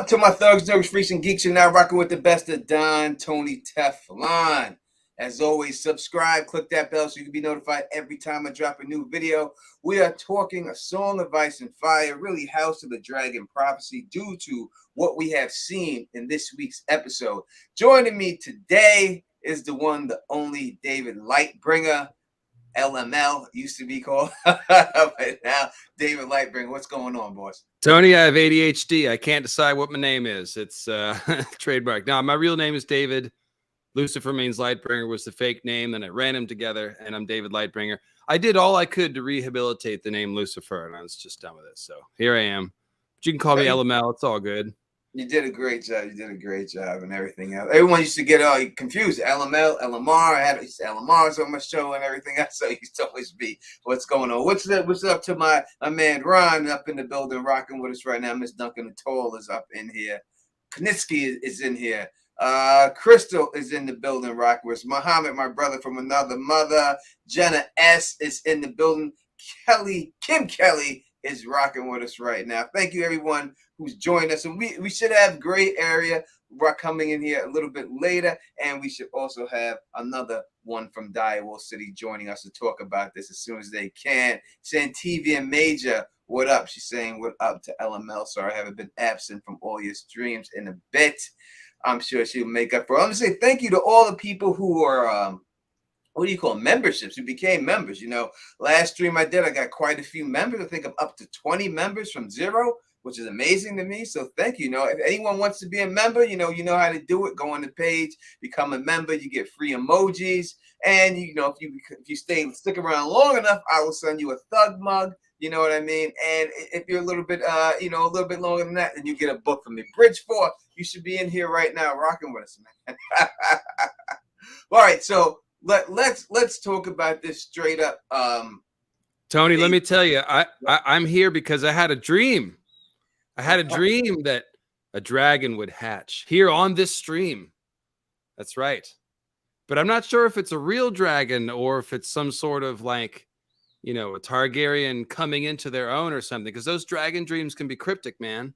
up to my thugs, nerds, freaks, and geeks? You're now rocking with the best of Don, Tony, Teflon. As always, subscribe, click that bell so you can be notified every time I drop a new video. We are talking A Song of Ice and Fire, really House of the Dragon prophecy, due to what we have seen in this week's episode. Joining me today is the one, the only David Lightbringer. LML used to be called, but now David Lightbringer. What's going on, boss? Tony, I have ADHD. I can't decide what my name is. It's trademark. Now, my real name is David. Lucifer means Lightbringer was the fake name. Then I ran them together, and I'm David Lightbringer. I did all I could to rehabilitate the name Lucifer, and I was just done with it. So here I am. But you can call me LML. It's all good. You did a great job. You did a great job and everything else. Everyone used to get all confused. LML, LMR. I had LMRs on my show and everything else. So it used to always be what's going on. What's up to my man Ron up in the building rocking with us right now. Miss Duncan the Tall is up in here. Knitsky is in here. Crystal is in the building rocking with us. Muhammad, my brother from another mother. Jenna S is in the building. Kim Kelly is rocking with us right now. Thank you, everyone who's joined us. And we should have Gray Area coming in here a little bit later. And we should also have another one from Direwolf City joining us to talk about this as soon as they can. Santivia Major, what up? She's saying what up to LML. Sorry, I haven't been absent from all your streams in a bit. I'm sure she'll make up for it. I'm going to say thank you to all the people who are what do you call them? Memberships, who became members. You know, last stream I did, I got quite a few members. I think I'm up to 20 members from 0, which is amazing to me. So thank you. You know, if anyone wants to be a member, you know how to do it. Go on the page, become a member. You get free emojis. And, you know, if you stick around long enough, I will send you a thug mug. You know what I mean? And if you're a little bit, a little bit longer than that, then you get a book from me. Bridge 4, you should be in here right now rocking with us, man. All right, so let's talk about this straight up. Tony, let me tell you, I'm here because I had a dream. I had a dream that a dragon would hatch here on this stream. That's right. But I'm not sure if it's a real dragon or if it's some sort of like, you know, a Targaryen coming into their own or something, because those dragon dreams can be cryptic, man.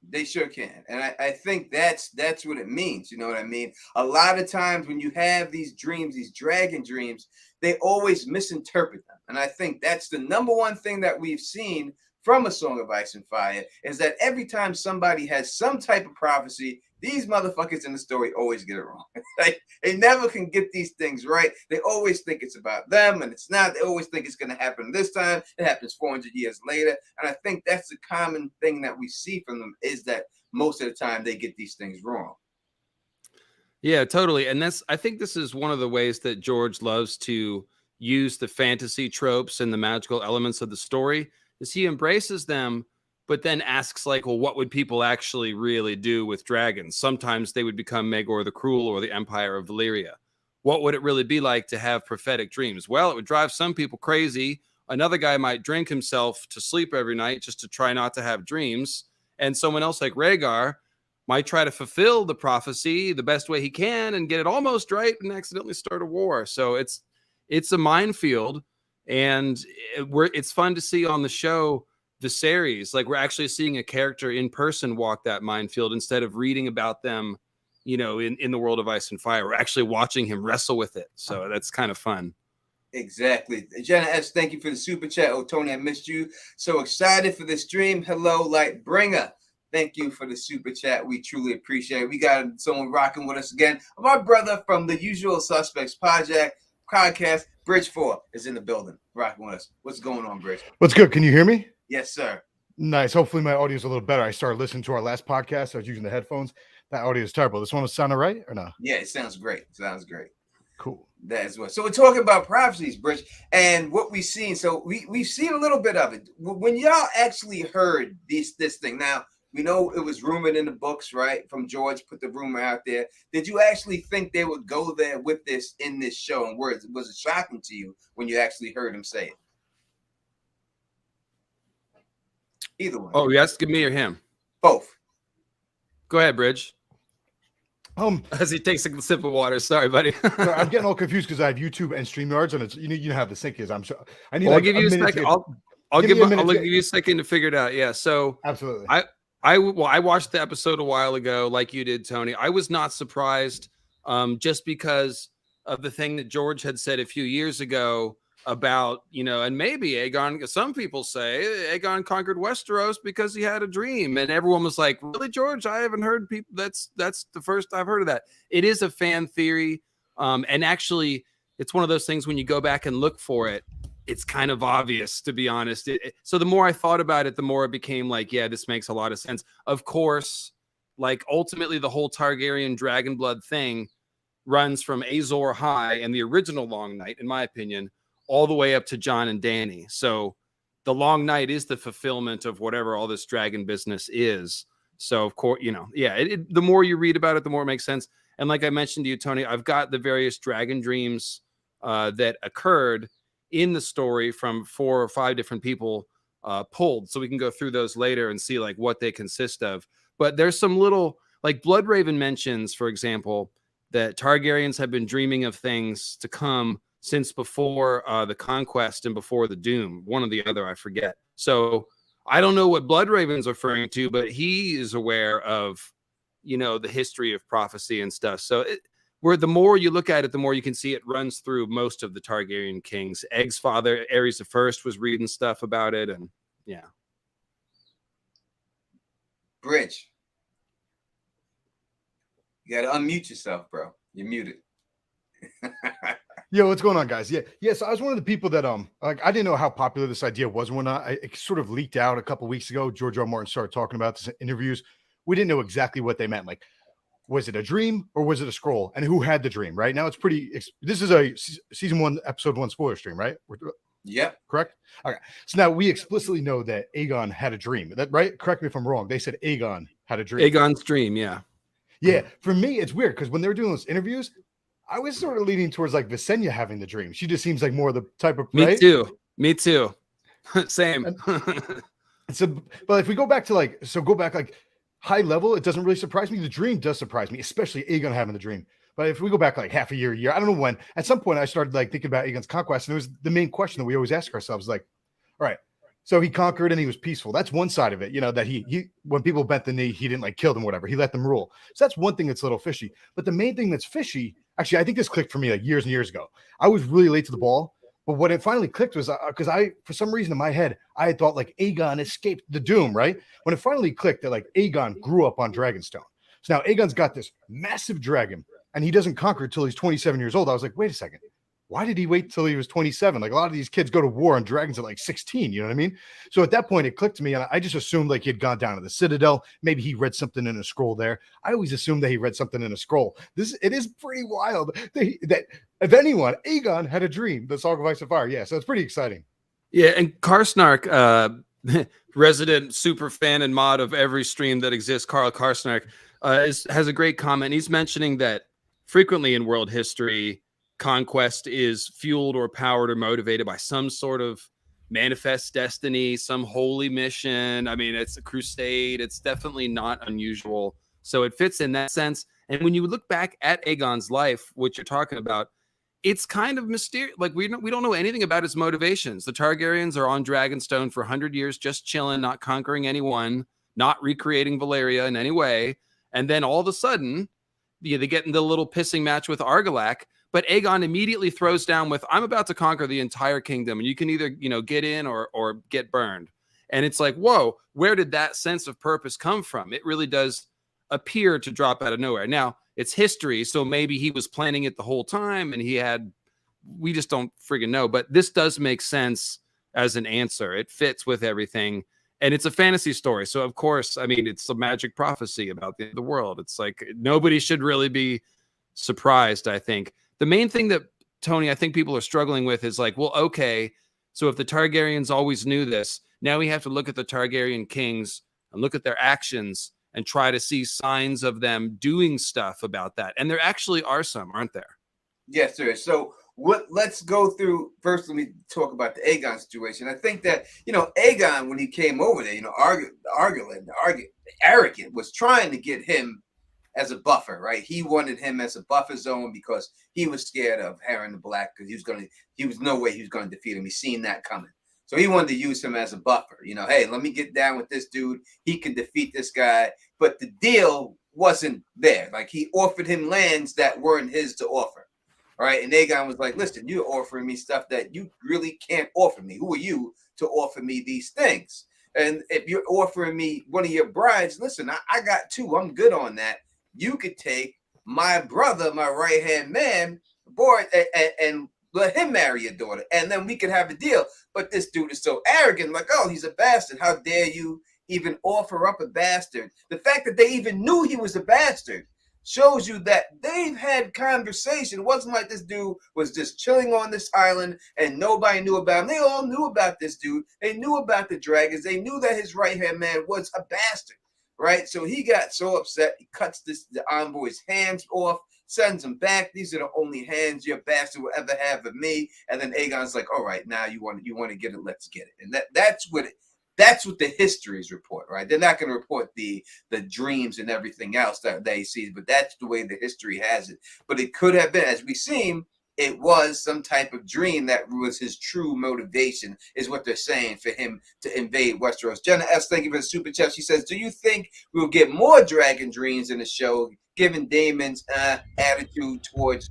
They sure can. And I think that's what it means. You know what I mean? A lot of times when you have these dreams, these dragon dreams, they always misinterpret them. And I think that's the number one thing that we've seen from A Song of Ice and Fire, is that every time somebody has some type of prophecy, these motherfuckers in the story always get it wrong. Like, they never can get these things right. They always think it's about them, and it's not. They always think it's going to happen this time. It happens 400 years later. And I think that's the common thing that we see from them, is that most of the time they get these things wrong. Yeah, totally. And I think this is one of the ways that George loves to use the fantasy tropes and the magical elements of the story, is he embraces them, but then asks, like, well, what would people actually really do with dragons? Sometimes they would become Maegor the Cruel or the Empire of Valyria. What would it really be like to have prophetic dreams? Well, it would drive some people crazy. Another guy might drink himself to sleep every night just to try not to have dreams. And someone else like Rhaegar might try to fulfill the prophecy the best way he can and get it almost right and accidentally start a war. So it's a minefield. And it's fun to see on the show Viserys, like, we're actually seeing a character in person walk that minefield instead of reading about them, you know, in the world of Ice and Fire. We're actually watching him wrestle with it. So that's kind of fun. Exactly. Jenna S., thank you for the super chat. Oh, Tony, I missed you. So excited for the stream. Hello, Lightbringer. Thank you for the super chat. We truly appreciate it. We got someone rocking with us again. My brother from the Usual Suspects podcast, Bridge 4, is in the building rocking with us. What's going on, Bridge? What's good? Can you hear me? Yes, sir. Nice. Hopefully my audio is a little better. I started listening to our last podcast. I was using the headphones. That audio is terrible. This one was sounding right or no? Yeah, it sounds great. Sounds great. Cool. That is what. So we're talking about prophecies, Bridge, and what we've seen. So we've seen a little bit of it. When y'all actually heard this thing, now we know it was rumored in the books, right? From George, put the rumor out there. Did you actually think they would go there with this in this show? And was it shocking to you when you actually heard him say it? Either one. Oh, yes, give me or him? Both. Go ahead, Bridge. As he takes a sip of water. Sorry, buddy. Sorry, I'm getting all confused because I have YouTube and StreamYards, and it's you know how the sync is. I'm sure. I need. Well, I'll give you a second. I'll give you a second to figure it out. Yeah. So absolutely. I watched the episode a while ago, like you did, Tony. I was not surprised, just because of the thing that George had said a few years ago about, and maybe Aegon. Some people say Aegon conquered Westeros because he had a dream, and everyone was like, "Really, George? I haven't heard people. That's the first I've heard of that." It is a fan theory, and actually, it's one of those things when you go back and look for it. It's kind of obvious, to be honest. So the more I thought about it, the more it became like, yeah, this makes a lot of sense. Of course, like ultimately the whole Targaryen dragon blood thing runs from Azor Ahai and the original Long Night, in my opinion, all the way up to Jon and Dany. So the Long Night is the fulfillment of whatever all this dragon business is. So of course, the more you read about it, the more it makes sense. And like I mentioned to you, Tony, I've got the various dragon dreams that occurred in the story from 4 or 5 different people pulled, so we can go through those later and see like what they consist of. But there's some little, like Bloodraven mentions, for example, that Targaryens have been dreaming of things to come since before the conquest and before the doom, one or the other, I forget. So I don't know what Bloodraven's referring to, but he is aware of the history of prophecy and stuff. So where the more you look at it, the more you can see it runs through most of the Targaryen kings. Egg's father, Aerys I, was reading stuff about it, and yeah. Bridge, you got to unmute yourself, bro. You're muted. Yo, what's going on, guys? Yeah. So I was one of the people that like I didn't know how popular this idea was when it sort of leaked out a couple weeks ago. George R. R. Martin started talking about this in interviews. We didn't know exactly what they meant. Like, was it a dream or was it a scroll? And who had the dream? Right now, it's pretty. This is a season 1, episode 1 spoiler stream, right? Yep. Correct. Okay. So now we explicitly know that Aegon had a dream. That right? Correct me if I'm wrong. They said Aegon had a dream. Aegon's dream, yeah. Yeah. For me, it's weird because when they were doing those interviews, I was sort of leaning towards like Visenya having the dream. She just seems like more of the type of. Me too. Same. So, but if we go back to like high level, it doesn't really surprise me. The dream does surprise me, especially Aegon having the dream. But if we go back like half a year, I don't know when, at some point I started like thinking about Aegon's conquest. And it was the main question that we always ask ourselves, like, all right, so he conquered and he was peaceful. That's one side of it, that he when people bent the knee, he didn't like kill them, whatever. He let them rule. So that's one thing that's a little fishy. But the main thing that's fishy, actually, I think this clicked for me like years and years ago. I was really late to the ball. But what it finally clicked was because for some reason in my head, I had thought like Aegon escaped the doom, right? When it finally clicked that like Aegon grew up on Dragonstone. So now Aegon's got this massive dragon and he doesn't conquer until he's 27 years old. I was like, wait a second. Why did he wait till he was 27? Like a lot of these kids go to war on dragons at like 16, you know what I mean? So at that point it clicked to me and I just assumed like he had gone down to the Citadel. Maybe he read something in a scroll there. I always assumed that he read something in a scroll. It is pretty wild that if anyone, Aegon had a dream, the Song of Ice and Fire. Yeah, so it's pretty exciting. Yeah, and Karsnark, resident super fan and mod of every stream that exists, Carl Karsnark, has a great comment. He's mentioning that frequently in world history, conquest is fueled or powered or motivated by some sort of manifest destiny, some holy mission. I mean, it's a crusade. It's definitely not unusual. So it fits in that sense. And when you look back at Aegon's life, what you're talking about, it's kind of mysterious. Like we don't know anything about his motivations. The Targaryens are on Dragonstone for 100 years, just chilling, not conquering anyone, not recreating Valyria in any way. And then all of a sudden, they get in the little pissing match with Argilac. But Aegon immediately throws down with, I'm about to conquer the entire kingdom, and you can either, get in or get burned. And it's like, whoa, where did that sense of purpose come from? It really does appear to drop out of nowhere. Now, it's history, so maybe he was planning it the whole time, and we just don't friggin' know. But this does make sense as an answer. It fits with everything. And it's a fantasy story. So, of course, I mean, it's a magic prophecy about the world. It's like nobody should really be surprised, I think. The main thing that, Tony, I think people are struggling with is like, well, okay, so if the Targaryens always knew this, now we have to look at the Targaryen kings and look at their actions and try to see signs of them doing stuff about that. And there actually are some, aren't there? Yes, there is. So let's go through first. Let me talk about the Aegon situation. I think that Aegon, when he came over there, arrogant, was trying to get him as a buffer, right? He wanted him as a buffer zone because he was scared of Euron the Black because he was no way he was going to defeat him. He's seen that coming. So he wanted to use him as a buffer. You know, hey, let me get down with this dude. He can defeat this guy. But the deal wasn't there. Like, he offered him lands that weren't his to offer. All right. And Aegon was like, listen, you're offering me stuff that you really can't offer me. Who are you to offer me these things? And if you're offering me one of your brides, listen, I got two. I'm good on that. You could take my brother, my right-hand man, boy, and let him marry your daughter. And then we could have a deal. But this dude is so arrogant, like, oh, he's a bastard. How dare you even offer up a bastard? The fact that they even knew he was a bastard shows you that they've had conversation. It wasn't like this dude was just chilling on this island and nobody knew about him. They all knew about this dude. They knew about the dragons. They knew that his right-hand man was a bastard, right? So he got so upset. He cuts the envoy's hands off, sends him back. These are the only hands your bastard will ever have of me. And then Aegon's like, all right, now you want to get it, let's get it. And that's what the histories report, right? They're not going to report the dreams and everything else that they see, but that's the way the history has it. But it could have been, as we've seen, it was some type of dream that was his true motivation, is what they're saying, for him to invade Westeros. Jenna S., thank you for the super chat. She says, do you think we'll get more dragon dreams in the show, given Daemon's attitude towards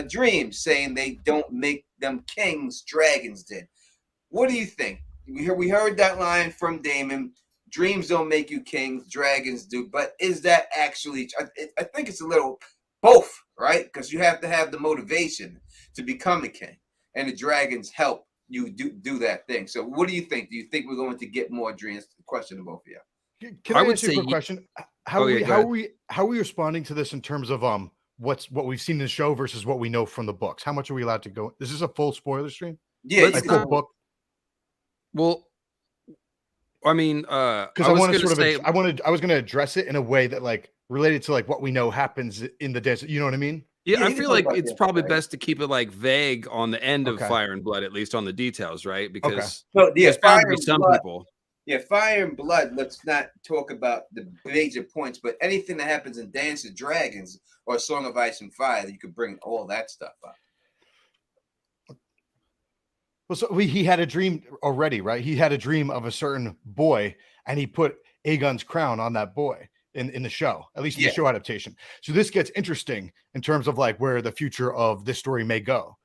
dreams, saying they don't make them kings, dragons did? What do you think? We heard that line from Daemon. Dreams don't make you kings, dragons do. But is that actually? I think it's a little both, right? Because you have to have the motivation to become a king, and the dragons help you do that thing. So, what do you think? Do you think we're going to get more dreams? Question to both of you. Can I ask you a quick question? How are we responding to this in terms of what we've seen in the show versus what we know from the books? How much are we allowed to go? Is this a full spoiler stream? Yeah, like full book. Well, I mean, because I want to sort of, I was going to address it in a way that like related to like what we know happens in the desert. You know what I mean? Yeah, I feel like it's probably best to keep it like vague on the end of Fire and Blood, at least on the details, right? Because there's bound to be some people. Yeah, Fire and Blood, let's not talk about the major points, but anything that happens in Dance of Dragons or Song of Ice and Fire, you could bring all that stuff up. Well, so he had a dream already, right? He had a dream of a certain boy, and he put Aegon's crown on that boy in the show, at least in the show adaptation. So this gets interesting in terms of like where the future of this story may go.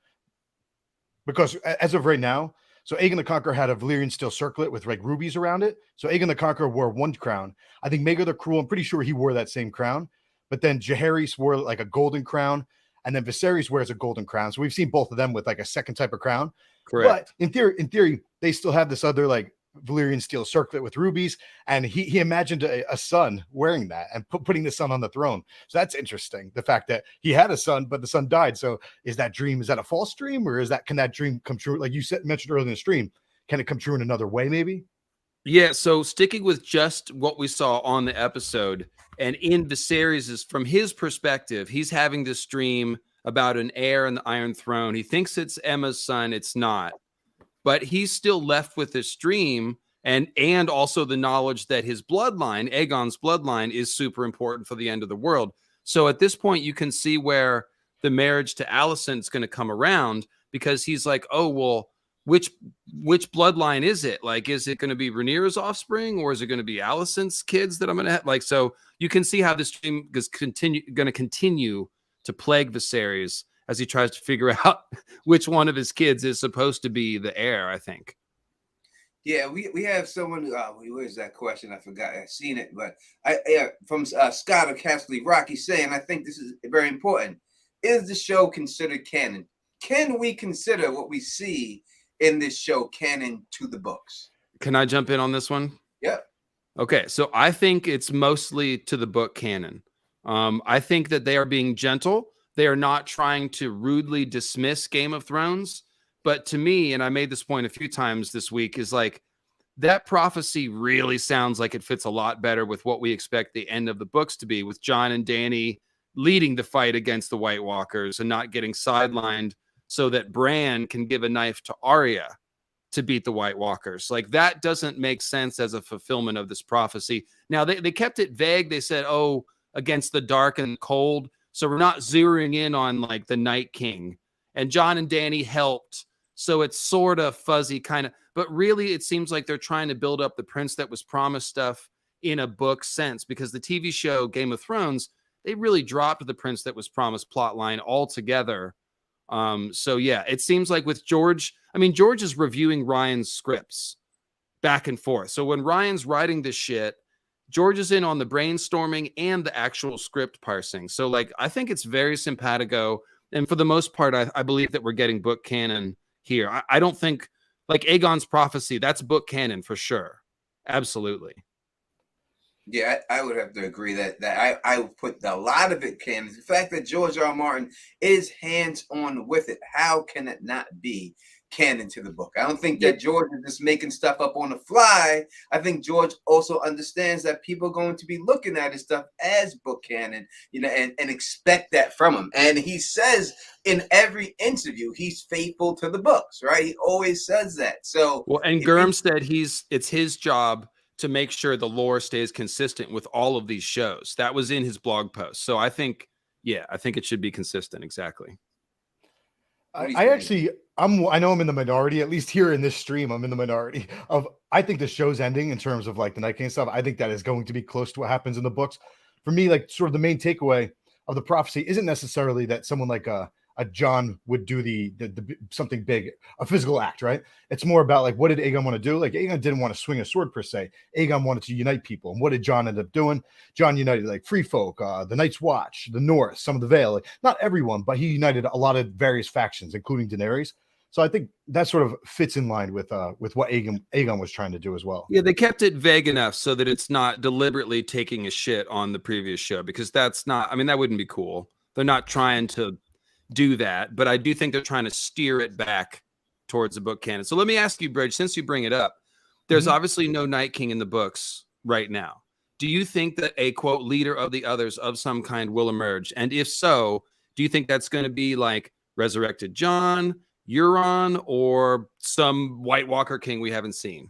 Because as of right now, so Aegon the Conqueror had a Valyrian steel circlet with like rubies around it. So Aegon the Conqueror wore one crown. I think Maegor the Cruel, I'm pretty sure he wore that same crown. But then Jaehaerys wore like a golden crown, and then Viserys wears a golden crown. So we've seen both of them with like a second type of crown. Correct. But in theory, they still have this other like Valyrian steel circlet with rubies, and he imagined a son wearing that and putting the son on the throne. So that's interesting. The fact that he had a son, but the son died. So is that a false dream, or can that dream come true? Like you mentioned earlier in the stream, can it come true in another way? Maybe. Yeah. So sticking with just what we saw on the episode, and in Viserys' from his perspective, he's having this dream about an heir in the Iron Throne. He thinks it's Emma's son. It's not. But he's still left with this dream and also the knowledge that his bloodline, Aegon's bloodline, is super important for the end of the world. So at this point, you can see where the marriage to Alicent is going to come around, because he's like, oh, well, which bloodline is it? Like, is it going to be Rhaenyra's offspring, or is it going to be Alicent's kids that I'm going to have? Like, so you can see how this dream is going to continue to plague Viserys as he tries to figure out which one of his kids is supposed to be the heir, I think. Yeah, we have someone. Where's that question? I forgot. I've seen it, but from Scott of Castle Rock, he's saying, I think this is very important. Is the show considered canon? Can we consider what we see in this show canon to the books? Can I jump in on this one? Yeah. Okay, so I think it's mostly to the book canon. I think that they are being gentle. They are not trying to rudely dismiss Game of Thrones. But to me, and I made this point a few times this week, is like that prophecy really sounds like it fits a lot better with what we expect the end of the books to be, with Jon and Dany leading the fight against the White Walkers and not getting sidelined so that Bran can give a knife to Arya to beat the White Walkers. Like, that doesn't make sense as a fulfillment of this prophecy. Now, they kept it vague. They said, oh, against the dark and cold. So we're not zeroing in on like the Night King. And Jon and Dany helped So it's sort of fuzzy kind of, but really it seems like they're trying to build up the Prince That Was Promised stuff in a book sense, because the TV show Game of Thrones, they really dropped the Prince That Was Promised plot line altogether. So yeah, it seems like with George, I mean, George is reviewing Ryan's scripts back and forth. So when Ryan's writing this shit, George is in on the brainstorming and the actual script parsing. So like, I think it's very simpatico. And for the most part, I believe that we're getting book canon here. I don't think like Aegon's prophecy, that's book canon for sure. Absolutely. Yeah, I would have to agree that I would put a lot of it canon. The fact that George R. R. Martin is hands-on with it, how can it not be canon to the book? I don't think that George is just making stuff up on the fly. I think George also understands that people are going to be looking at his stuff as book canon, you know, and expect that from him. And he says in every interview, he's faithful to the books, right? He always says that. So, well, and Gurm said it's his job to make sure the lore stays consistent with all of these shows. That was in his blog post. So I think it should be consistent. Exactly. I know I'm in the minority, at least here in this stream, I'm in the minority of, I think the show's ending in terms of like the Night King stuff. I think that is going to be close to what happens in the books. For me, like sort of the main takeaway of the prophecy isn't necessarily that someone like a John would do the something big, a physical act, right? It's more about like, what did Aegon want to do? Like Aegon didn't want to swing a sword per se. Aegon wanted to unite people. And what did John end up doing? John united like free folk, the Night's Watch, the North, some of the Vale, like, not everyone, but he united a lot of various factions, including Daenerys. So I think that sort of fits in line with what Aegon was trying to do as well. Yeah, they kept it vague enough so that it's not deliberately taking a shit on the previous show, because that's not, I mean, that wouldn't be cool. They're not trying to do that, but I do think they're trying to steer it back towards the book canon. So let me ask you, Bridge, since you bring it up, there's obviously no Night King in the books right now. Do you think that a quote leader of the others of some kind will emerge? And if so, do you think that's going to be like resurrected John, Euron, or some White Walker King we haven't seen?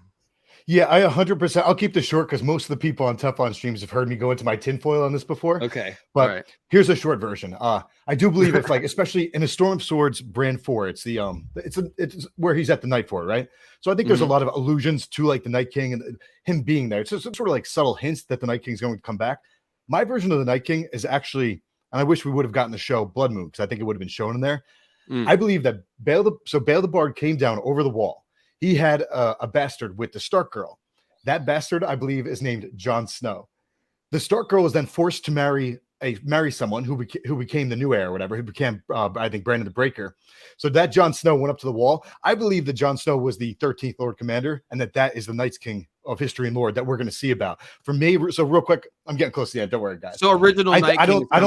Yeah, I 100%. I'll keep this short because most of the people on Teflon streams have heard me go into my tinfoil on this before. Okay, but here's a short version. I do believe if, like, especially in a Storm of Swords Brand 4, it's the it's where he's at the Night Fort, right? So I think there's a lot of allusions to like the Night King and him being there. It's just sort of like subtle hints that the Night King is going to come back. My version of the Night King is actually, and I wish we would have gotten the show Blood Moon because I think it would have been shown in there. I believe that Bael the Bard came down over the wall. He had a bastard with the Stark girl. That bastard, I believe, is named Jon Snow. The Stark girl was then forced to marry someone who became the new heir or whatever, who became, I think, Brandon the Breaker. So that Jon Snow went up to the wall. I believe that Jon Snow was the 13th Lord Commander, and that is the Night's King of history and lore that we're going to see about. For me, so real quick, I'm getting close to the end. Don't worry, guys. So original Night King. I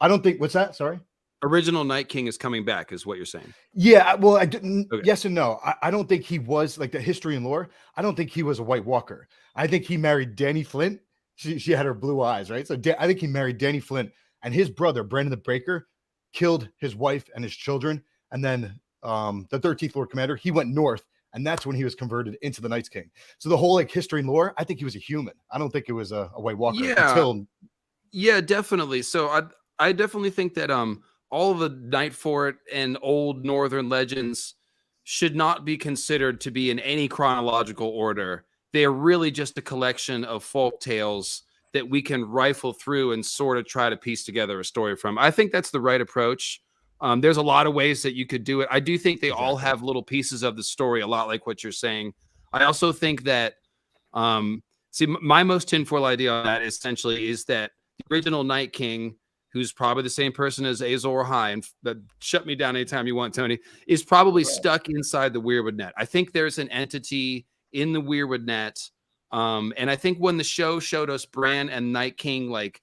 don't think. What's that? Sorry. Original Night King is coming back, is what you're saying. Yeah, well, I didn't. Okay. Yes and no. I don't think he was like the history and lore. I don't think he was a White Walker. I think he married Dany Flint. She had her blue eyes, right? So I think he married Dany Flint, and his brother Brandon the Breaker killed his wife and his children. And then the 13th Lord Commander, he went north, and that's when he was converted into the Night's King. So the whole like history and lore, I think he was a human. I don't think it was a White Walker. Yeah, definitely. So I definitely think that all of the Night Fort and old Northern legends should not be considered to be in any chronological order. They are really just a collection of folk tales that we can rifle through and sort of try to piece together a story from. I think that's the right approach. There's a lot of ways that you could do it. I do think they all have little pieces of the story, a lot like what you're saying. I also think that, my most tinfoil idea on that essentially is that the original Night King, who's probably the same person as Azor Ahai, and that shut me down anytime you want, Tony, is probably stuck inside the Weirwood net. I think there's an entity in the Weirwood net. And I think when the show showed us Bran and Night King like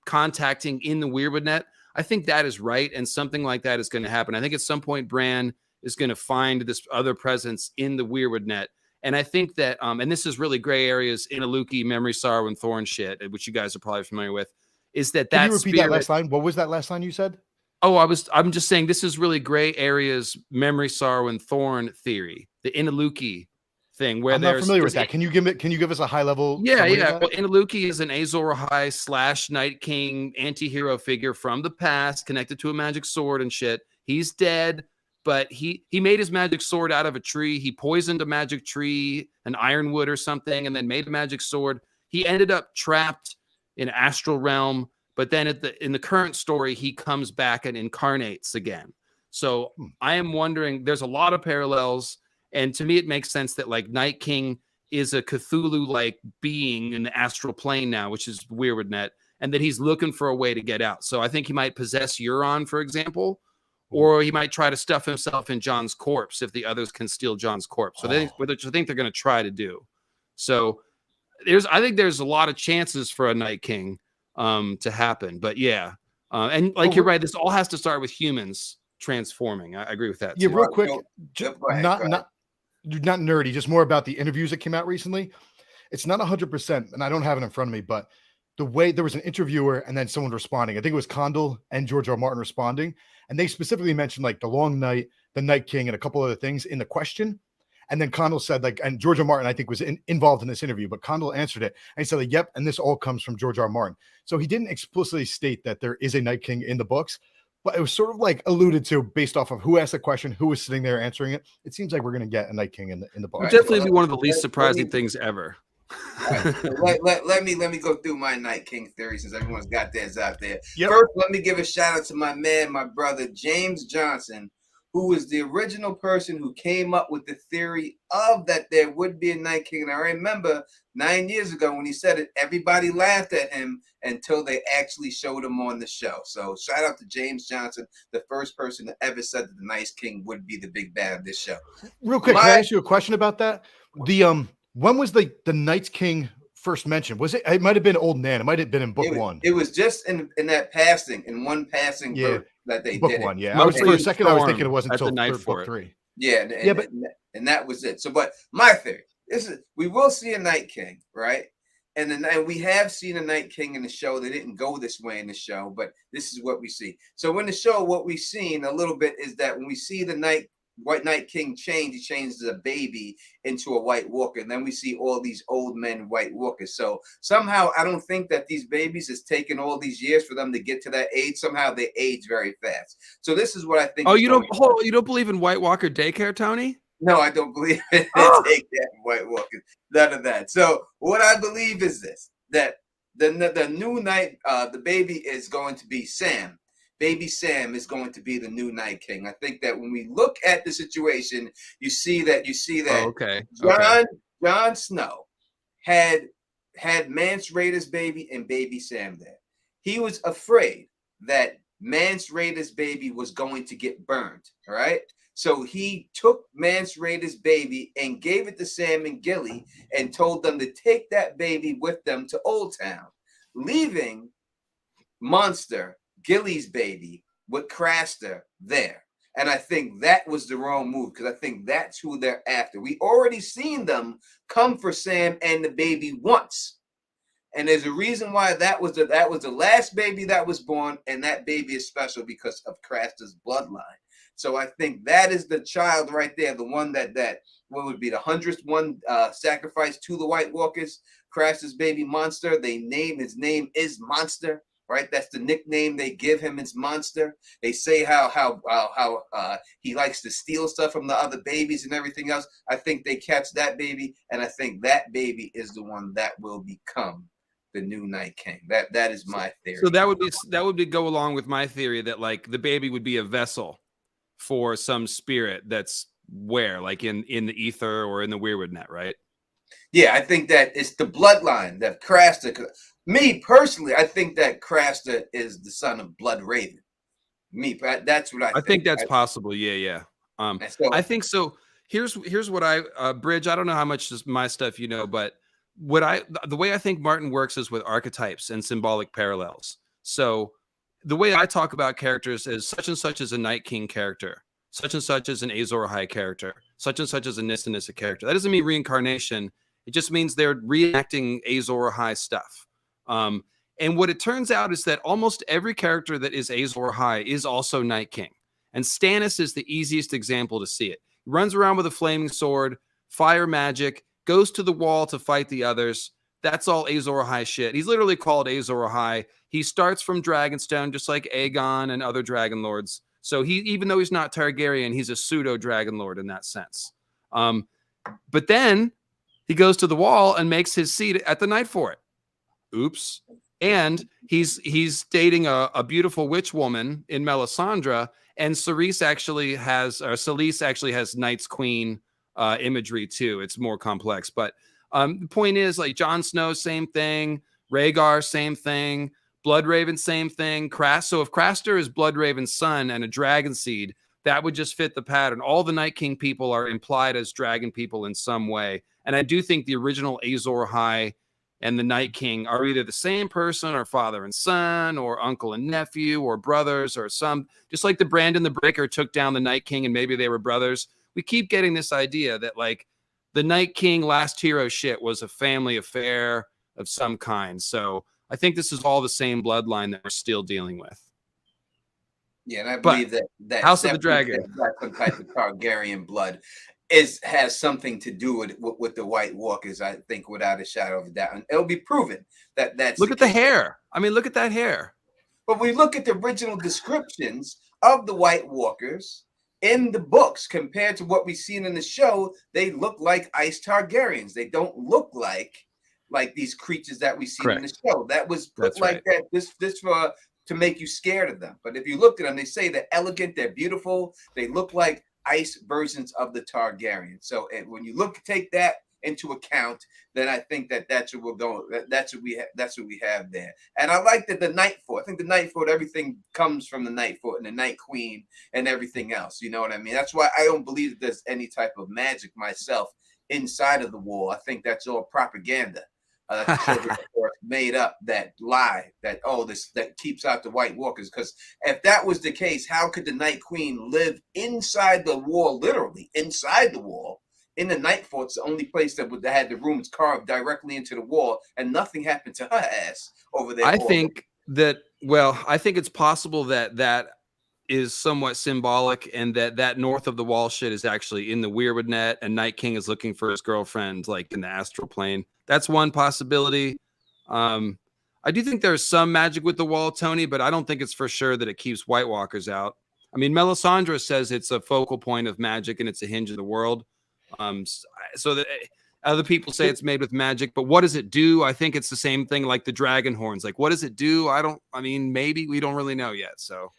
contacting in the Weirwood net, I think that is right. And something like that is going to happen. I think at some point Bran is going to find this other presence in the Weirwood net. And I think that, and this is really gray areas in Aluki, Memory, Sorrow, and Thorn shit, which you guys are probably familiar with. Is that Can you repeat that last line? What was that last line you said? Oh, I'm just saying this is really gray areas, Memory, Sorrow, and Thorn theory, the Inaluki thing. Where I'm not familiar with that. Can you give us a high level? Yeah. Well, Inaluki is an Azor Ahai / Night King anti-hero figure from the past, connected to a magic sword and shit. He's dead. but he made his magic sword out of a tree. He poisoned a magic tree, an ironwood or something, and then made a magic sword. He ended up trapped in astral realm, but then in the current story, he comes back and incarnates again. So I am wondering, there's a lot of parallels, and to me, it makes sense that like Night King is a Cthulhu-like being in the astral plane now, which is Weirwood net, and that he's looking for a way to get out. So I think he might possess Euron, for example, or he might try to stuff himself in Jon's corpse if the others can steal Jon's corpse. So which I think they're going to try to do. So I think there's a lot of chances for a Night King to happen. But yeah, and like you're right, this all has to start with humans transforming. I agree with that. Yeah, too. real quick, not nerdy, just more about the interviews that came out recently. It's not 100%, and I don't have it in front of me, but the way there was an interviewer and then someone responding, I think it was Condell and George R. Martin responding, and they specifically mentioned like the Long Night, the Night King, and a couple other things in the question. And then Condell said like, and George R. Martin, I think, was involved in this interview, but Condell answered it and he said, like, yep, and this all comes from George R. Martin. So he didn't explicitly state that there is a Night King in the books, but it was sort of like alluded to based off of who asked the question, who was sitting there answering it. It seems like we're going to get a Night King in the book. It would definitely be one of the least surprising things ever. Let me go through my Night King theory since everyone's got theirs out there. Yep. First, let me give a shout out to my man, my brother James Johnson, who was the original person who came up with the theory of that there would be a Night King. And I remember 9 years ago when he said it, everybody laughed at him until they actually showed him on the show. So shout out to James Johnson, the first person that ever said that the Night King would be the big bad of this show. Real quick, can I ask you a question about that? When was the Night King first mentioned? Was it? It might have been Old Nan. It might have been in book one. It was just in that passing, in one passing book that they book did. One, yeah. For a second, I was thinking it wasn't until book three. Yeah, and that was it. So, but my theory is we will see a Night King, right? And then we have seen a Night King in the show. They didn't go this way in the show, but this is what we see. So in the show, what we've seen a little bit is that when we see the White Night King change, he changes a baby into a White Walker, and then we see all these old men White Walkers. So somehow I don't think that these babies has taken all these years for them to get to that age. Somehow they age very fast. So this is what I think. Oh, you don't believe in White Walker daycare, Tony? No, I don't believe in daycare White Walkers. None of that. So what I believe is this: that the new night, the baby is going to be Sam. Baby Sam is going to be the new Night King. I think that when we look at the situation, you see that Jon Snow had Mance Rayder's baby and Baby Sam there. He was afraid that Mance Rayder's baby was going to get burned. All right. So he took Mance Rayder's baby and gave it to Sam and Gilly and told them to take that baby with them to Old Town, leaving Monster, Gilly's baby, with Craster there. And I think that was the wrong move because I think that's who they're after. We already seen them come for Sam and the baby once. And there's a reason why that was the last baby that was born, and that baby is special because of Craster's bloodline. So I think that is the child right there, the one that what would be the 100th one sacrificed to the White Walkers, Craster's baby Monster. His name is Monster. Right, that's the nickname they give him. It's Monster. They say how he likes to steal stuff from the other babies and everything else. I think they catch that baby, and I think that baby is the one that will become the new Night King. That is my theory. So that would go along with my theory that like the baby would be a vessel for some spirit that's like in the ether or in the Weirwood net, right? Yeah, I think that it's the bloodline that Craster. Me personally, I think that Craster is the son of Blood Raven. That's what I think. I think that's possible. Yeah. I think so. Here's what Bridge. I don't know how much is my stuff, but the way I think Martin works is with archetypes and symbolic parallels. So the way I talk about characters is such and such is a Night King character, such and such is an Azor Ahai character, such and such is a Nissa character. That doesn't mean reincarnation. It just means they're reenacting Azor Ahai stuff. And what it turns out is that almost every character that is Azor Ahai is also Night King. And Stannis is the easiest example to see it. He runs around with a flaming sword, fire magic, goes to the wall to fight the others. That's all Azor Ahai shit. He's literally called Azor Ahai. He starts from Dragonstone, just like Aegon and other dragon lords. So he, even though he's not Targaryen, he's a pseudo dragon lord in that sense. But then he goes to the wall and makes his seat at the Night Fort. Oops. And he's dating a beautiful witch woman in Melisandre, and Selyse actually has Night's Queen imagery too. It's more complex, but the point is, like, Jon Snow, same thing. Rhaegar, same thing. Bloodraven, same thing. So if Craster is Bloodraven's son and a dragon seed, that would just fit the pattern. All the Night King people are implied as dragon people in some way. And I do think the original Azor Ahai and the Night King are either the same person or father and son or uncle and nephew or brothers or some, just like the Brandon the Breaker took down the Night King and maybe they were brothers. We keep getting this idea that, like, the Night King last hero shit was a family affair of some kind. So I think this is all the same bloodline that we're still dealing with. Yeah, and I believe that House of the Dragon, some type of Targaryen blood, has something to do with the White Walkers. I think, without a shadow of a doubt, and it'll be proven that's. Look at the hair. I mean, look at that hair. But we look at the original descriptions of the White Walkers in the books compared to what we've seen in the show. They look like Ice Targaryens. They don't look like these creatures that we see in the show. That was put that. This for to make you scared of them. But if you look at them, they say they're elegant, they're beautiful, they look like ice versions of the Targaryen. So when you take that into account, then I think that's what we're going. That's what we have there. And I like that the Night Fort. I think the Night Fort, everything comes from the Night Fort and the Night Queen and everything else. You know what I mean? That's why I don't believe that there's any type of magic myself inside of the wall. I think that's all propaganda. Made up, that lie that that keeps out the White Walkers. Because if that was the case, how could the Night Queen live inside the wall, literally inside the wall, in the Night Fort? It's the only place that had the rooms carved directly into the wall, and nothing happened to her ass over there. I think it's possible that is somewhat symbolic, and that north of the wall shit is actually in the Weirwood net, and Night King is looking for his girlfriend, like, in the astral plane. That's one possibility. I do think there's some magic with the wall, Tony, but I don't think it's for sure that it keeps White Walkers out. I mean, Melisandre says it's a focal point of magic and it's a hinge of the world. So that other people say it's made with magic, but what does it do? I think it's the same thing like the dragon horns. Like, what does it do? Maybe we don't really know yet. So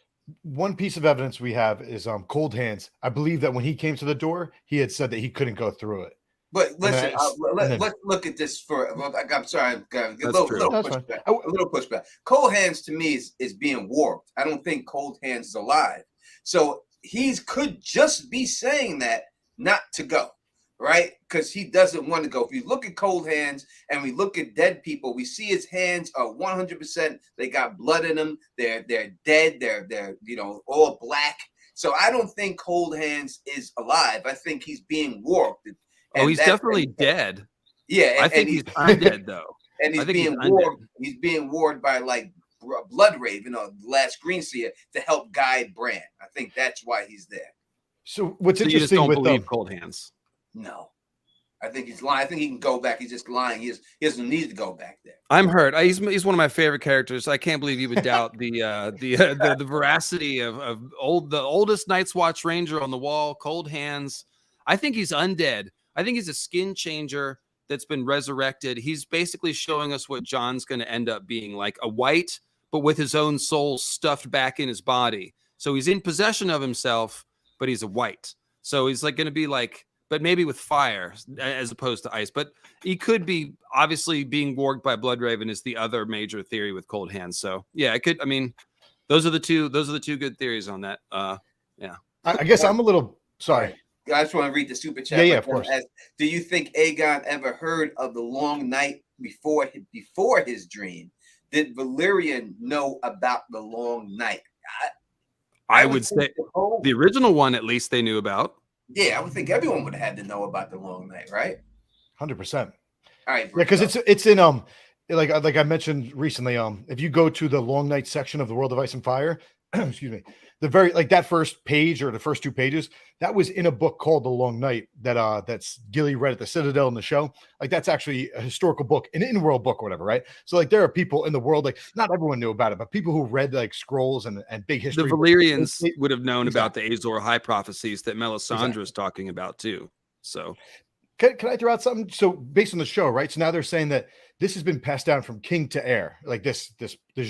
one piece of evidence we have is Cold Hands. I believe that when he came to the door, he had said that he couldn't go through it. But listen, let's look at this for. I'm sorry, a little pushback. Cold Hands to me is being warped. I don't think Cold Hands is alive. So he could just be saying that not to go, right? Because he doesn't want to go. If you look at Cold Hands and we look at dead people, we see his hands are 100%. They got blood in them. They're dead. They're all black. So I don't think Cold Hands is alive. I think he's being warped. He's definitely dead. Yeah, I think he's undead though. And he's being warped. He's being warped by like Bloodraven, the last Greenseer, to help guide Bran. I think that's why he's there. So what's interesting, you just don't with believe Cold Hands? No, I think he's lying. I think he can go back. He's just lying. He doesn't need to go back there. I'm hurt. He's one of my favorite characters. I can't believe you would doubt the veracity of the oldest Night's Watch Ranger on the wall, Cold Hands. I think he's undead. I think he's a skin changer that's been resurrected. He's basically showing us what Jon's going to end up being, like a white, but with his own soul stuffed back in his body. So he's in possession of himself, but he's a white. So he's like going to be like, but maybe with fire as opposed to ice. But he could be obviously being warged by Bloodraven is the other major theory with Cold Hands. So yeah, I could. I mean, those are the two good theories on that. Yeah. I guess I'm a little sorry. I just want to read the super chat. Yeah, of course. Do you think Aegon ever heard of the long night before his dream? Did Balerion know about the long night? I would say the original one, at least they knew about. Yeah, I would think everyone would have had to know about the long night, right? 100%. All right. Yeah, because it's in like I mentioned recently. If you go to the long night section of the World of Ice and Fire, excuse me, the very like that first page or the first 2 pages, that was in a book called The Long Night that's Gilly read at the Citadel in the show. Like that's actually a historical book, an in-world book or whatever, right? So like there are people in the world, like not everyone knew about it, but people who read like scrolls and big history. The Valyrians would have known Exactly. about the Azor Ahai prophecies that Melisandre is talking about too. So can I throw out something? So based on the show, right? So now they're saying that this has been passed down from king to heir, like this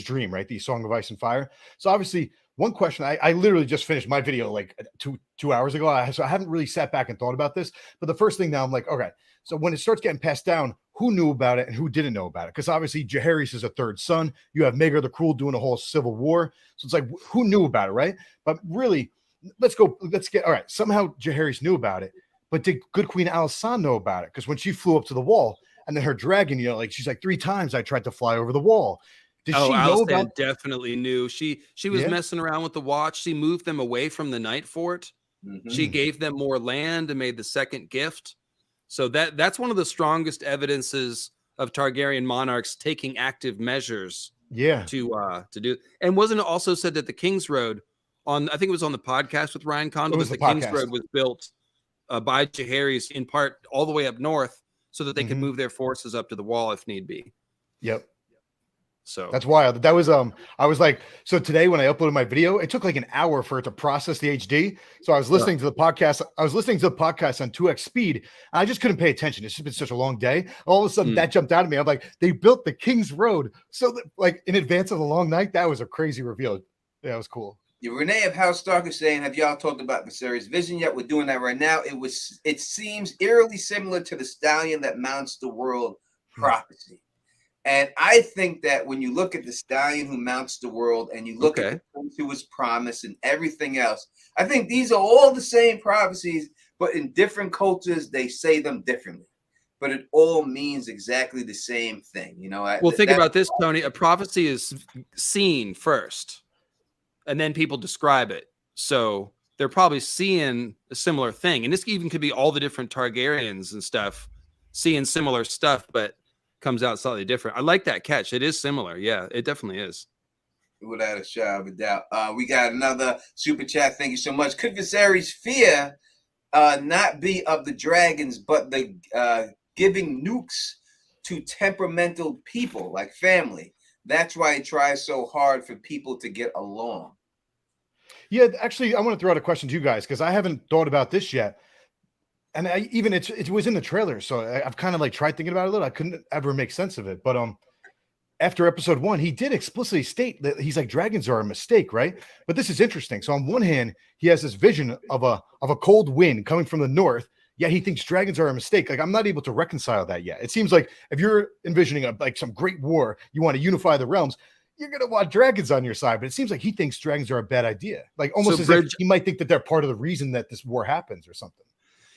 dream, right? The Song of Ice and Fire. So obviously, one question I literally just finished my video like two hours ago, so I haven't really sat back and thought about this. But the first thing now I'm like, okay, so when it starts getting passed down, who knew about it and who didn't know about it? Because obviously Jaehaerys is a third son. You have Maegor the Cruel doing a whole civil war. So it's like, who knew about it, right? But really, let's get all right. Somehow Jaehaerys knew about it. But did Good Queen Alysanne know about it? Because when she flew up to the wall, and then her dragon, you know, like she's like 3 times I tried to fly over the wall. Did she know about? Definitely knew. She was messing around with the watch. She moved them away from the Night Fort. Mm-hmm. She gave them more land and made the second gift. So that's one of the strongest evidences of Targaryen monarchs taking active measures. Yeah. To do. And wasn't it also said that the King's Road I think it was on the podcast with Ryan Condal, that the King's Road was built by Jaehaerys in part all the way up north so that they can move their forces up to the wall if need be. Yep. So that's wild. That was I was like, so today when I uploaded my video, it took like an hour for it to process the HD. So I was listening to the podcast. I was listening to the podcast on 2x speed. And I just couldn't pay attention. It's just been such a long day. All of a sudden that jumped out at me. I'm like, they built the King's Road. So that, like in advance of the long night, that was a crazy reveal. Yeah, it was cool. Renee of House Stark is saying, have y'all talked about Viserys' vision yet? We're doing that right now. It seems eerily similar to the stallion that mounts the world prophecy. And I think that when you look at the stallion who mounts the world and you look at the prince who was promised and everything else, I think these are all the same prophecies, but in different cultures, they say them differently. But it all means exactly the same thing. You know, well, think about this, Tony. A prophecy is seen first, and then people describe it. So they're probably seeing a similar thing. And this even could be all the different Targaryens and stuff seeing similar stuff, but comes out slightly different. I like that catch. It is similar. Yeah, it definitely is. Without a shadow of a doubt. We got another super chat. Thank you so much. Could Viserys' fear not be of the dragons, but the giving nukes to temperamental people like family? That's why he tries so hard for people to get along. Yeah, actually, I want to throw out a question to you guys because I haven't thought about this yet. And it was in the trailer, so I've kind of like tried thinking about it a little. I couldn't ever make sense of it. But after episode 1, he did explicitly state that he's like, dragons are a mistake, right? But this is interesting. So on one hand, he has this vision of a cold wind coming from the north. Yeah, he thinks dragons are a mistake. Like, I'm not able to reconcile that yet. It seems like if you're envisioning like some great war, you want to unify the realms, you're going to want dragons on your side. But it seems like he thinks dragons are a bad idea. Like almost as if he might think that they're part of the reason that this war happens or something.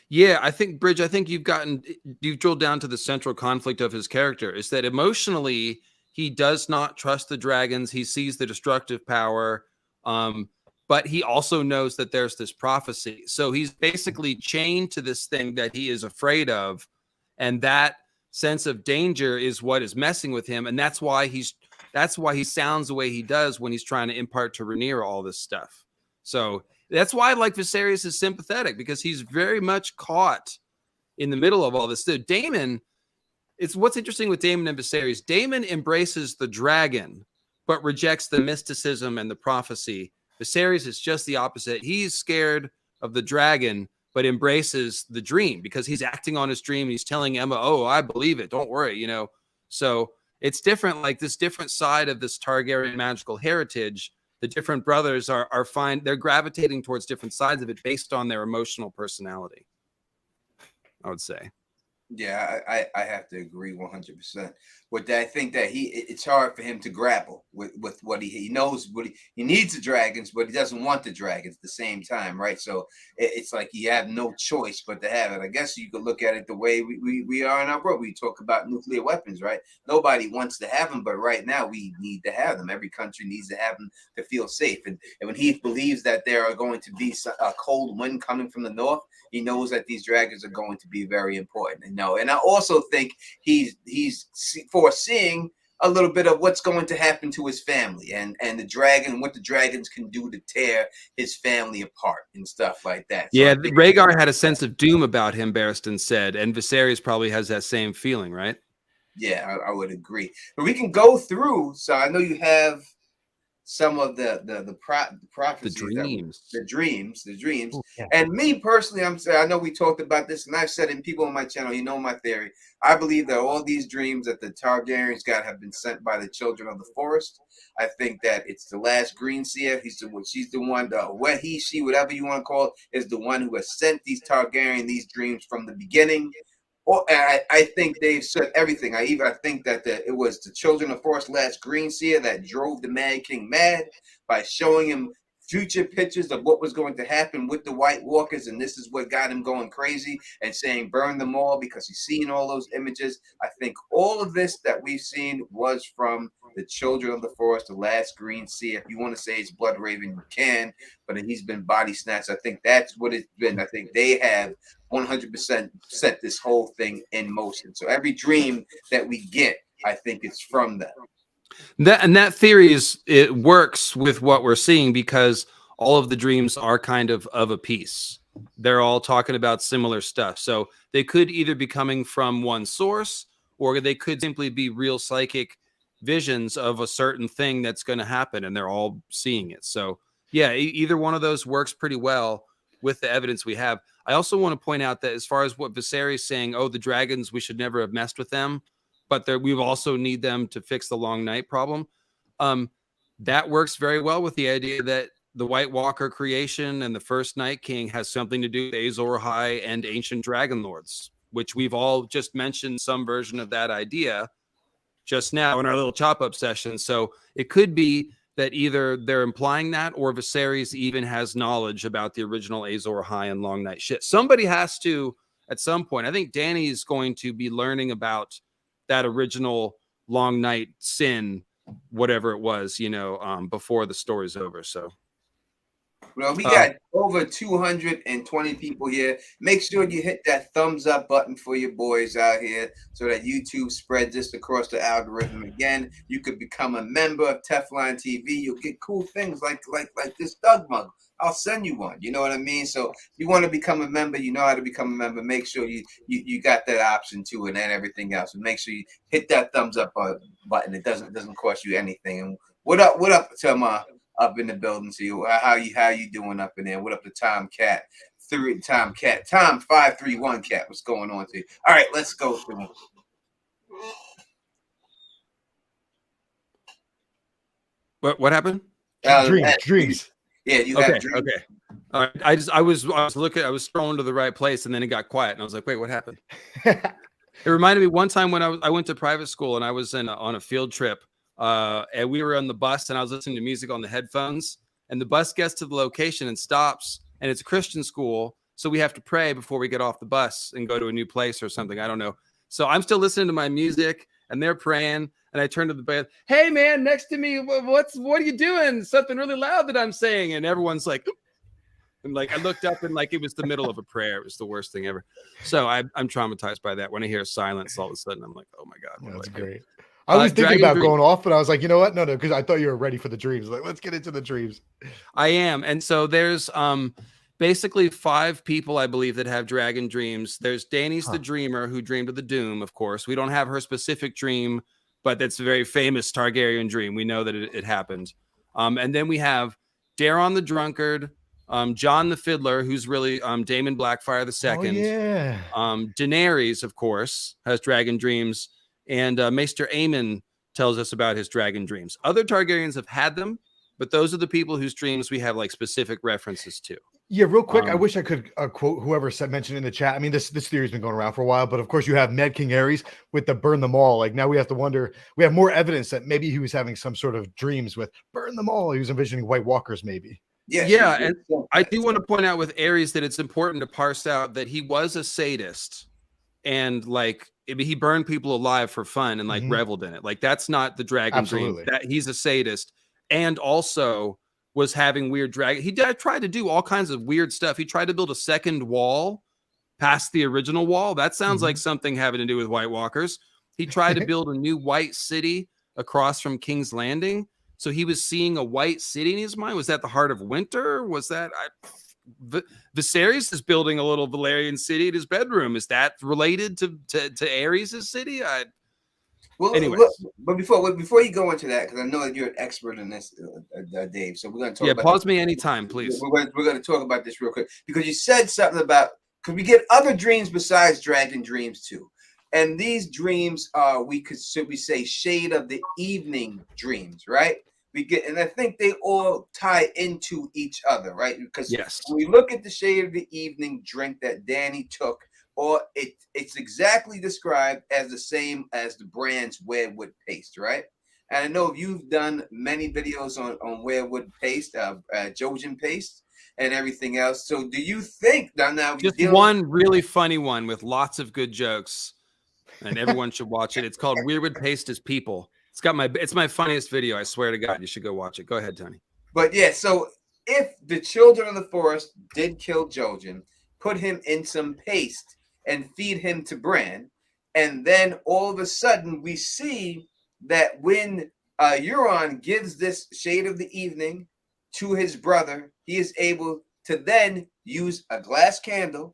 Yeah, I think, Bridge, you've drilled down to the central conflict of his character is that emotionally, he does not trust the dragons. He sees the destructive power, but he also knows that there's this prophecy. So he's basically chained to this thing that he is afraid of. And that sense of danger is what is messing with him. And that's why he sounds the way he does when he's trying to impart to Rhaenyra all this stuff. So that's why I like Viserys is sympathetic, because he's very much caught in the middle of all this. So Daemon, it's what's interesting with Daemon and Viserys. Daemon embraces the dragon, but rejects the mysticism and the prophecy. Viserys is just the opposite. He's scared of the dragon, but embraces the dream because he's acting on his dream. He's telling Emma, "Oh, I believe it. Don't worry." You know, so it's different. Like this different side of this Targaryen magical heritage. The different brothers are fine. They're gravitating towards different sides of it based on their emotional personality, I would say. Yeah, I have to agree 100%. But I think that it's hard for him to grapple with what he knows. What he needs the dragons, but he doesn't want the dragons at the same time, right? So it's like he had no choice but to have it. I guess you could look at it the way we are in our world. We talk about nuclear weapons, right? Nobody wants to have them, but right now we need to have them. Every country needs to have them to feel safe. And when he believes that there are going to be a cold wind coming from the north, he knows that these dragons are going to be very important. And I also think he's foreseeing a little bit of what's going to happen to his family and the dragon, what the dragons can do to tear his family apart and stuff like that. So yeah, Rhaegar had a sense of doom about him, Barristan said, and Viserys probably has that same feeling, right? Yeah, I would agree. But we can go through. So I know you have some of the prophecies, the dreams. Ooh, yeah. And me personally, I'm saying, I know we talked about this, and I've said it, and people on my channel, you know my theory. I believe that all these dreams that the Targaryens got have been sent by the children of the forest. I think that it's the last green seer. She's the one, what he, she, whatever you want to call it, is the one who has sent these Targaryen these dreams from the beginning. Or I think they've said everything. I think that it was the children of forest last green seer that drove the Mad King mad by showing him future pictures of what was going to happen with the White Walkers, and this is what got him going crazy and saying burn them all because he's seen all those images. I think all of this that we've seen was from the children of the forest, the last green seer. If you want to say it's Blood Raven, you can, but he's been body snatched. I think that's what it's been. I think they have 100% set this whole thing in motion. So every dream that we get, I think it's from them. That theory it works with what we're seeing because all of the dreams are kind of a piece. They're all talking about similar stuff. So they could either be coming from one source, or they could simply be real psychic visions of a certain thing that's going to happen, and they're all seeing it. So yeah, either one of those works pretty well with the evidence we have. I also want to point out that as far as what Viserys saying, oh, the dragons, we should never have messed with them, but we also need them to fix the long night problem. That works very well with the idea that the White Walker creation and the first Night King has something to do with Azor Ahai and ancient dragon lords, which we've all just mentioned some version of that idea just now in our little chop up session. So it could be that either they're implying that or Viserys even has knowledge about the original Azor Ahai and long night shit. Somebody has to at some point. I think Dany is going to be learning about that original long night sin, whatever it was, before the story's over. So, well, we got over 220 people here. Make sure you hit that thumbs up button for your boys out here so that YouTube spreads this across the algorithm. Again, you could become a member of Teflon TV. You'll get cool things like this Doug mug. I'll send you one. You know what I mean? So if you want to become a member, you know how to become a member. Make sure you got that option too, and then everything else. And make sure you hit that thumbs up button. It doesn't cost you anything. And what up to my up in the building to you? How you doing up in there? What up to Tom 531 Cat? What's going on to you? All right, let's go through. What happened? Dreams. Yeah, you have dreams. Okay. All right. I was scrolling to the right place, and then it got quiet, and I was like, wait, what happened? It reminded me one time when I went to private school, and I was on a field trip, and we were on the bus, and I was listening to music on the headphones, and the bus gets to the location and stops, and it's a Christian school, so we have to pray before we get off the bus and go to a new place or something. I don't know. So I'm still listening to my music, and they're praying. And I turned to the band, hey man, next to me, what are you doing? Something really loud that I'm saying. And everyone's like, oop. And like I looked up and like it was the middle of a prayer. It was the worst thing ever. So I'm traumatized by that. When I hear silence all of a sudden, I'm like, oh my God. That's great. I was thinking about going off, but I was like, you know what? No, because I thought you were ready for the dreams. Like, let's get into the dreams. I am. And so there's basically 5 people, I believe, that have dragon dreams. There's Dany's the dreamer who dreamed of the doom, of course. We don't have her specific dream, but that's a very famous Targaryen dream. We know that it happened. And then we have Daeron the drunkard, John the fiddler, who's really Daemon Blackfyre II. Oh, yeah. Daenerys, of course, has dragon dreams. And Maester Aemond tells us about his dragon dreams. Other Targaryens have had them, but those are the people whose dreams we have like specific references to. Yeah, real quick, I wish I could quote whoever mentioned in the chat. I mean, this theory's been going around for a while, but of course you have Mad King Ares with the burn them all. Like now we have to wonder, we have more evidence that maybe he was having some sort of dreams with burn them all. He was envisioning White Walkers maybe. Yeah, and I do want to point out with Ares that it's important to parse out that he was a sadist and like he burned people alive for fun and like reveled in it. Like that's not the dragon dream. That he's a sadist and also was having weird dragon. He tried to do all kinds of weird stuff. He tried to build a second wall past the original wall. That sounds like something having to do with White Walkers. He tried to build a new white city across from King's Landing. So he was seeing a white city in his mind. Was that the heart of winter? Was that Viserys is building a little Valerian city in his bedroom? Is that related to Aerys' city? Well, anyways. but before you go into that, because I know that you're an expert in this, Dave. So we're going to talk. Yeah, about pause me anytime, please. We're going to talk about this real quick because you said something about because we get other dreams besides dragon dreams too, and these dreams are should we say shade of the evening dreams, right? We get, and I think they all tie into each other, right? Because yes, when we look at the shade of the evening drink that Dany took. Or it's exactly described as the same as the brand's Weirwood paste, right? And I know you've done many videos on Weirwood paste, Jojen paste, and everything else. So do you think now just one really funny one with lots of good jokes, and everyone should watch it. It's called Weirwood Paste is People. It's my funniest video. I swear to God, you should go watch it. Go ahead, Tony. But yeah, so if the children of the forest did kill Jojen, put him in some paste and feed him to Bran, and then all of a sudden we see that when Euron gives this shade of the evening to his brother, he is able to then use a glass candle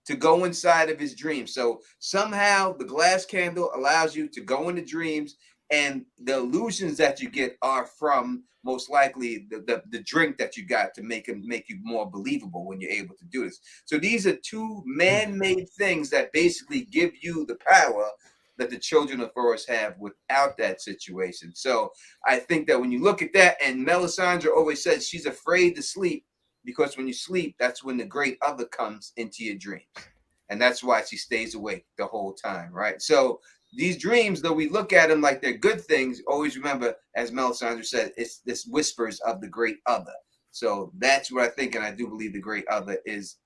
to go inside of his dream. So somehow the glass candle allows you to go into dreams, and the illusions that you get are from most likely the drink that you got to make you more believable when you're able to do this. So these are two man-made things that basically give you the power that the children of Forest have without that situation. So I think that when you look at that, and Melisandre always says she's afraid to sleep because when you sleep, that's when the great other comes into your dreams. And that's why she stays awake the whole time, right? So these dreams, though we look at them like they're good things, always remember, as Melisandre said, it's this whispers of the great other. So that's what I think, and I do believe the great other is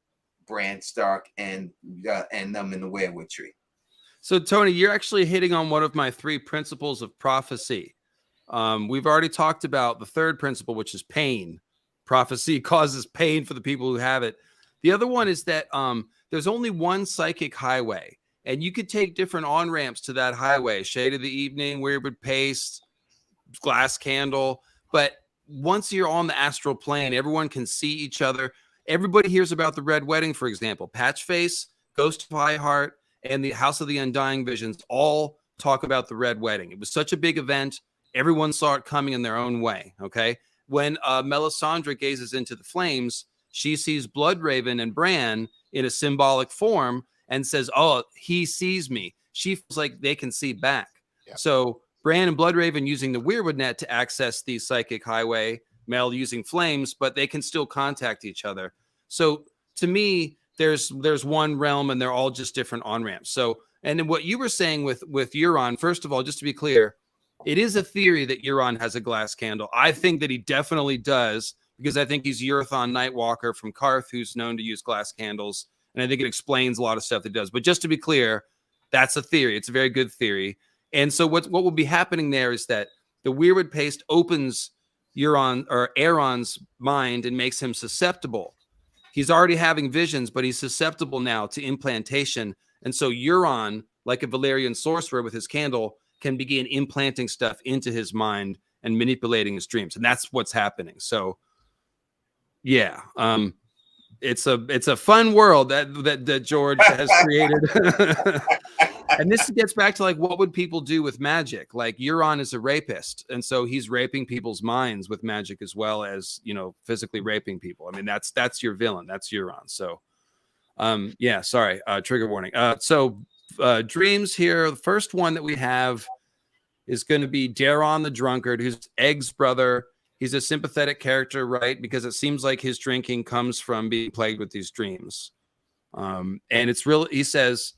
Bran Stark and them in the Weirwood tree. So, Tony, you're actually hitting on one of my 3 principles of prophecy. We've already talked about the third principle, which is pain. Prophecy causes pain for the people who have it. The other one is that there's only one psychic highway. And you could take different on-ramps to that highway, shade of the evening, Weirwood paste, glass candle. But once you're on the astral plane, everyone can see each other. Everybody hears about the Red Wedding, for example. Patchface, Ghost of Highheart, and the House of the Undying Visions all talk about the Red Wedding. It was such a big event. Everyone saw it coming in their own way, okay? When Melisandre gazes into the flames, she sees Bloodraven and Bran in a symbolic form, and says, oh, he sees me. She feels like they can see back. Yeah. So Bran and Bloodraven using the Weirwood net to access the psychic highway, Mel using flames, but they can still contact each other. So to me, there's one realm and they're all just different on-ramps. So, and then what you were saying with Euron, first of all, just to be clear, it is a theory that Euron has a glass candle. I think that he definitely does, because I think he's Euron Nightwalker from Karth, who's known to use glass candles. And I think it explains a lot of stuff that it does. But just to be clear, that's a theory. It's a very good theory. And so what will be happening there is that the Weirwood paste opens Aeron's mind and makes him susceptible. He's already having visions, but he's susceptible now to implantation. And so Euron, like a Valyrian sorcerer with his candle, can begin implanting stuff into his mind and manipulating his dreams. And that's what's happening. So, yeah. It's a fun world that George has created. And this gets back to like, what would people do with magic? Like Euron is a rapist. And so he's raping people's minds with magic as well as, physically raping people. I mean, that's your villain. That's Euron. So, yeah, sorry. Trigger warning. So dreams here. The first one that we have is going to be Daeron the Drunkard, who's Egg's brother. He's a sympathetic character, right? Because it seems like his drinking comes from being plagued with these dreams. And it's real. He says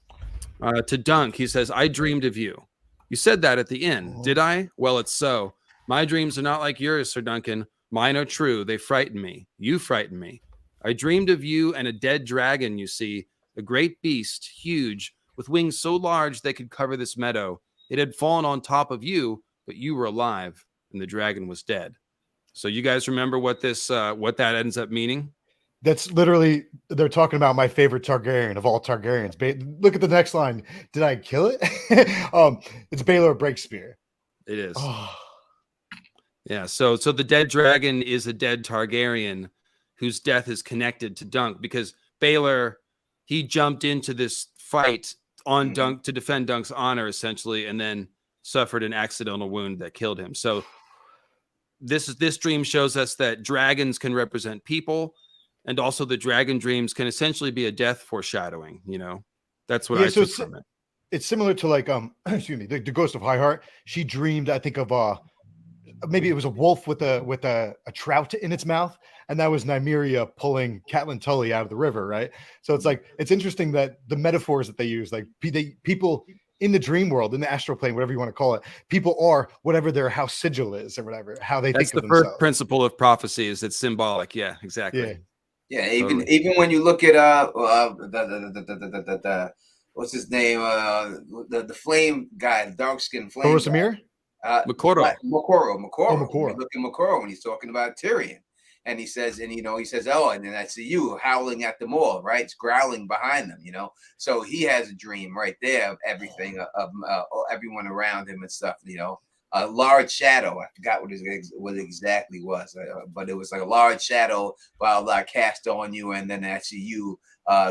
to Dunk, he says, I dreamed of you. You said that at the end. Did I? Well, it's so. My dreams are not like yours, Sir Duncan. Mine are true. They frighten me. You frighten me. I dreamed of you and a dead dragon, you see, a great beast, huge, with wings so large they could cover this meadow. It had fallen on top of you, but you were alive, and the dragon was dead. So you guys remember what that ends up meaning? That's literally, they're talking about my favorite Targaryen of all Targaryens. Look at the next line. Did I kill it? It's Baelor Breakspear. It is. Oh. Yeah. So the dead dragon is a dead Targaryen whose death is connected to Dunk, because Baelor, he jumped into this fight on Dunk to defend Dunk's honor, essentially, and then suffered an accidental wound that killed him. So this dream shows us that dragons can represent people, and also the dragon dreams can essentially be a death foreshadowing. That's what I took from it. It's similar to like excuse me, the Ghost of Highheart. She dreamed, I think, of maybe it was a wolf with a trout in its mouth, and that was Nymeria pulling Catelyn Tully out of the river, right? So it's like, it's interesting that the metaphors that they use, like people in the dream world, in the astral plane, whatever you want to call it, people are whatever their house sigil is or whatever, how they think of themselves. That's the first principle of prophecies. It's symbolic. Yeah, exactly. Yeah. Even when you look at what's his name, the flame guy, the dark skinned flame. Samir? Makoro. Makoro. Look at Makoro when he's talking about Tyrion, and he says, oh, and then I see you howling at them all, right? It's growling behind them, So he has a dream right there of everything, of everyone around him and stuff, A large shadow. I forgot what it exactly was, but it was like a large shadow while cast on you, and then I see you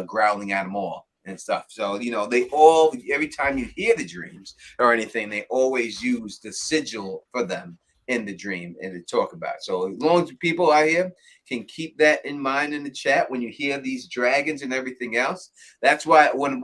growling at them all and stuff. So they all, every time you hear the dreams or anything, they always use the sigil for them in the dream and to talk about. So as long as people out here can keep that in mind in the chat when you hear these dragons and everything else, that's why when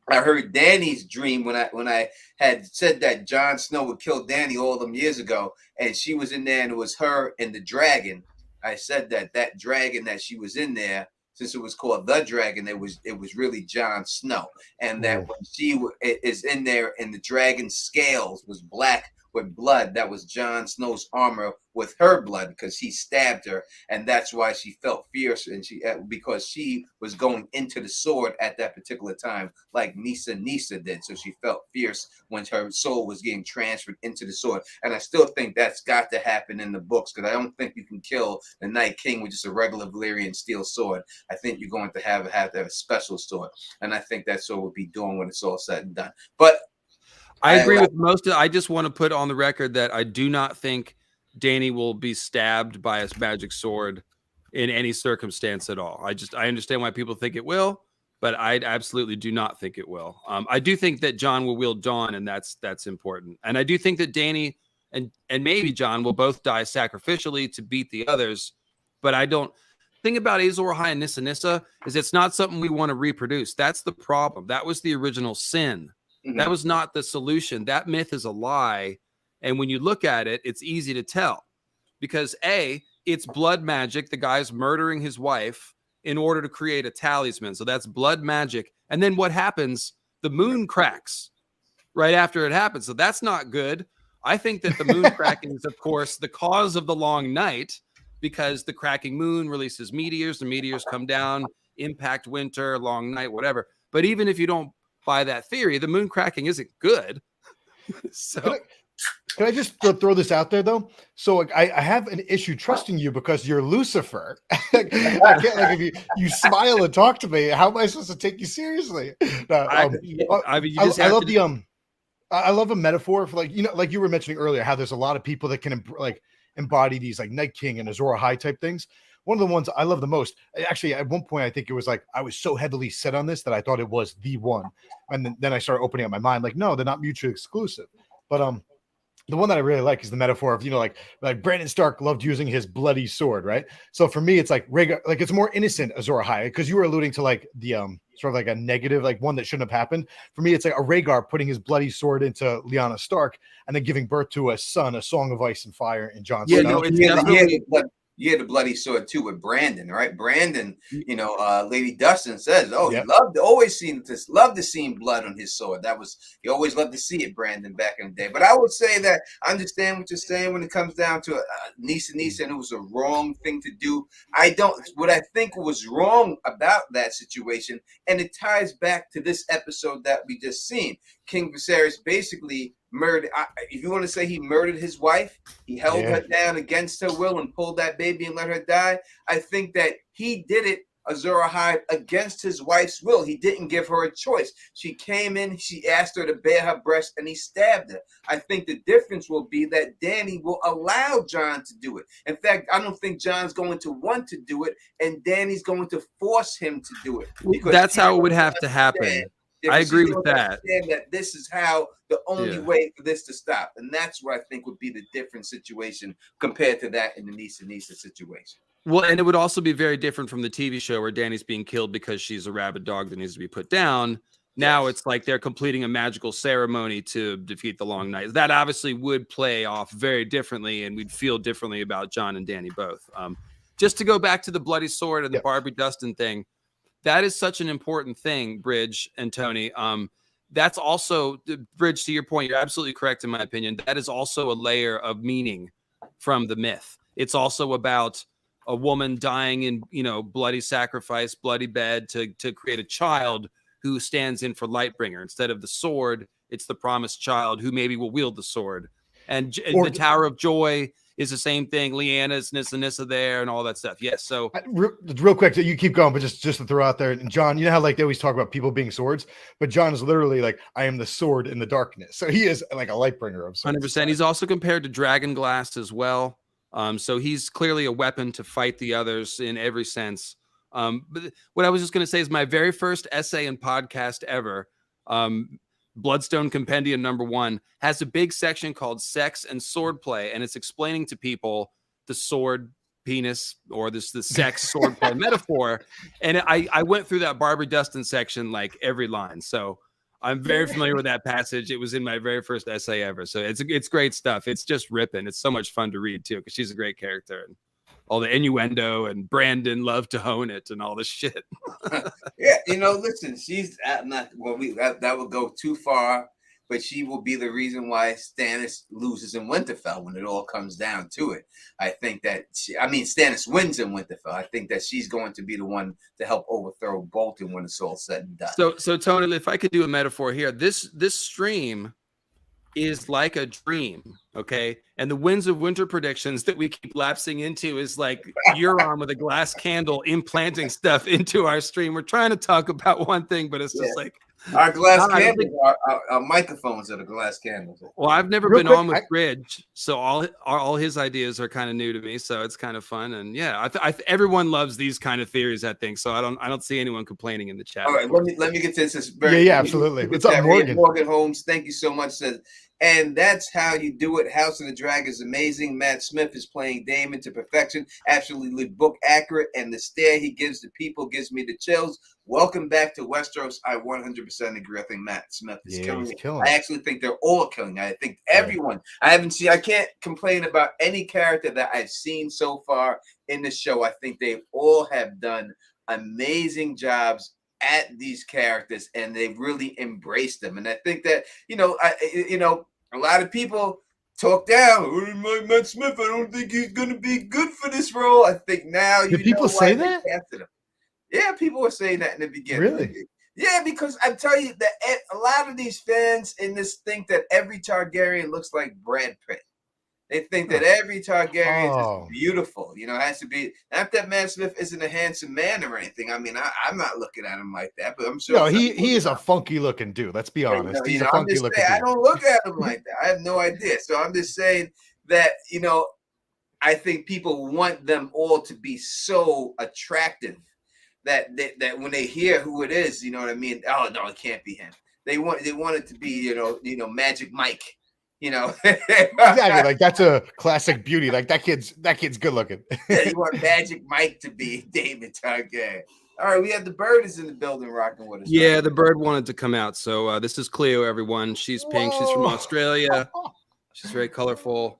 I heard Dany's dream, when I had said that Jon Snow would kill Dany all them years ago, and she was in there and it was her and the dragon, I said that dragon that she was in there, since it was called the dragon, it was really Jon Snow, and that when she is in there and the dragon's scales was black with blood, that was Jon Snow's armor with her blood, because he stabbed her, and that's why she felt fierce, and because she was going into the sword at that particular time, like Nisa did. So she felt fierce when her soul was getting transferred into the sword. And I still think that's got to happen in the books, because I don't think you can kill the Night King with just a regular Valyrian steel sword. I think you're going to have to have a special sword, and I think that's what we'll be doing when it's all said and done. But I agree with most of it. I just want to put on the record that I do not think Dany will be stabbed by a magic sword in any circumstance at all. I understand why people think it will, but I absolutely do not think it will. I do think that Jon will wield Dawn, and that's important. And I do think that Dany and maybe Jon will both die sacrificially to beat the others. But I don't think about Azor Ahai and Nissa is it's not something we want to reproduce. That's the problem. That was the original sin. That was not the solution. That myth is a lie. And when you look at it, it's easy to tell, because it's blood magic. The guy's murdering his wife in order to create a talisman. So that's blood magic. And then what happens? The moon cracks right after it happens. So that's not good. I think that the moon cracking is, of course, the cause of the long night, because the cracking moon releases meteors. The meteors come down, impact winter, long night, whatever. But even if you don't buy that theory, the moon cracking isn't good. So can I just throw this out there though? So I have an issue trusting you because you're Lucifer. I can't, if you smile and talk to me, how am I supposed to take you seriously? I love a metaphor for, like you were mentioning earlier, how there's a lot of people that can embody these like Night King and Azor Ahai type things. One of the ones I love the most, actually, at one point, I think it was like, I was so heavily set on this that I thought it was the one. And then I started opening up my mind, like, no, they're not mutually exclusive. But the one that I really like is the metaphor of, like Brandon Stark loved using his bloody sword, right? So for me, it's like Rhaegar, like it's more innocent Azor Ahai, because you were alluding to like the sort of like a negative, like one that shouldn't have happened. For me, it's like a Rhaegar putting his bloody sword into Lyanna Stark and then giving birth to a son, a song of ice and fire in Jon Snow. No, it's definitely... You had the bloody sword too with Brandon, right? Brandon, Lady Dustin says, he loved to see blood on his sword. He always loved to see it, Brandon, back in the day. But I would say that I understand what you're saying when it comes down to Nissa, and it was a wrong thing to do. What I think was wrong about that situation, and it ties back to this episode that we just seen. King Viserys basically murdered. If you want to say he murdered his wife, he held her down against her will and pulled that baby and let her die. I think that he did it Azor Ahai against his wife's will. He didn't give her a choice. She came in, she asked her to bare her breast, and he stabbed her. I think the difference will be that Dany will allow Jon to do it. In fact, I don't think Jon's going to want to do it, and Dany's going to force him to do it. That's how it would have to happen. I agree with that. That this is how the only way for this to stop, and that's what I think would be the different situation compared to that in the Nisa situation. Well, and it would also be very different from the TV show where Dany's being killed because she's a rabid dog that needs to be put down. Now it's like they're completing a magical ceremony to defeat the Long Night. That obviously would play off very differently, and we'd feel differently about Jon and Dany both. Just to go back to the bloody sword and the Barbie Dustin thing, that is such an important thing, Bridge and Tony. That's also, Bridge, to your point, you're absolutely correct in my opinion. That is also a layer of meaning from the myth. It's also about a woman dying in, bloody sacrifice, bloody bed to create a child who stands in for Lightbringer. Instead of the sword, it's the promised child who maybe will wield the sword. And the Tower of Joy is the same thing. Lyanna's Nissa there and all that stuff. Yes. So real quick, you keep going, but just to throw out there, and Jon, you know how like they always talk about people being swords, but Jon is literally like, I am the sword in the darkness. So he is like a Lightbringer of sorts. 100%. He's also compared to Dragonglass as well. So he's clearly a weapon to fight the others in every sense. But what I was just going to say is my very first essay and podcast ever, Bloodstone Compendium #1, has a big section called Sex and Swordplay, and it's explaining to people the sword penis or the sex swordplay metaphor. And I went through that Barbara Dustin section like every line. So I'm very familiar with that passage. It was in my very first essay ever. So it's great stuff. It's just ripping. It's so much fun to read too, because she's a great character. And all the innuendo, and Brandon loved to hone it and all this shit. Yeah, listen, she's not that would go too far, but she will be the reason why Stannis loses in Winterfell when it all comes down to it. I think that Stannis wins in Winterfell. I think that she's going to be the one to help overthrow Bolton when it's all said and done. So Tony, if I could do a metaphor here, this stream is like a dream, okay? And the Winds of Winter predictions that we keep lapsing into is like Euron with a glass candle implanting stuff into our stream. We're trying to talk about one thing, but it's just like our glass candles, our microphones are the glass candles. Well, I've never been on with Bridge, so all his ideas are kind of new to me, so it's kind of fun. And yeah, everyone loves these kind of theories, I think. So I don't see anyone complaining in the chat. All right, let me get to this. Absolutely. What's up, Morgan? Morgan Holmes, thank you so much. And that's how you do it. House of the Dragon is amazing. Matt Smith is playing Daemon to perfection. Absolutely book accurate. And the stare he gives the people gives me the chills. Welcome back to Westeros. I 100% agree. I think Matt Smith is killing it. I actually think they're all killing it. I think everyone. I can't complain about any character that I've seen so far in the show. I think they all have done amazing jobs at these characters, and they've really embraced them. And I think that a lot of people talk down Matt Smith. I don't think he's going to be good for this role. I think now do people say that? Yeah, people were saying that in the beginning. Really? Yeah, because I'm telling you that a lot of these fans in this think that every Targaryen looks like Brad Pitt. They think that every Targaryen is beautiful. It has to be. Not that Matt Smith isn't a handsome man or anything. I mean, I'm not looking at him like that, but I'm sure. No, he is a funky looking dude. Let's be honest. He's a funky looking dude. I don't look at him like that. I have no idea. So I'm just saying that, I think people want them all to be so attractive that when they hear who it is, you know what I mean? Oh, no, it can't be him. They want it to be, Magic Mike. Exactly, like that's a classic beauty. Like that kid's good looking. Yeah, you want Magic Mike to be Daemon Targaryen. All right, we have the bird is in the building rocking with us. Yeah, the bird wanted to come out. So this is Cleo, everyone. She's pink. She's from Australia. She's very colorful.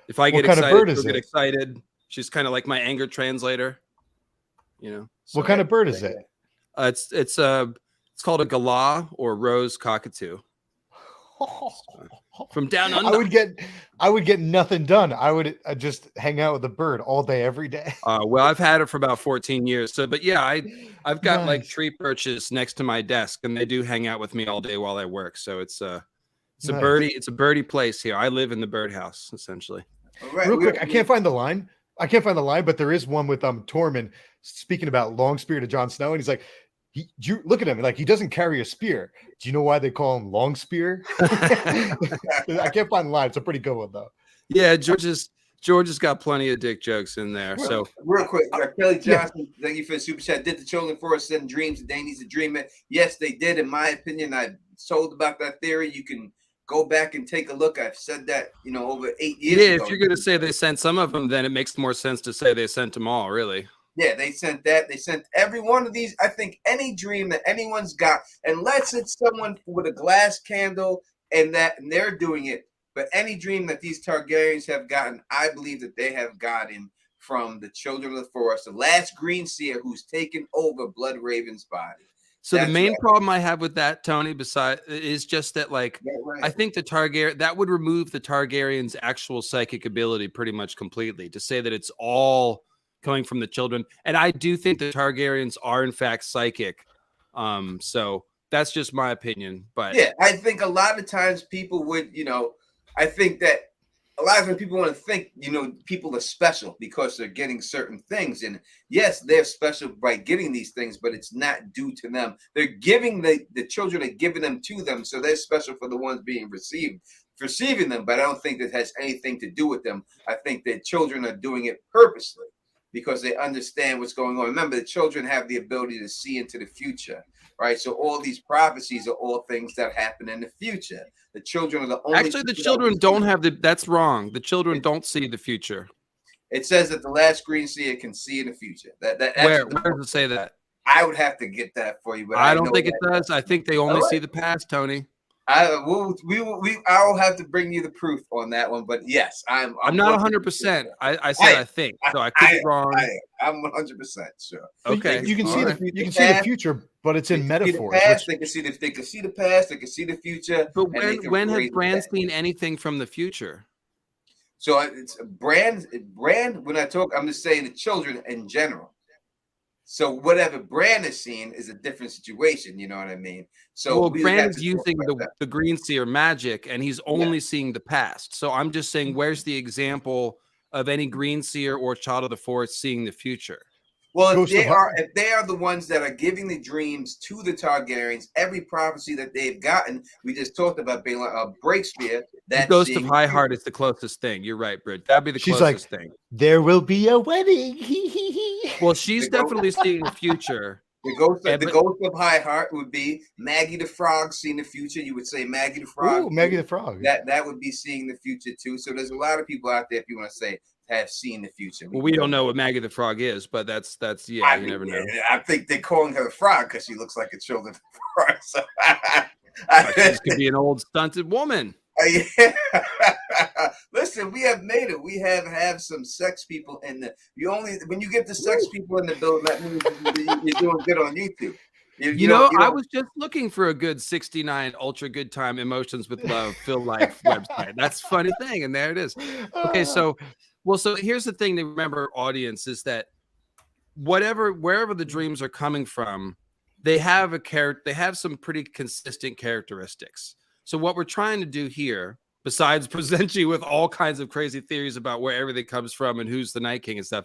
If I get excited, she'll get excited. She's kind of like my anger translator. So, what kind of bird is it? It's called a galah or rose cockatoo. From down under. I would get nothing done. I would just hang out with the bird all day, every day. Well, I've had it for about 14 years. So, but yeah, I've got like tree perches next to my desk, and they do hang out with me all day while I work. So it's a birdie place here. I live in the birdhouse essentially. Right. Real quick, I can't find the line, but there is one with Tormund speaking about long spear to Jon Snow, and he's like, you look at him like he doesn't carry a spear. Do you know why they call him Long Spear? I can't find the line. It's a pretty good one though. Yeah, George has got plenty of dick jokes in there. So real quick, Kelly Johnson, thank you for the super chat. Did the children for us send dreams and they need to dream it? Yes, they did. In my opinion, I told about that theory. You can go back and take a look. I've said that, over 8 years ago. If you're going to say they sent some of them, then it makes more sense to say they sent them all, really. Yeah, they sent that. They sent every one of these. I think any dream that anyone's got, unless it's someone with a glass candle and they're doing it, but any dream that these Targaryens have gotten, I believe that they have gotten from the Children of the Forest, the last Green Seer who's taken over Blood Raven's body. So the main problem I have with that, Tony, is just that, like, I think the Targaryen, that would remove the Targaryen's actual psychic ability pretty much completely, to say that it's all coming from the children. And I do think the Targaryens are in fact psychic. So that's just my opinion. But yeah, I think a lot of times people would, I think that a lot of times people want to think, people are special because they're getting certain things. And yes, they're special by getting these things, but it's not due to them. They're giving the children are giving them to them. So they're special for the ones being receiving them. But I don't think that has anything to do with them. I think that children are doing it purposely, because they understand what's going on. Remember, the children have the ability to see into the future, right? So all these prophecies are all things that happen in the future. The children are the only... Actually, the children don't have that's wrong. The children don't see the future. It says that the last Green Seer can see in the future. Where does it say that? I would have to get that for you, but I don't think it does. I think they only see the past, Tony. I'll have to bring you the proof on that one, but yes, I'm not 100%. I said I think, so I could be wrong. I'm 100% sure. Okay, you can see the future, but it's in metaphors. They can see the past, they can see the future. But when has Bran seen anything from the future? So it's Bran. When I talk, I'm just saying the children in general. So whatever Bran is seeing is a different situation. You know what I mean? So Bran is using the Green Seer magic, and he's only seeing the past. So I'm just saying, where's the example of any Green Seer or Child of the Forest seeing the future? Well, if they are the ones that are giving the dreams to the Targaryens, every prophecy that they've gotten, we just talked about being like a Breakspear. The Ghost of High Heart is the closest thing. You're right, Britt. That'd be the closest thing. There will be a wedding. Well, she's definitely seeing the future. The Ghost of High Heart would be Maggie the Frog seeing the future. You would say Maggie the Frog. Ooh, Maggie the Frog. That would be seeing the future too. So there's a lot of people out there, if you want to say, have seen the future. Well, we don't know what Maggie the Frog is, but that's you never know. I think they're calling her a frog because she looks like a children frog. So she could be an old stunted woman. Yeah. Listen, we have made it. We have some sex people in the. When you get the sex people in the building, that means you're doing good on YouTube. I was just looking for a good 69 ultra good time emotions with love Phil Life website. That's a funny thing, and there it is. Okay, so here's the thing to remember, audience, is that wherever the dreams are coming from, they have some pretty consistent characteristics. So what we're trying to do here, besides present you with all kinds of crazy theories about where everything comes from and who's the Night King and stuff,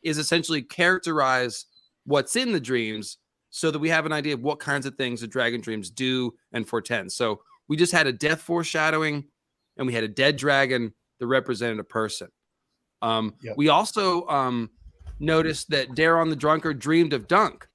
is essentially characterize what's in the dreams so that we have an idea of what kinds of things the dragon dreams do and foretend. So we just had a death foreshadowing, and we had a dead dragon that represented a person. We also noticed that Daeron the Drunkard dreamed of Dunk.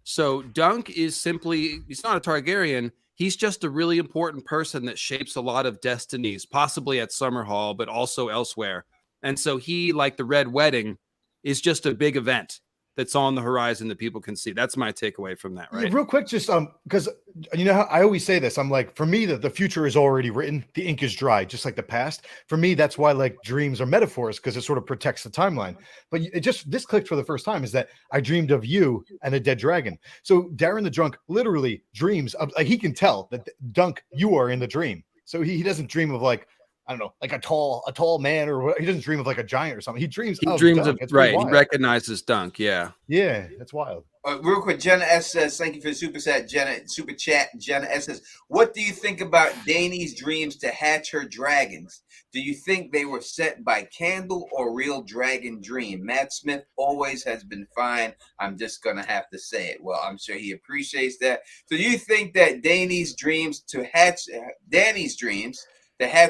So Dunk is he's not a Targaryen. He's just a really important person that shapes a lot of destinies, possibly at Summerhall, but also elsewhere. And so he, like the Red Wedding, is just a big event that's on the horizon that people can see. That's my takeaway from that, right? Yeah, real quick, just because you know how I always say this, I'm like, for me, the future is already written. The ink is dry, just like the past. For me, that's why like dreams are metaphors, because it sort of protects the timeline. But this clicked for the first time, is that I dreamed of you and a dead dragon. So Daeron the Drunk literally dreams of, like, he can tell that Dunk, you are in the dream. So he doesn't dream of like I don't know, like a tall man, or he doesn't dream of like a giant or something. He dreams of Dunk. It's right. He wild. recognizes Dunk. Yeah. Yeah, that's wild. Real quick, Jenna S says, thank you for the super chat. Super chat. Jenna S says, what do you think about Dany's dreams to hatch her dragons? Do you think they were set by candle or real dragon dream? Matt Smith always has been fine. I'm just going to have to say it. Well, I'm sure he appreciates that. So do you think that Dany's dreams to hatch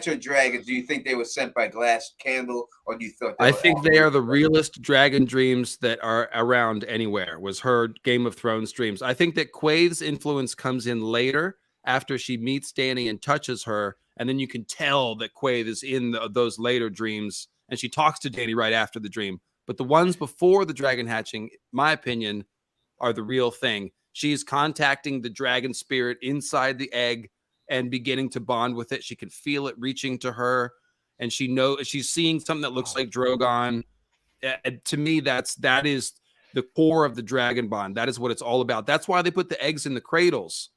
her dragons, do you think they were sent by glass candle, or do you thought I think they are the realest dragon dreams that are around anywhere, was her Game of Thrones dreams. I think that Quaithe's influence comes in later after she meets Dany and touches her, and then you can tell that Quaithe is in those later dreams, and she talks to Dany right after the dream. But the ones before the dragon hatching, my opinion, are the real thing. She's contacting the dragon spirit inside the egg and beginning to bond with it. She can feel it reaching to her, and she knows she's seeing something that looks like Drogon. To me, that is the core of the dragon bond. That is what it's all about. That's why they put the eggs in the cradles,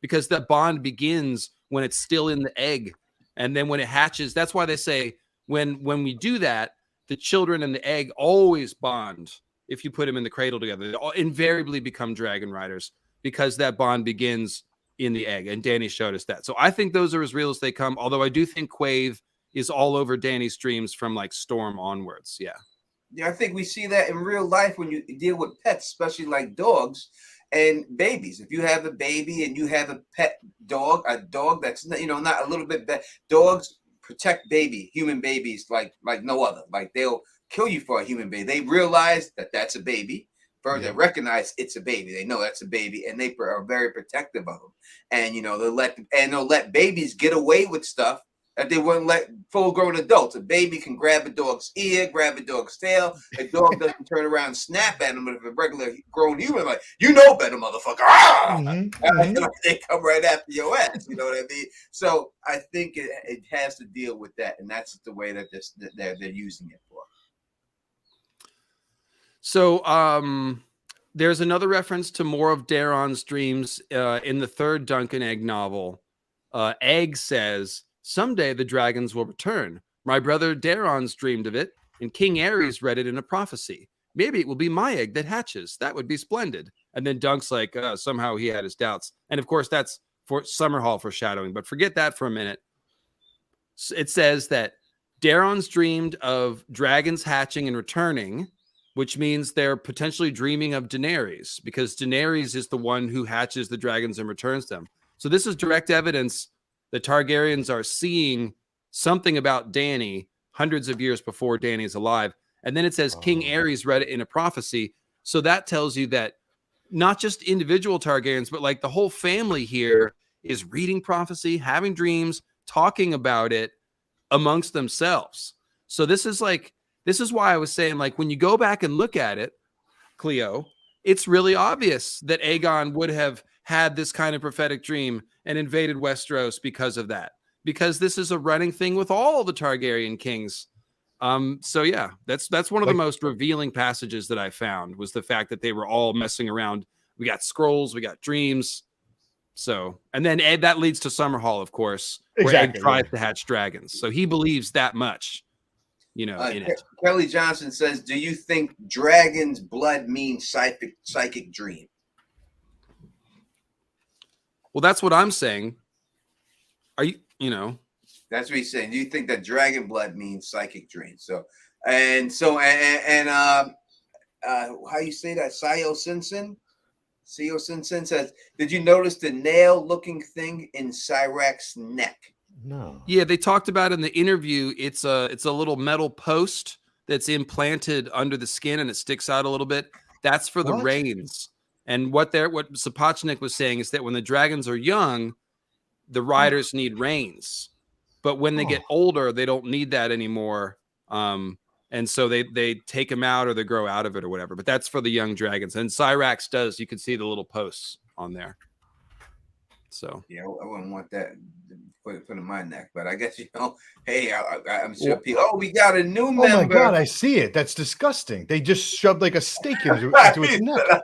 because that bond begins when it's still in the egg, and then when it hatches, that's why they say when we do that, the children and the egg always bond. If you put them in the cradle together, they all invariably become dragon riders, because that bond begins in the egg, and Dany showed us that. So I think those are as real as they come, although I do think Quaithe is all over Dany's dreams from like Storm onwards. Yeah, I think we see that in real life when you deal with pets, especially like dogs and babies. If you have a baby and you have a pet dog, a dog that's not a little bit bad, dogs protect human babies like no other. Like they'll kill you for a human baby. They realize that that's a baby. They recognize it's a baby. They know that's a baby, and they are very protective of them. And they'll let babies get away with stuff that they wouldn't let full-grown adults. A baby can grab a dog's ear, grab a dog's tail. A dog doesn't turn around and snap at him. But if a regular grown human, like, better, motherfucker, they come right after your ass. You know what I mean? So I think it has to deal with that, and that's the way that they're using it for. So there's another reference to more of Daeron's dreams in the third Dunk and Egg novel. Egg says, someday the dragons will return. My brother Daeron's dreamed of it, and King Aerys read it in a prophecy. Maybe it will be my egg that hatches. That would be splendid. And then Dunk's like, somehow he had his doubts. And of course, that's for Summerhall foreshadowing, but forget that for a minute. It says that Daeron's dreamed of dragons hatching and returning, which means they're potentially dreaming of Daenerys, because Daenerys is the one who hatches the dragons and returns them. So this is direct evidence that Targaryens are seeing something about Dany hundreds of years before Dany is alive. And then it says King Aerys read it in a prophecy. So that tells you that not just individual Targaryens, but like the whole family here is reading prophecy, having dreams, talking about it amongst themselves. So this is why I was saying, like, when you go back and look at it, Cleo, it's really obvious that Aegon would have had this kind of prophetic dream and invaded Westeros because of that. Because this is a running thing with all the Targaryen kings. So yeah, that's one of the most revealing passages that I found, was the fact that they were all messing around. We got scrolls, we got dreams. So, and then Ed, that leads to Summerhall, of course, where Ed tries to hatch dragons. So he believes that much, in it. Kelly Johnson says, do you think dragon's blood means psychic dream? Well, that's what I'm saying. Are you, That's what he's saying. Do you think that dragon blood means psychic dream? So, how you say that? Sio Simpson says, did you notice the nail-looking thing in Cyrax's neck? No. Yeah, they talked about in the interview. It's a little metal post that's implanted under the skin, and it sticks out a little bit. That's for the reins. And what Sapochnik was saying is that when the dragons are young, the riders need reins. But when they get older, they don't need that anymore. And so they take them out, or they grow out of it, or whatever. But that's for the young dragons. And Cyrax does. You can see the little posts on there. So yeah, I wouldn't want that put in my neck. But I guess hey, I'm sure people. Oh, we got a new member. Oh my god, I see it. That's disgusting. They just shoved like a steak into its neck.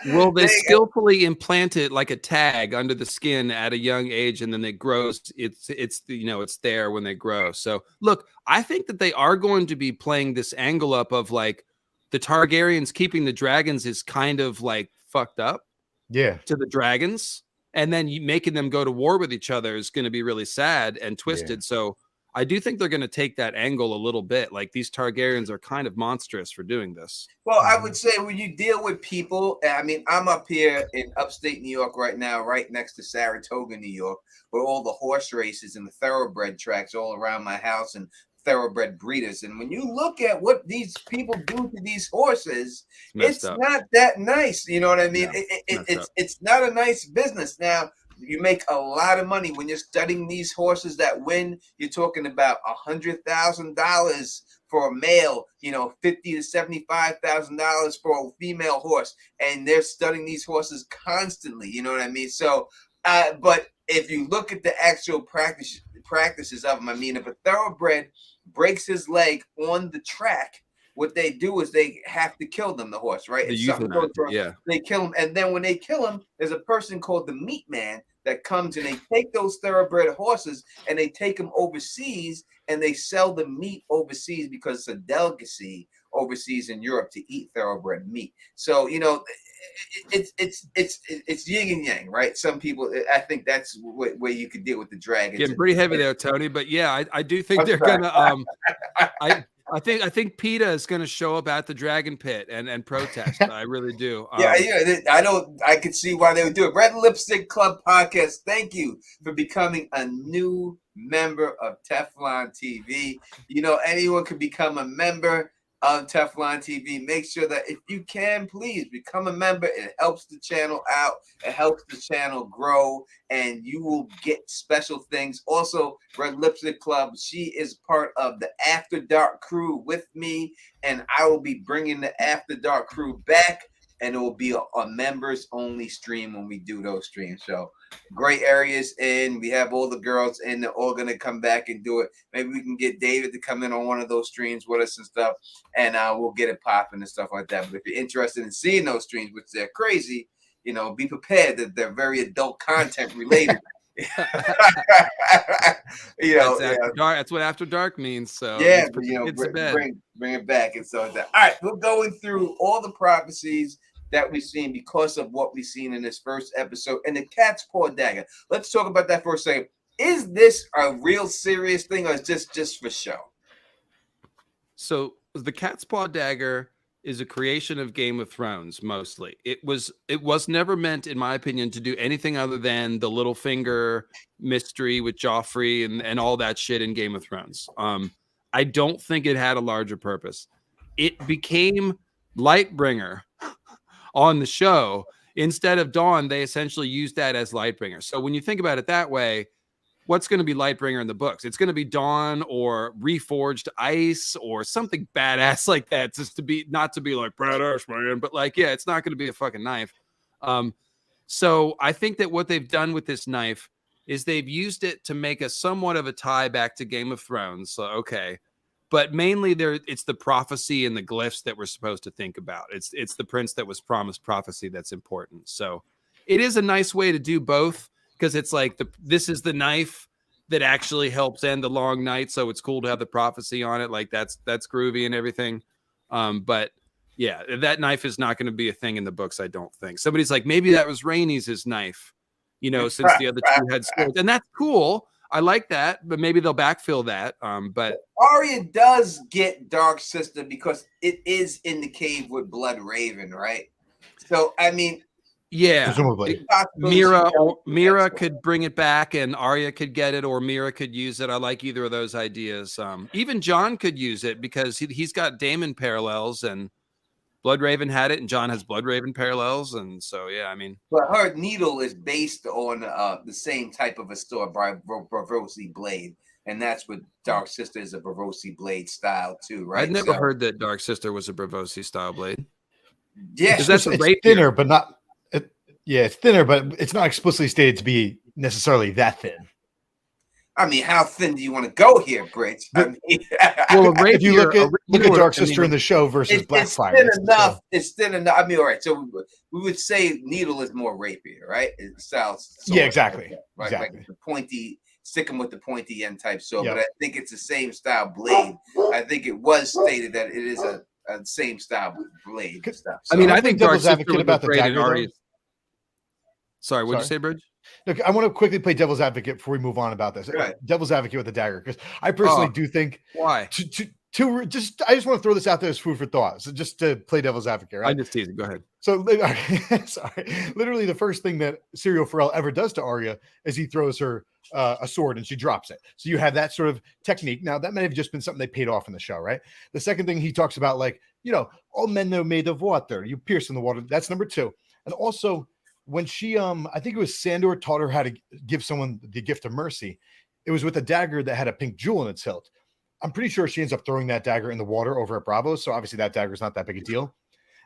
Will they skillfully implant it like a tag under the skin at a young age, and then it grows? It's it's there when they grow. So look, I think that they are going to be playing this angle up of like the Targaryens keeping the dragons is kind of like fucked up, to the dragons, and then making them go to war with each other is going to be really sad and twisted. So I do think they're going to take that angle a little bit. Like these Targaryens are kind of monstrous for doing this. Well, I would say when you deal with people, I mean, I'm up here in upstate New York right now, right next to Saratoga, New York, where all the horse races and the thoroughbred tracks all around my house and thoroughbred breeders. And when you look at what these people do to these horses, it's not that nice. You know what I mean? No, it's not a nice business. Now, you make a lot of money when you're studying these horses that win. You're talking about $100,000 for a male, $50,000 to $75,000 for a female horse, and they're studying these horses constantly. You know what I mean? So, but if you look at the actual practices of them, I mean, if a thoroughbred breaks his leg on the track, what they do is they have to kill them, the horse, right? They kill him. And then when they kill him, there's a person called the meat man that comes and they take those thoroughbred horses and they take them overseas and they sell the meat overseas because it's a delicacy overseas in Europe to eat thoroughbred meat. So, it's yin and yang, right? Some people, I think that's where you could deal with the dragons. Getting pretty heavy there, Tony. But yeah, I do think they're gonna. I think PETA is going to show up at the Dragon Pit and protest. I really do. I could see why they would do it. Red Lipstick Club Podcast, thank you for becoming a new member of Teflon TV. Anyone can become a member of Teflon TV. Make sure that if you can, please become a member. It helps the channel out. It helps the channel grow, and you will get special things. Also, Red Lipstick Club, she is part of the After Dark crew with me, and I will be bringing the After Dark crew back, and it will be a members only stream when we do those streams. So great areas in. We have all the girls in. They're all going to come back and do it. Maybe we can get David to come in on one of those streams with us and stuff, and we'll get it popping and stuff like that. But if you're interested in seeing those streams, which they're crazy, be prepared that they're very adult content related. That's what After Dark means. So bring it back and so like that. All right, we're going through all the prophecies that we've seen because of what we've seen in this first episode and the Catspaw dagger. Let's talk about that for a second. Is this a real serious thing, or is this just for show? So the Catspaw dagger is a creation of Game of Thrones mostly. It was never meant, in my opinion, to do anything other than the Littlefinger mystery with Joffrey and all that shit in Game of Thrones. I don't think it had a larger purpose. It became Lightbringer on the show. Instead of Dawn, they essentially used that as Lightbringer. So when you think about it that way, what's going to be Lightbringer in the books? It's going to be Dawn or Reforged Ice or something badass like that, just to be not to be like badass, man, but like, yeah, it's not going to be a fucking knife. So I think that what they've done with this knife is they've used it to make a somewhat of a tie back to Game of Thrones. So, okay. But mainly it's the prophecy and the glyphs that we're supposed to think about. It's the prince that was promised prophecy that's important. So it is a nice way to do both, because it's like this is the knife that actually helps end the long night. So it's cool to have the prophecy on it. Like that's groovy and everything. But yeah, that knife is not going to be a thing in the books, I don't think. Somebody's like, maybe that was Rhaenys' knife, since the other two had swords. And that's cool. I like that, but maybe they'll backfill that. But Arya does get Dark Sister because it is in the cave with Blood Raven, right? So, I mean, yeah, presumably Mira could bring it back, and Arya could get it, or Mira could use it. I like either of those ideas. Even Jon could use it because he's got Daemon parallels, and Blood Raven had it, and Jon has Blood Raven parallels, and so yeah, I mean. But her needle is based on the same type of a sword by Braavosi blade, and that's what Dark Sister is, a Braavosi blade style too, right? I'd never heard that Dark Sister was a Braavosi style blade. Yeah, that's it's thinner, but not. It's thinner, but it's not explicitly stated to be necessarily that thin. I mean, how thin do you want to go here, Bridge? I mean, Well, a if you rapier, look at Dark Sister in the show versus it's Blackfyre, thin enough. It's thin enough. I mean, all right. So we would say needle is more rapier, right? It sounds yeah, exactly, right? exactly. Like the pointy, sticking with the pointy end type sword. Yep. But I think it's the same style blade. I think it was stated that it is a same style blade and stuff. So, I mean, I think Dark Devil's Sister advocate was about the great in dagger, though. Arya's. Sorry, what'd you say, Bridge? Look, I want to quickly play devil's advocate before we move on about this. Right. Devil's advocate with the dagger, because I personally do think why. I just want to throw this out there as food for thought. So just to play devil's advocate, right? I just teased. Go ahead. So, sorry. Literally, the first thing that Syrio Forel ever does to Arya is he throws her a sword and she drops it. So you have that sort of technique. Now, that may have just been something they paid off in the show, right? The second thing he talks about, like, all men are made of water. You pierce in the water. That's number 2. And also, when she, I think it was Sandor taught her how to give someone the gift of mercy. It was with a dagger that had a pink jewel in its hilt. I'm pretty sure she ends up throwing that dagger in the water over at Bravo. So obviously that dagger is not that big a deal.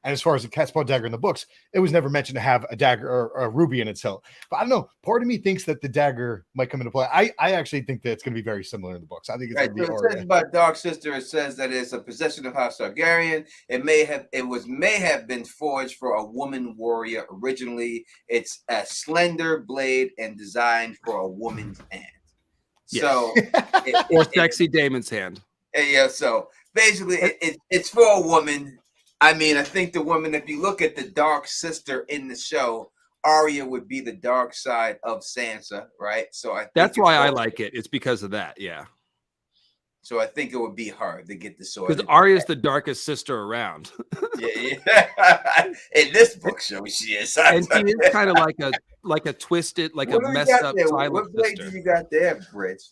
And as far as the Catspaw dagger in the books, it was never mentioned to have a dagger or a ruby in its hilt. But I don't know. Part of me thinks that the dagger might come into play. I actually think that it's going to be very similar in the books. I think it's right. going to be. So it says about Dark Sister. It says that it's a possession of House Targaryen. It may have been forged for a woman warrior originally. It's a slender blade and designed for a woman's hand. Yes. So, or sexy Daemon's hand. Yeah. So basically, it's for a woman. I mean, I think the woman, if you look at the Dark Sister in the show, Arya would be the dark side of Sansa, right? So that's why I like it. It's because of that, yeah. So I think it would be hard to get the sword. Because Arya's the darkest sister around. Yeah. In this book show, she is. And she is kind of like a twisted, like a messed up silent what blade sister. do you got there, Bridge?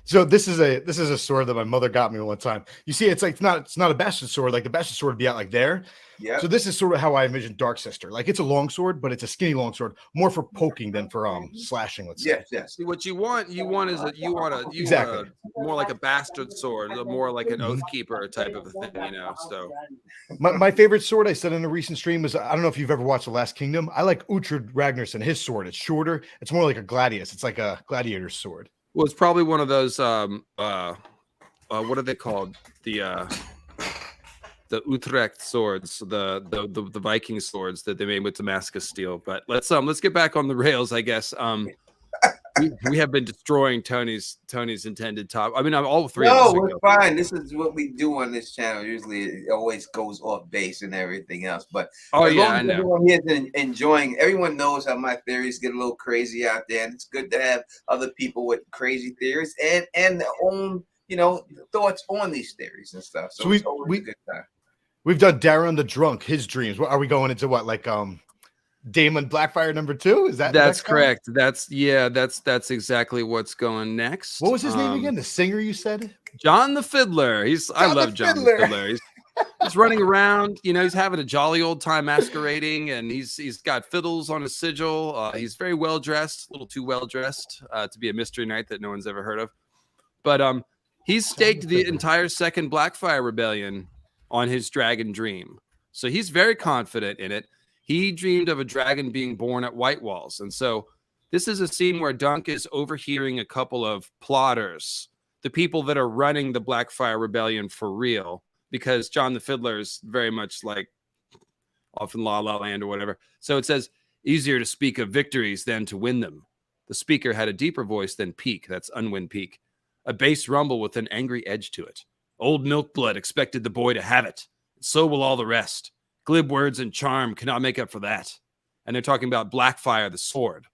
So this is a sword that my mother got me one time. You see, it's not a bastard sword. Like the bastard sword would be out like there. Yeah. So this is sort of how I envision Dark Sister. Like it's a long sword, but it's a skinny long sword, more for poking than for slashing. Let's say. Yes. See, what you want Exactly. more like a bastard sword, more like an oath keeper type of a thing, So my favorite sword I said in a recent stream was, I don't know if you've ever watched The Last Kingdom. I like Uhtred Ragnarsson, his sword. It's shorter. It's more like a gladius. It's like a gladiator's sword. Well, it's probably one of those what are they called? The Utrecht swords, the Viking swords that they made with Damascus steel. But let's get back on the rails, I guess. We have been destroying Tony's intended top. I mean, I'm all three. No, we're fine. This is what we do on this channel. Usually, it always goes off base and everything else. But I know. Everyone here is enjoying. Everyone knows how my theories get a little crazy out there, and it's good to have other people with crazy theories and their own, thoughts on these theories and stuff. So it's always a good time. We've done Daron the Drunk, his dreams. What are we going into? What, like Daemon Blackfyre number 2? Is that's correct? That's exactly what's going next. What was his name again? The singer you said? John the Fiddler. I love John the Fiddler. He's running around, he's having a jolly old time masquerading, and he's got fiddles on his sigil. He's very well dressed, a little too well dressed to be a mystery knight that no one's ever heard of. But he's staked the entire second Blackfyre Rebellion on his dragon dream. So he's very confident in it. He dreamed of a dragon being born at White Walls. And so this is a scene where Dunk is overhearing a couple of plotters, the people that are running the Blackfyre Rebellion for real, because John the Fiddler is very much like off in La La Land or whatever. So it says, easier to speak of victories than to win them. The speaker had a deeper voice than Peak. That's Unwin Peak. A bass rumble with an angry edge to it. Old Milkblood expected the boy to have it. So will all the rest. Glib words and charm cannot make up for that. And they're talking about Blackfyre, the sword.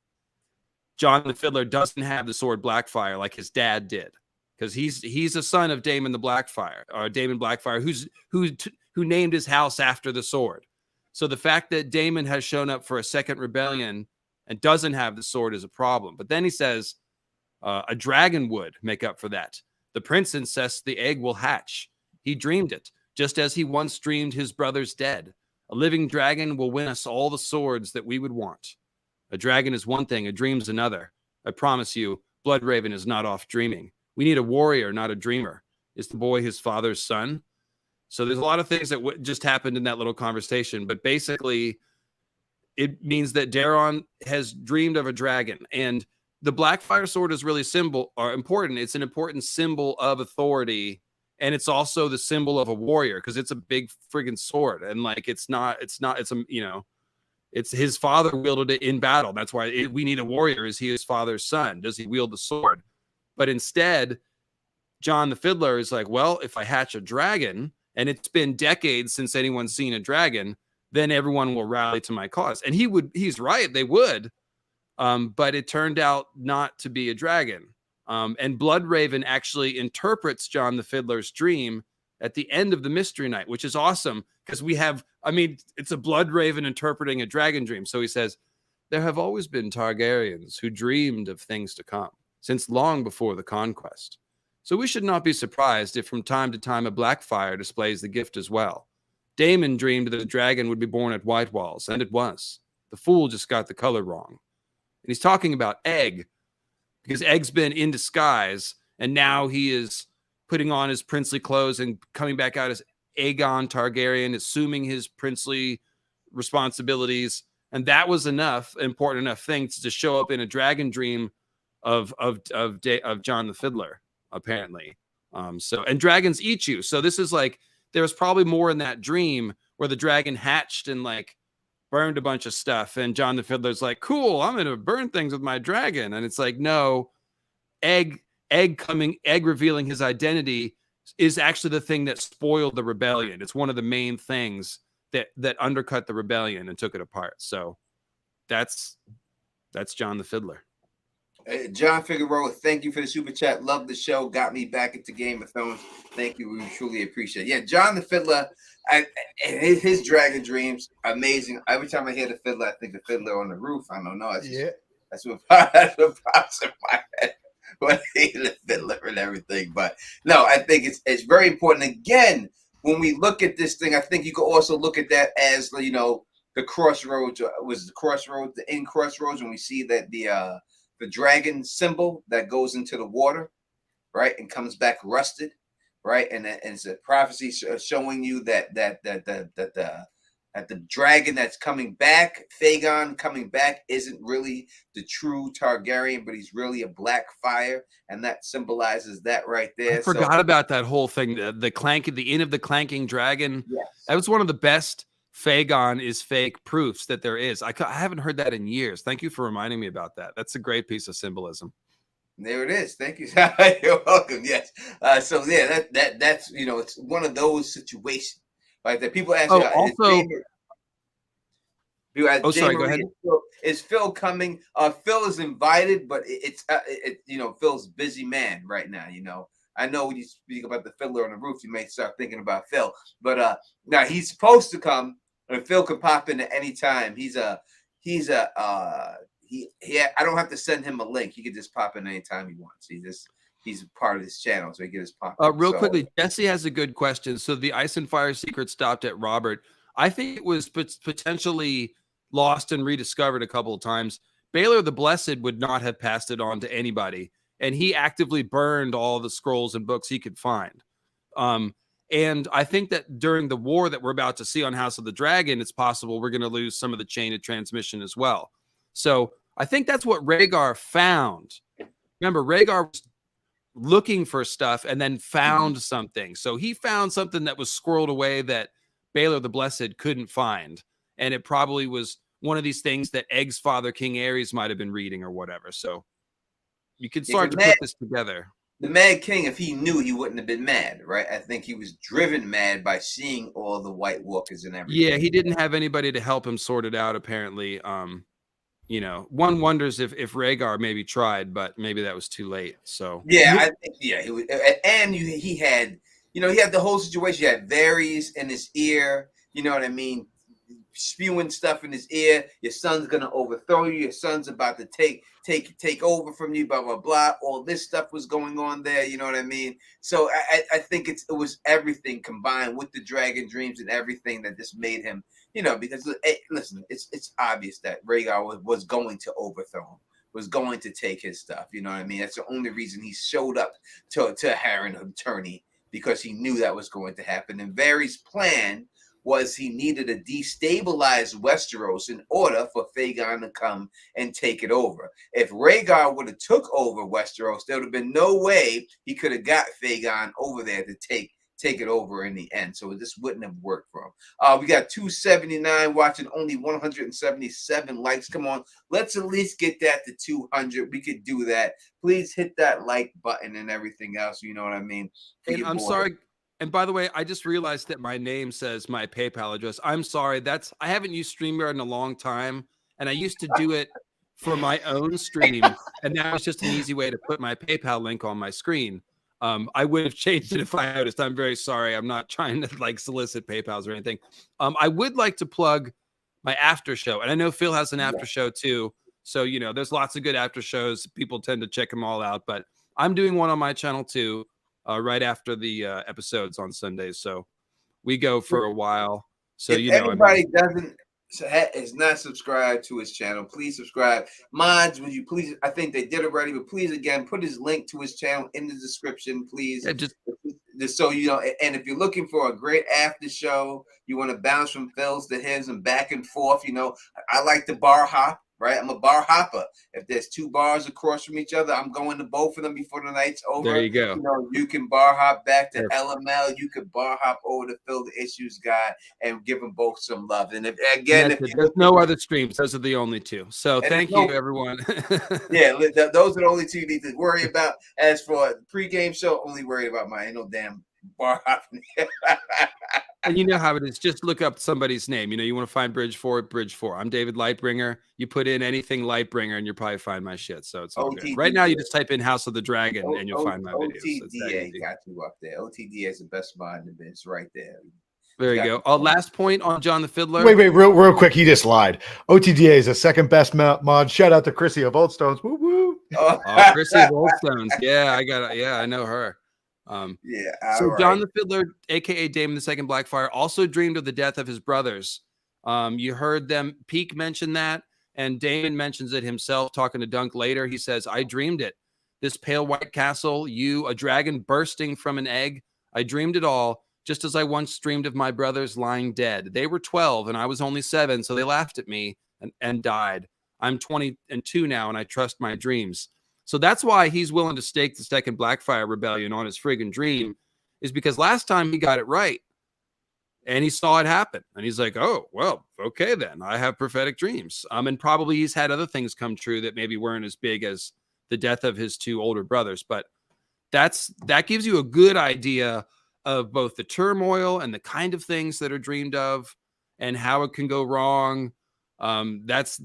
John the Fiddler doesn't have the sword Blackfyre like his dad did, because he's a son of Daemon the Blackfyre, or Daemon Blackfyre, who named his house after the sword. So the fact that Daemon has shown up for a second rebellion and doesn't have the sword is a problem. But then he says, a dragon would make up for that. The prince insists the egg will hatch. He dreamed it, just as he once dreamed his brother's dead. A living dragon will win us all the swords that we would want. A dragon is one thing, a dream's another. I promise you, Bloodraven is not off dreaming. We need a warrior, not a dreamer. Is the boy his father's son? So there's a lot of things that just happened in that little conversation, but basically it means that Daron has dreamed of a dragon. And the Blackfyre sword is really important. It's an important symbol of authority, and it's also the symbol of a warrior because it's a big friggin' sword, and like it's his father wielded it in battle. That's why we need a warrior. Is he his father's son? Does he wield the sword? But instead, John the Fiddler is like, well, if I hatch a dragon, and it's been decades since anyone's seen a dragon, then everyone will rally to my cause. And he's right, they would. But it turned out not to be a dragon. And Bloodraven actually interprets John the Fiddler's dream at the end of the Mystery Night, which is awesome because it's a Bloodraven interpreting a dragon dream. So he says, there have always been Targaryens who dreamed of things to come since long before the conquest. So we should not be surprised if from time to time a Blackfyre displays the gift as well. Daemon dreamed that a dragon would be born at White Walls, and it was. The fool just got the color wrong. And he's talking about Egg, because Egg's been in disguise, and now he is putting on his princely clothes and coming back out as Aegon Targaryen, assuming his princely responsibilities. And that was important enough thing to show up in a dragon dream of John the Fiddler, apparently. And dragons eat you. So this is like, there was probably more in that dream where the dragon hatched and like burned a bunch of stuff. And John the Fiddler's like, cool, I'm going to burn things with my dragon. And it's like, no, Egg revealing his identity is actually the thing that spoiled the rebellion. It's one of the main things that undercut the rebellion and took it apart. So that's John the Fiddler. John Figueroa, thank you for the super chat. Love the show. Got me back into Game of Thrones. Thank you. We truly appreciate it. Yeah, John the Fiddler, his dragon dreams, amazing. Every time I hear the Fiddler, I think the Fiddler on the Roof. I don't know. That's what pops in my head when I hear the Fiddler and everything. But no, I think it's very important. Again, when we look at this thing, I think you could also look at that as, you know, the crossroads. Was the crossroads, the end crossroads, when we see that the dragon symbol that goes into the water, right, and comes back rusted, right, and it's a prophecy showing you that the dragon that's coming back, Aegon coming back, isn't really the true Targaryen, but he's really a Blackfyre, and that symbolizes that right there. I forgot about that whole thing, the inn of the clanking dragon. Yes. That was one of the best Aegon is fake proofs that there is. I haven't heard that in years. Thank you for reminding me about that. That's a great piece of symbolism. There it is. Thank you. You're welcome. Yes. So yeah, that's, you know, it's one of those situations, right? That people ask. Oh, also. Sorry. Go ahead. Is Phil coming? Phil is invited, but it's you know, Phil's a busy man right now. You know, I know when you speak about the Fiddler on the Roof, you may start thinking about Phil, but now he's supposed to come, and Phil can pop in at any time. I don't have to send him a link. He can just pop in anytime he wants. He's part of this channel, so he can just pop in. Real quickly, Jesse has a good question. So the Ice and Fire secret stopped at Robert. I think it was potentially lost and rediscovered a couple of times. Baelor the Blessed would not have passed it on to anybody, and he actively burned all the scrolls and books he could find. And I think that during the war that we're about to see on House of the Dragon, it's possible we're going to lose some of the chain of transmission as well. So I think that's what Rhaegar found. Remember, Rhaegar was looking for stuff and then found something. So he found something that was squirreled away that Baelor the Blessed couldn't find. And it probably was one of these things that Egg's father, King Aerys, might have been reading or whatever. So you can start to put this together. The Mad King, if he knew, he wouldn't have been mad, right? I think he was driven mad by seeing all the White Walkers and everything. Yeah, he didn't have anybody to help him sort it out, apparently. You know, one wonders if Rhaegar maybe tried, but maybe that was too late. So yeah, I think he was, and he had, you know, he had the whole situation. He had Varys in his ear, you know what I mean, spewing stuff in his ear. Your son's gonna overthrow you. Your son's about to take over from you. Blah blah blah. All this stuff was going on there. You know what I mean? So I think it was everything combined with the dragon dreams and everything that just made him. You know, because listen, it's obvious that Rhaegar was going to overthrow him, was going to take his stuff. You know what I mean? That's the only reason he showed up to Harren Attorney, because he knew that was going to happen. And Varys' plan was he needed to destabilize Westeros in order for Aegon to come and take it over. If Rhaegar would have took over Westeros, there would have been no way he could have got Aegon over there to take it over in the end. So this wouldn't have worked for him. We got 279 watching, only 177 likes. Come on, let's at least get that to 200. We could do that. Please hit that like button and everything else. You know what I mean? And I'm sorry. And by the way, I just realized that my name says my PayPal address. I'm sorry. I haven't used StreamYard in a long time. And I used to do it for my own stream. And now it's just an easy way to put my PayPal link on my screen. I would have changed it if I noticed. I'm very sorry. I'm not trying to like solicit PayPals or anything. I would like to plug my after show. And I know Phil has an after show too. So, you know, there's lots of good after shows. People tend to check them all out. But I'm doing one on my channel too. Right after the episodes on Sundays, so we go for a while. So if everybody is not subscribed to his channel, please subscribe. Mods, would you please? I think they did already, but please again put his link to his channel in the description, please. Yeah, just so you know. And if you're looking for a great after show, you want to bounce from Phil's to his and back and forth. You know, I like the bar hop. Right, I'm a bar hopper. If there's two bars across from each other, I'm going to both of them before the night's over. There you go. You know, you can bar hop back to LML. You could bar hop over to Phil the Issues guy and give them both some love. And if there's no other streams, those are the only two. So thank you, everyone. Yeah, those are the only two you need to worry about. As for pregame show, only worry about mine. Ain't no damn bar hopping. And you know how it is. Just look up somebody's name. You know, you want to find Bridge 4. I'm David Lightbringer. You put in anything Lightbringer and you'll probably find my shit. So it's all good. Right now, you just type in House of the Dragon and you'll find my videos. OTDA got you up there. OTDA is the best mod in the biz right there. There you go. Last point on John the Fiddler. Wait, real quick. He just lied. OTDA is the second best mod. Shout out to Chrissy of Old Stones. Woo woo. Oh, Chrissy of Old Stones. Yeah, I know her. So John the Fiddler, aka Daemon II Blackfyre, also dreamed of the death of his brothers. You heard them Peak mention that, and Daemon mentions it himself talking to Dunk later. He says, I dreamed it. This pale white castle, you, a dragon bursting from an egg. I dreamed it all, just as I once dreamed of my brothers lying dead. They were 12 and I was only 7, so they laughed at me and died. I'm 22 now and I trust my dreams. So that's why he's willing to stake the second Blackfyre Rebellion on his friggin' dream, is because last time he got it right and he saw it happen. And he's like, oh, well, okay, then I have prophetic dreams. And probably he's had other things come true that maybe weren't as big as the death of his two older brothers. But that gives you a good idea of both the turmoil and the kind of things that are dreamed of and how it can go wrong. That's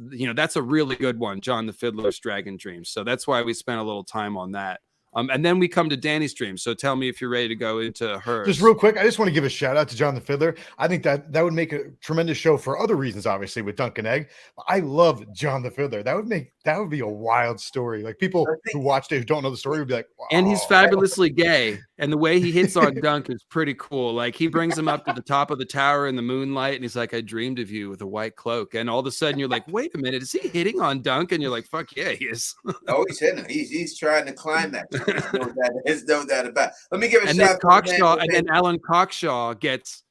a really good one, John the Fiddler's Dragon Dreams. So that's why we spent a little time on that. And then we come to Danny's dream. So tell me if you're ready to go into hers. Just real quick, I just want to give a shout out to John the Fiddler. I think that would make a tremendous show for other reasons, obviously, with Dunk and Egg. I love John the Fiddler. That would be a wild story. Like people who watched it who don't know the story would be like, wow. And he's fabulously gay. And the way he hits on Dunk is pretty cool. Like he brings him up to the top of the tower in the moonlight and he's like, I dreamed of you with a white cloak. And all of a sudden you're like, wait a minute, is he hitting on Dunk? And you're like, fuck yeah, he is. Oh, he's hitting him. He's trying to climb that. There's no doubt about it. Let me give a shout out to then Alan Cockshaw gets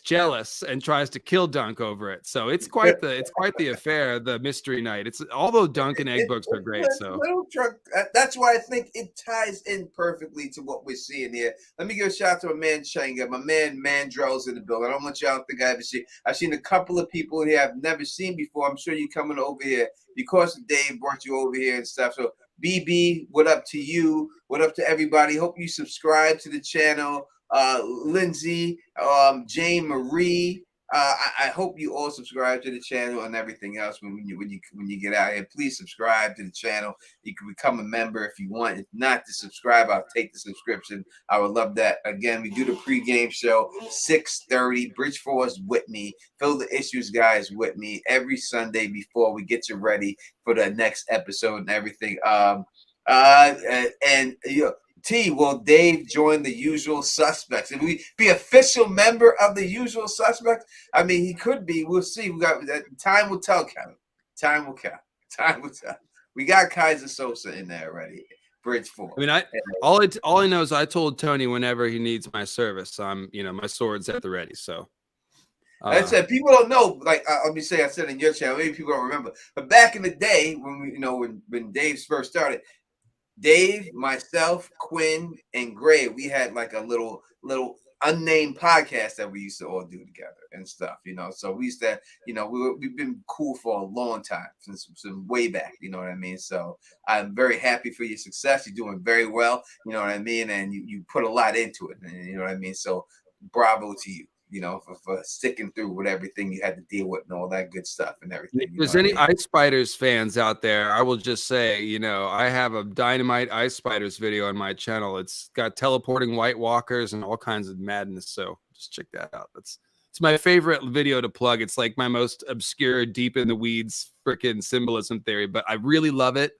jealous and tries to kill Dunk over it. So it's quite the affair, the mystery night. It's although Dunk and Egg books are great. So that's why I think it ties in perfectly to what we're seeing here. Let me give a shout out to my man Shanga, my man Mandrell's in the building. I don't want y'all to think I haven't seen. I've seen a couple of people here I've never seen before. I'm sure you're coming over here because Dave brought you over here and stuff. So BB, what up to you? What up to everybody? Hope you subscribe to the channel. Lindsay, Jane Marie. I hope you all subscribe to the channel and everything else when you get out here. Please subscribe to the channel. You can become a member if you want. If not to subscribe, I'll take the subscription. I would love that. Again, we do the pregame show 6:30. Bridge 4 is with me. Phil the Issues guy is with me every Sunday before we get you ready for the next episode and everything. Will Dave join the Usual Suspects? If we be official member of the Usual Suspects, I mean, he could be. We'll see. We got time will tell, Kevin. Time will tell. We got Kaiser Sosa in there already. Bridge 4. I mean, all I know is I told Tony whenever he needs my service, my sword's at the ready. So Like I said, people don't know. Like let me say, I said in your channel, maybe people don't remember, but back in the day when when Dave's first started, Dave, myself, Quinn, and Gray, we had like a little unnamed podcast that we used to all do together and stuff, So we used to, we've been cool for a long time, since way back, you know what I mean? So I'm very happy for your success. You're doing very well, you know what I mean? And you put a lot into it, you know what I mean? So bravo to you. For sticking through with everything you had to deal with and all that good stuff and everything. If there's any Ice Spiders fans out there, I will just say, I have a Dynamite Ice Spiders video on my channel. It's got teleporting White Walkers and all kinds of madness. So just check that out. It's my favorite video to plug. It's like my most obscure, deep in the weeds freaking symbolism theory, but I really love it.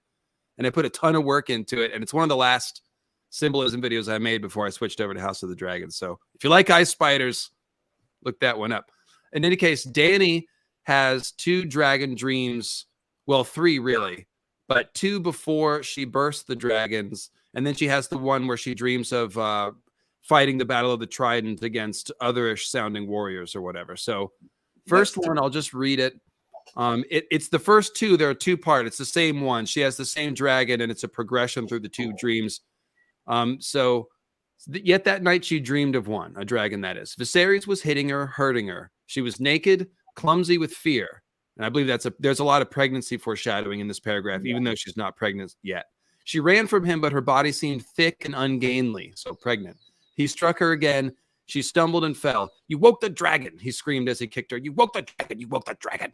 And I put a ton of work into it. And it's one of the last symbolism videos I made before I switched over to House of the Dragon. So if you like Ice Spiders, look that one up. In any case, Dany has 2 dragon dreams. Well, 3 really, but 2 before she bursts the dragons. And then she has the one where she dreams of fighting the Battle of the Trident against otherish sounding warriors or whatever. So first one, I'll just read it. It's the first 2. There are 2 parts. It's the same one. She has the same dragon, and it's a progression through the 2 dreams. Yet that night she dreamed of one, a dragon that is. Viserys was hitting her, hurting her. She was naked, clumsy with fear. And I believe there's a lot of pregnancy foreshadowing in this paragraph, even though she's not pregnant yet. She ran from him, but her body seemed thick and ungainly, so pregnant. He struck her again. She stumbled and fell. "You woke the dragon," he screamed as he kicked her. "You woke the dragon, you woke the dragon."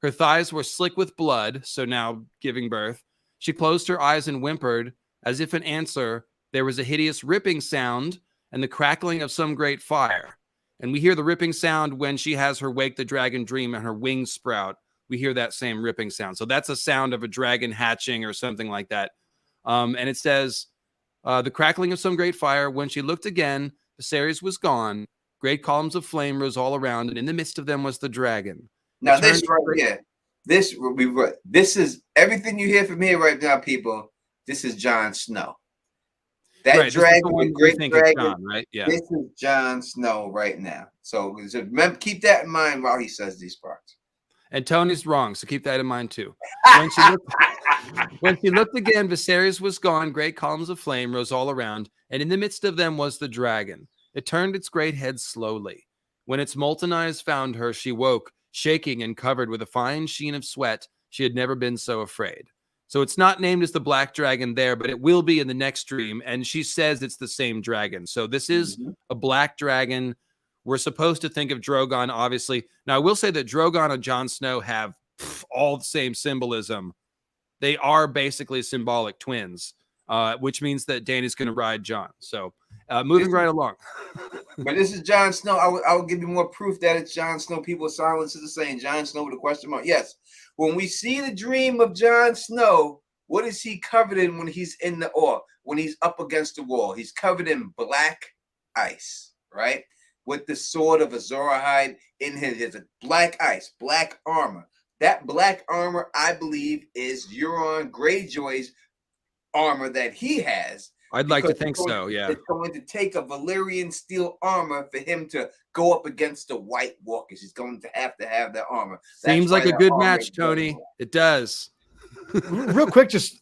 Her thighs were slick with blood, so now giving birth. She closed her eyes and whimpered, as if in answer. There was a hideous ripping sound and the crackling of some great fire. And we hear the ripping sound when she has her wake the dragon dream and her wings sprout. We hear that same ripping sound. So that's a sound of a dragon hatching or something like that. And it says, the crackling of some great fire. When she looked again, Viserys was gone. Great columns of flame rose all around, and in the midst of them was the dragon. Now this right here, this is everything you hear from here right now, people. This is Jon Snow. That right, dragon, with great dragon, John, right? Yeah. This is Jon Snow right now. So remember, keep that in mind while he says these parts. And Tony's wrong, so keep that in mind too. When she looked again, Viserys was gone. Great columns of flame rose all around, and in the midst of them was the dragon. It turned its great head slowly. When its molten eyes found her, she woke, shaking and covered with a fine sheen of sweat. She had never been so afraid. So it's not named as the Black Dragon there, but it will be in the next dream. And she says it's the same dragon. So this is a Black Dragon. We're supposed to think of Drogon, obviously. Now, I will say that Drogon and Jon Snow have all the same symbolism. They are basically symbolic twins, which means that Dany's going to ride Jon. So moving right along. But this is Jon Snow. I will give you more proof that it's Jon Snow. People's silence is saying Jon Snow with a question mark. Yes. When we see the dream of Jon Snow, what is he covered in when he's in when he's up against the wall? He's covered in black ice, right? With the sword of Azor Ahai in his black ice, black armor. That black armor, I believe, is Euron Greyjoy's armor that he has. I'd like to think so, yeah. It's going to take a Valyrian steel armor for him to go up against the White Walkers. He's going to have that armor. Seems like a good match, Tony. It does. Real quick, just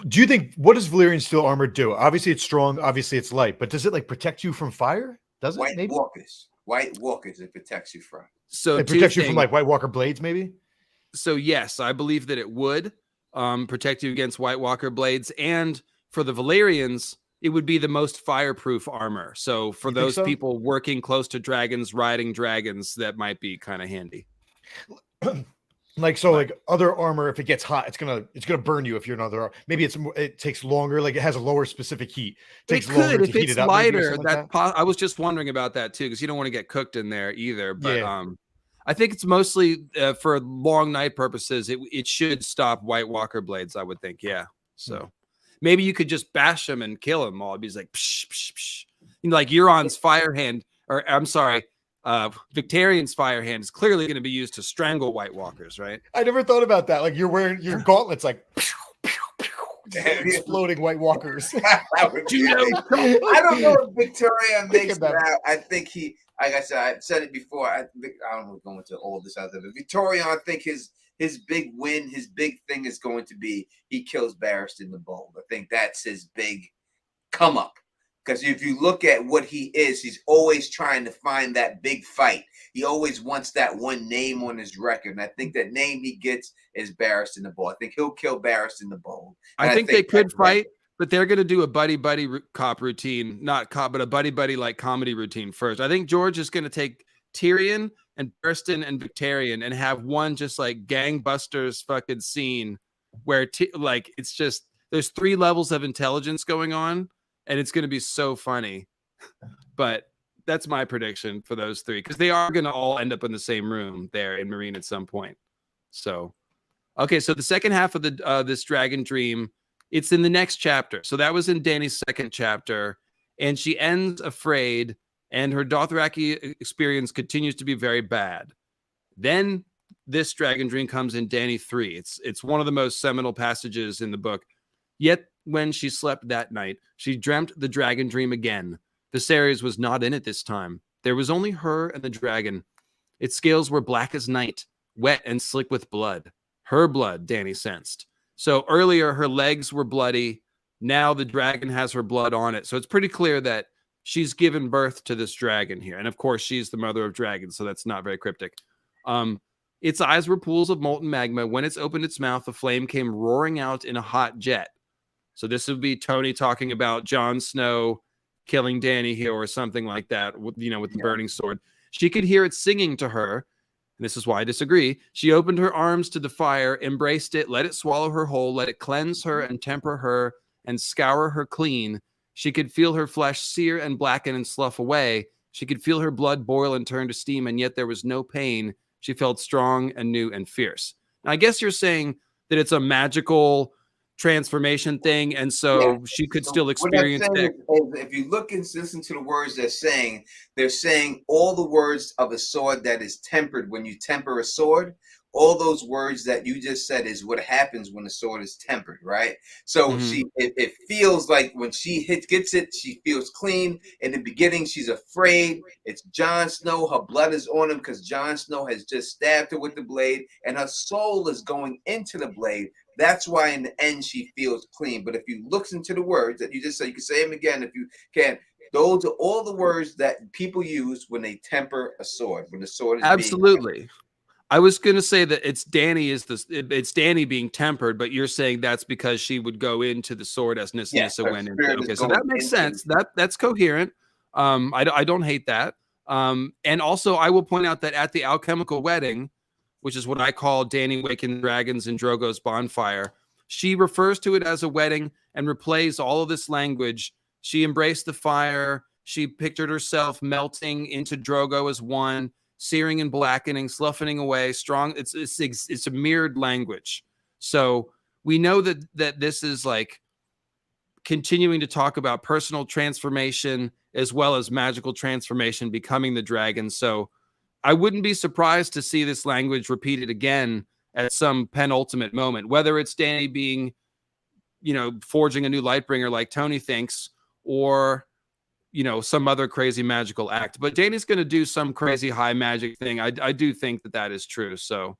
do you think, what does Valyrian steel armor do? Obviously, it's strong. Obviously, it's light. But does it like protect you from fire? Does it? White Walkers, it protects you from. So it protects you from like White Walker blades, maybe? So yes, I believe that it would protect you against White Walker blades, and for the Valyrians, it would be the most fireproof armor. So for those people working close to dragons, riding dragons, that might be kind of handy. Like other armor, if it gets hot, it's gonna burn you. If you're another, maybe it takes longer. Like it has a lower specific heat. It could if it's lighter. I was just wondering about that too, because you don't want to get cooked in there either. But I think it's mostly for long night purposes. It should stop White Walker blades, I would think. Yeah. So maybe you could just bash them and kill them all. He's like, psh, psh, psh. Like Euron's fire hand, or I'm sorry, Victarion's fire hand is clearly going to be used to strangle White Walkers, right? I never thought about that. Like you're wearing your gauntlets, like pew, pew, pew, exploding White Walkers. I don't know if Victorian makes that. I think like I said, I've said it before. I don't want to go into all this other. But Victorian, I think his big win, his big thing is going to be he kills Barristan the Bold. I think that's his big come up. Because if you look at what he is, he's always trying to find that big fight. He always wants that one name on his record. And I think that name he gets is Barristan the Bold. I think he'll kill Barristan the Bold. I think they could fight, but they're going to do a buddy cop routine, not cop, but a buddy like comedy routine first. I think George is going to take Tyrion and Barristan and Victarion and have one just like gangbusters fucking scene where like it's just there's 3 levels of intelligence going on. And it's going to be so funny. But that's my prediction for those 3. Because they are going to all end up in the same room there in Meereen at some point. So, okay. So the second half of the this dragon dream, it's in the next chapter. So that was in Dany's second chapter. And she ends afraid. And her Dothraki experience continues to be very bad. Then this dragon dream comes in Dany 3. It's one of the most seminal passages in the book. Yet when she slept that night, she dreamt the dragon dream again. Viserys was not in it this time. There was only her and the dragon. Its scales were black as night, wet and slick with blood. Her blood, Dany sensed. So earlier her legs were bloody. Now the dragon has her blood on it. So it's pretty clear that she's given birth to this dragon here. And of course, she's the mother of dragons, so that's not very cryptic. Its eyes were pools of molten magma. When it's opened its mouth, the flame came roaring out in a hot jet. So this would be Tony talking about Jon Snow killing Dany here or something like that, with the burning sword. She could hear it singing to her. And this is why I disagree. She opened her arms to the fire, embraced it, let it swallow her whole, let it cleanse her and temper her and scour her clean. She could feel her flesh sear and blacken and slough away. She could feel her blood boil and turn to steam, and yet there was no pain. She felt strong and new and fierce. Now, I guess you're saying that it's a magical transformation thing, and so she could still experience that. If you look and listen to the words they're saying all the words of a sword that is tempered. When you temper a sword, all those words that you just said is what happens when a sword is tempered, right? So it feels like when she gets it, she feels clean. In the beginning, she's afraid. It's Jon Snow. Her blood is on him because Jon Snow has just stabbed her with the blade, and her soul is going into the blade. That's why in the end she feels clean. But if you listen to the words that you just said, you can say them again if you can. Those are all the words that people use when they temper a sword. When the sword is absolutely. I was going to say that it's Dany being tempered, but you're saying that's because she would go into the sword as Nissa went into. Okay, so that makes sense. That's coherent. I don't hate that. And also I will point out that at the alchemical wedding, which is what I call Dany waking dragons and Drogo's bonfire, she refers to it as a wedding and replays all of this language. She embraced the fire. She pictured herself melting into Drogo as one, searing and blackening, sloughing away, strong. It's a mirrored language. So we know that this is like continuing to talk about personal transformation as well as magical transformation, becoming the dragon. So I wouldn't be surprised to see this language repeated again at some penultimate moment, whether it's Dany being, forging a new Lightbringer like Tony thinks, or, some other crazy magical act. But Dany's going to do some crazy high magic thing. I do think that is true. So,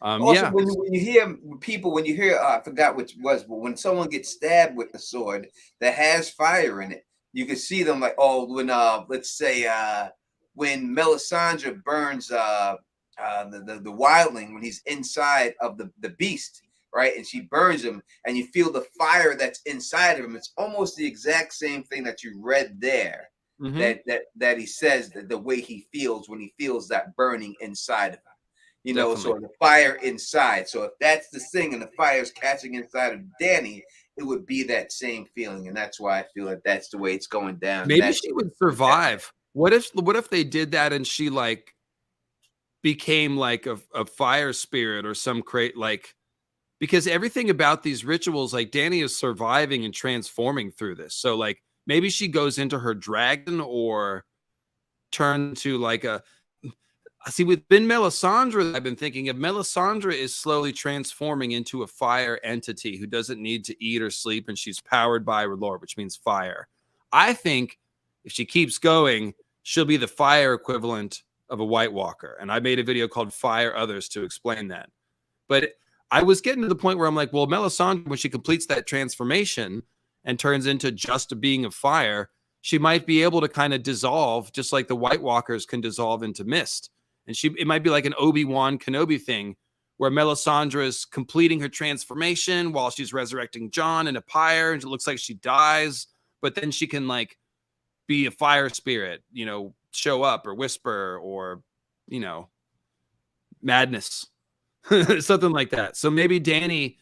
also, when you hear people, I forgot which was, but when someone gets stabbed with a sword that has fire in it, you can see them like, when let's say when Melisandre burns the wildling when he's inside of the beast, right? And she burns him, and you feel the fire that's inside of him. It's almost the exact same thing that you read there. That he says that the way he feels when he feels that burning inside of him. So the fire inside. So if that's the thing and the fire is catching inside of Dany, it would be that same feeling. And that's why I feel like that's the way it's going down. Maybe she would survive. What if they did that and she like became like a fire spirit or some because everything about these rituals, like Dany is surviving and transforming through this. So like maybe she goes into her dragon or turn to like with Melisandre, I've been thinking of Melisandre is slowly transforming into a fire entity who doesn't need to eat or sleep, and she's powered by R'hllor, which means fire. I think if she keeps going, she'll be the fire equivalent of a White Walker. And I made a video called Fire Others to explain that. But I was getting to the point where I'm like, well, Melisandre, when she completes that transformation and turns into just a being of fire, she might be able to kind of dissolve just like the White Walkers can dissolve into mist. And it might be like an Obi-Wan Kenobi thing where Melisandre is completing her transformation while she's resurrecting Jon in a pyre, and it looks like she dies, but then she can like be a fire spirit, you know, show up or whisper or, you know, madness, something like that. So maybe Dany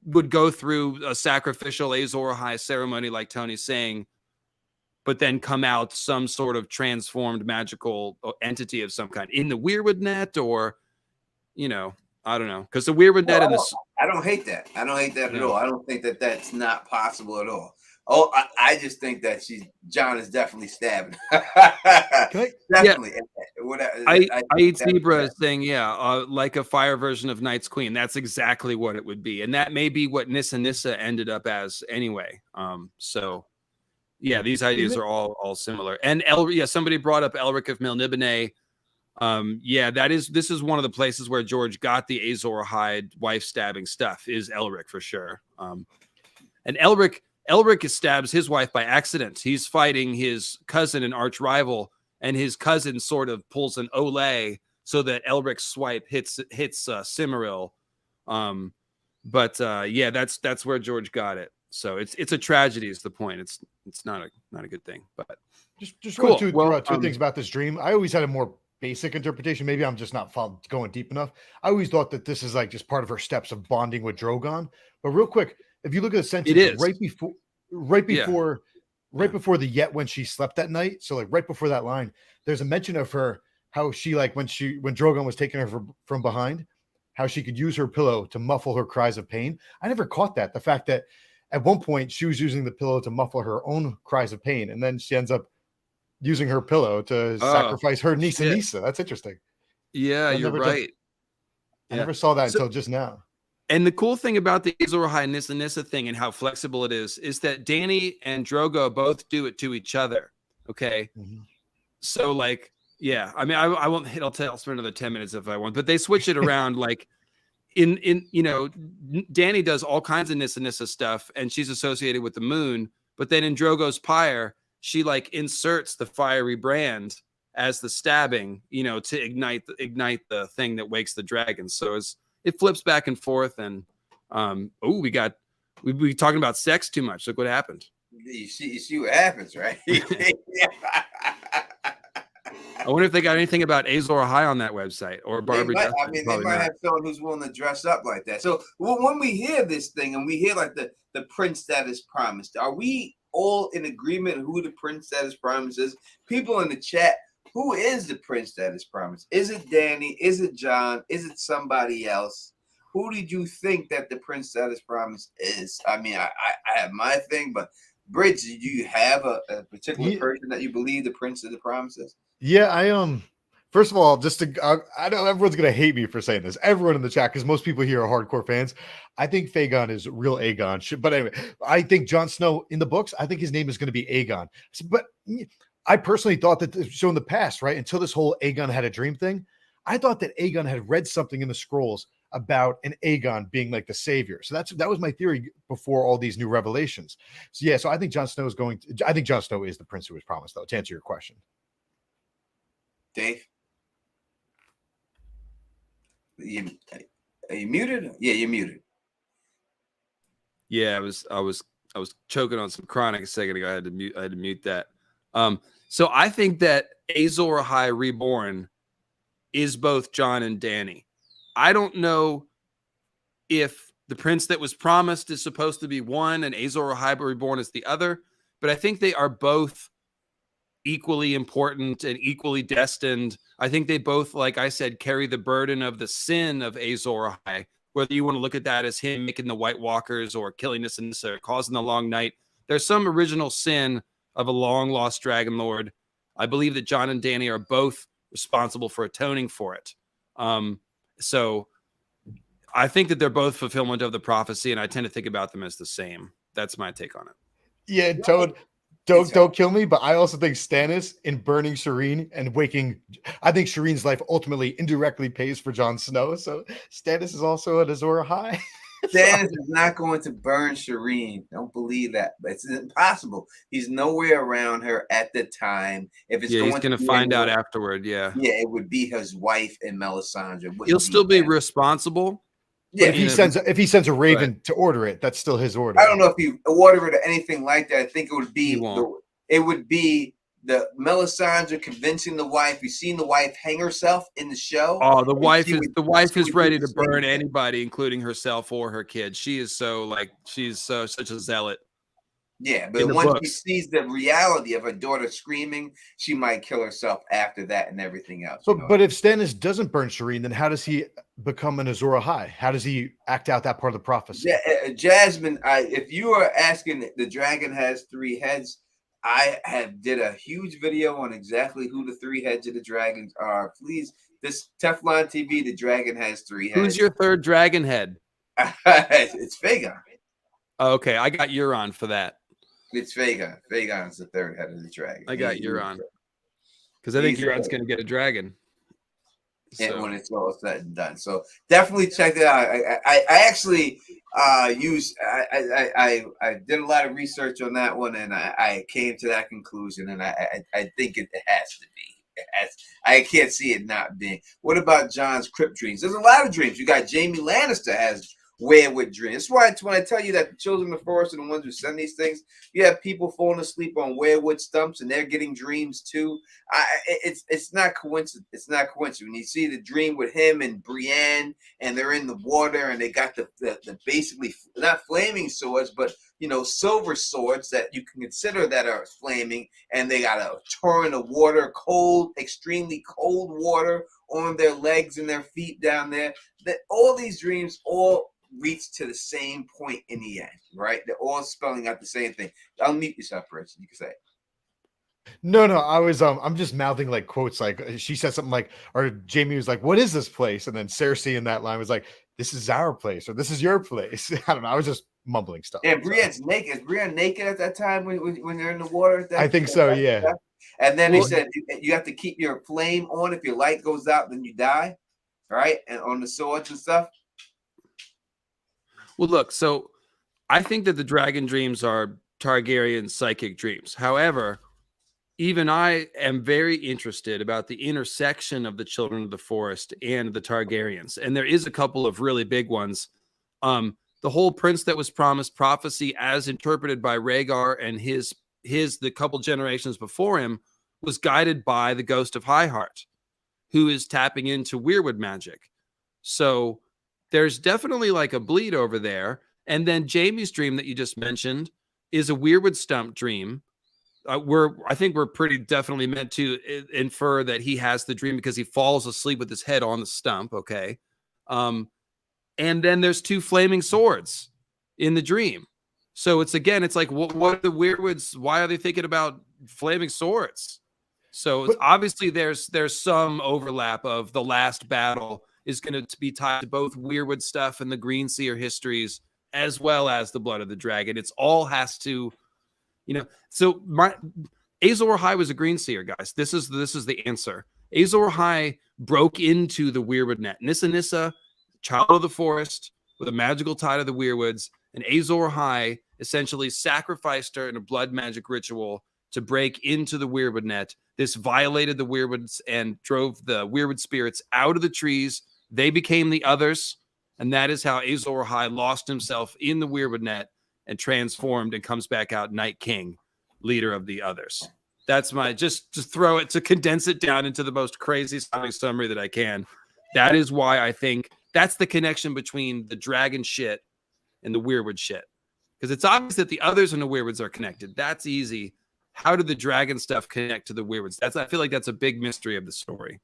would go through a sacrificial Azor Ahai ceremony, like Tony's saying, but then come out some sort of transformed magical entity of some kind in the Weirwood net, or, you know, I don't know. Because the Weirwood net and the... I don't hate that. I don't hate that at all. I don't think that that's not possible at all. Oh, I just think that Jon is definitely stabbing. Definitely. Yeah. I eat Zebra is saying, like a fire version of Night's Queen. That's exactly what it would be. And that may be what Nissa ended up as anyway. So yeah, these ideas are all similar. And somebody brought up Elric of Melniboné. This is one of the places where George got the Azor Ahai wife stabbing stuff, is Elric for sure. And Elric stabs his wife by accident. He's fighting his cousin and arch rival, and his cousin sort of pulls an Olay so that Elric's swipe hits Cimmeril. That's where George got it. So it's a tragedy is the point. It's not a good thing. But just cool. Two things about this dream. I always had a more basic interpretation. Maybe I'm just not going deep enough. I always thought that this is like just part of her steps of bonding with Drogon. But real quick, if you look at the sentence right before the yet when she slept that night, so like right before that line, there's a mention of her, how she like when Drogon was taking her from behind, how she could use her pillow to muffle her cries of pain. I never caught that. The fact that at one point she was using the pillow to muffle her own cries of pain, and then she ends up using her pillow to sacrifice her niece Nissa. That's interesting. Yeah, you're right. I never saw that until just now. And the cool thing about the Azor Ahai Nissa thing and how flexible it is that Dany and Drogo both do it to each other. Okay. Mm-hmm. So like, yeah, I mean, I won't hit, I'll spend another 10 minutes if I want, but they switch it around. Like in, you know, Dany does all kinds of Nissa stuff and she's associated with the moon, but then in Drogo's pyre, she like inserts the fiery brand as the stabbing, you know, to ignite the thing that wakes the dragon. So it flips back and forth, and we talking about sex too much. Look what happened. You see what happens, right? I wonder if they got anything about Azor Ahai on that website or Barbara. They might have someone who's willing to dress up like that. So when we hear this thing and we hear like the prince that is promised, are we all in agreement who the prince that is promised is? People in the chat, who is the prince that is promised? Is it Dany? Is it Jon? Is it somebody else? Who did you think that the prince that is promised is? I mean, I have my thing, but Bridge, do you have a particular person that you believe the prince of the promise is? Yeah, I first of all, I know everyone's gonna hate me for saying this. Everyone in the chat, because most people here are hardcore fans. I think Fagon is real Aegon. But anyway, I think Jon Snow in the books, I think his name is going to be Aegon. But I personally thought that so in the past, right, until this whole Aegon had a dream thing, I thought that Aegon had read something in the scrolls about an Aegon being like the savior. So that was my theory before all these new revelations. So yeah, so I think Jon Snow is the prince who was promised, though, to answer your question. Dave, are you muted? Yeah, you're muted. Yeah, I was choking on some chronic a second ago. I had to mute that. So I think that Azor Ahai Reborn is both Jon and Dany. I don't know if the prince that was promised is supposed to be one and Azor Ahai Reborn is the other, but I think they are both equally important and equally destined. I think they both, like I said, carry the burden of the sin of Azor Ahai, whether you want to look at that as him making the White Walkers or killing Nissa or causing the Long Night. There's some original sin of a long-lost Dragon Lord. I believe that Jon and Dany are both responsible for atoning for it. So I think that they're both fulfillment of the prophecy, and I tend to think about them as the same. That's my take on it. Yeah, Toad, don't kill me, but I also think Stannis in burning Shireen and waking. I think Shireen's life ultimately indirectly pays for Jon Snow. So Stannis is also at Azor Ahai. Stannis is not going to burn Shireen. Don't believe that. It's impossible. He's nowhere around her at the time. If it's he's going to find out afterward. Yeah, it would be his wife and Melisandre. He'll still be responsible. Yeah, if he sends a raven to order it, that's still his order. I don't know if he ordered it or anything like that. I think it would be the Melisandre convincing the wife. You've seen the wife hang herself in the show. Oh, the wife is ready to burn anybody, including herself or her kids. She is such a zealot. Yeah, but once she sees the reality of her daughter screaming, she might kill herself after that and everything else. But if Stannis doesn't burn Shireen, then how does he become an Azor Ahai? How does he act out that part of the prophecy? Jasmine, if you are asking, the dragon has 3 heads. I did a huge video on exactly who the 3 heads of the dragons are. Please, this Teflon TV, the dragon has 3 heads. Who's your 3rd dragon head? It's Vegar. Okay, I got Euron for that. It's Vegar. Vagon's the 3rd head of the dragon. I got Euron. Because I think Euron's going to get a dragon. And when it's all said and done. So definitely check it out. I actually I did a lot of research on that one, and I came to that conclusion, and I think it has to be. I can't see it not being. What about Jon's crypt dreams? There's a lot of dreams. You got Jaime Lannister has Weirwood dreams. That's why when I tell you that the children of the forest are the ones who send these things, you have people falling asleep on weirwood stumps and they're getting dreams too. It's not coincidence. It's not coincidence. When you see the dream with him and Brienne and they're in the water and they got the basically not flaming swords, but silver swords that you can consider that are flaming, and they got a torrent of water, cold, extremely cold water on their legs and their feet down there. That all these dreams all reach to the same point in the end, right? They're all spelling out the same thing. I'll mute yourself, Rich. You can say it. No, I was I'm just mouthing like quotes, like she said something like, or Jamie was like, "What is this place?" And then Cersei in that line was like, "This is our place," or "This is your place." I don't know. I was just mumbling stuff. Yeah, Brienne's naked. Is Brienne naked at that time when they're in the water? I think so. Yeah. And then they said you have to keep your flame on. If your light goes out, then you die, right? And on the swords and stuff. Well, look, so I think that the dragon dreams are Targaryen psychic dreams. However, even I am very interested about the intersection of the children of the forest and the Targaryens. And there is a couple of really big ones. The whole prince that was promised prophecy as interpreted by Rhaegar and the couple generations before him was guided by the ghost of Highheart, who is tapping into Weirwood magic. So there's definitely like a bleed over there. And then Jaime's dream that you just mentioned is a Weirwood stump dream. I think we're pretty definitely meant to infer that he has the dream because he falls asleep with his head on the stump. Okay. And then there's 2 flaming swords in the dream. So it's like, what are the Weirwoods? Why are they thinking about flaming swords? So obviously there's some overlap of the last battle is going to be tied to both Weirwood stuff and the Green Seer histories, as well as the blood of the dragon. It's all has to, so Azor Ahai was a Green Seer, guys. This is the answer. Azor Ahai broke into the Weirwood net. Nissa, child of the forest with a magical tie to the Weirwoods, and Azor Ahai essentially sacrificed her in a blood magic ritual to break into the Weirwood net. This violated the Weirwoods and drove the Weirwood spirits out of the trees. They became the others, and that is how Azor Ahai lost himself in the Weirwood net and transformed and comes back out Night King, leader of the others. That's my just to throw it, to condense it down into the most crazy sounding summary that I can. That is why I think that's the connection between the dragon shit and the Weirwood shit. Because it's obvious that the others and the Weirwoods are connected. That's easy. How did the dragon stuff connect to the Weirwoods? I feel like that's a big mystery of the story.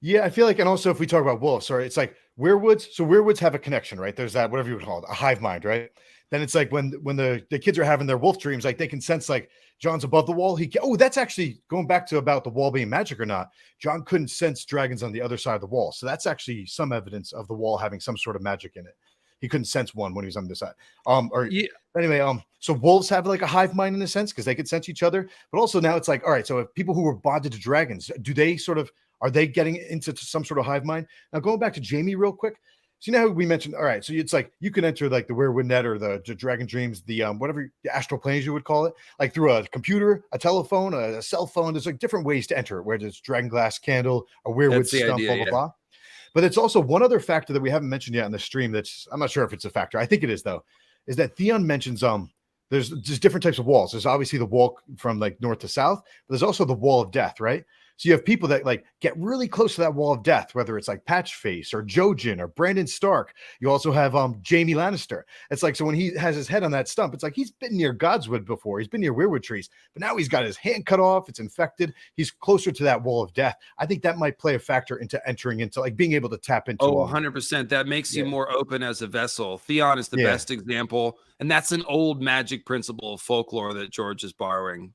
Yeah, I feel like, and also if we talk about wolves, sorry, it's like Weirwoods. So Weirwoods have a connection, right? There's that, whatever you would call it, a hive mind, right? Then it's like when the kids are having their wolf dreams, like they can sense like Jon's above the wall. That's actually going back to about the wall being magic or not. Jon couldn't sense dragons on the other side of the wall. So that's actually some evidence of the wall having some sort of magic in it. He couldn't sense one when he was on this side. Anyway, so wolves have like a hive mind in a sense because they could sense each other. But also now it's like, all right, so if people who were bonded to dragons, are they getting into some sort of hive mind? Now going back to Jaime real quick. So you know how we mentioned, all right, so it's like you can enter like the Weirwood net or the dragon dreams, the whatever the astral planes you would call it, like through a computer, a telephone, a cell phone. There's like different ways to enter it, where there's dragon glass candle, a Weirwood stump, blah, blah, blah. But it's also one other factor that we haven't mentioned yet in the stream that's, I'm not sure if it's a factor. I think it is though, is that Theon mentions there's just different types of walls. There's obviously the wall from like north to south, but there's also the wall of death, right? So you have people that like get really close to that wall of death, whether it's like Patchface or Jojen or Brandon Stark. You also have Jaime Lannister. It's like, so when he has his head on that stump, it's like he's been near Godswood before. He's been near Weirwood trees, but now he's got his hand cut off. It's infected. He's closer to that wall of death. I think that might play a factor into entering into like being able to tap into. 100%. That makes you more open as a vessel. Theon is the best example. And that's an old magic principle of folklore that George is borrowing.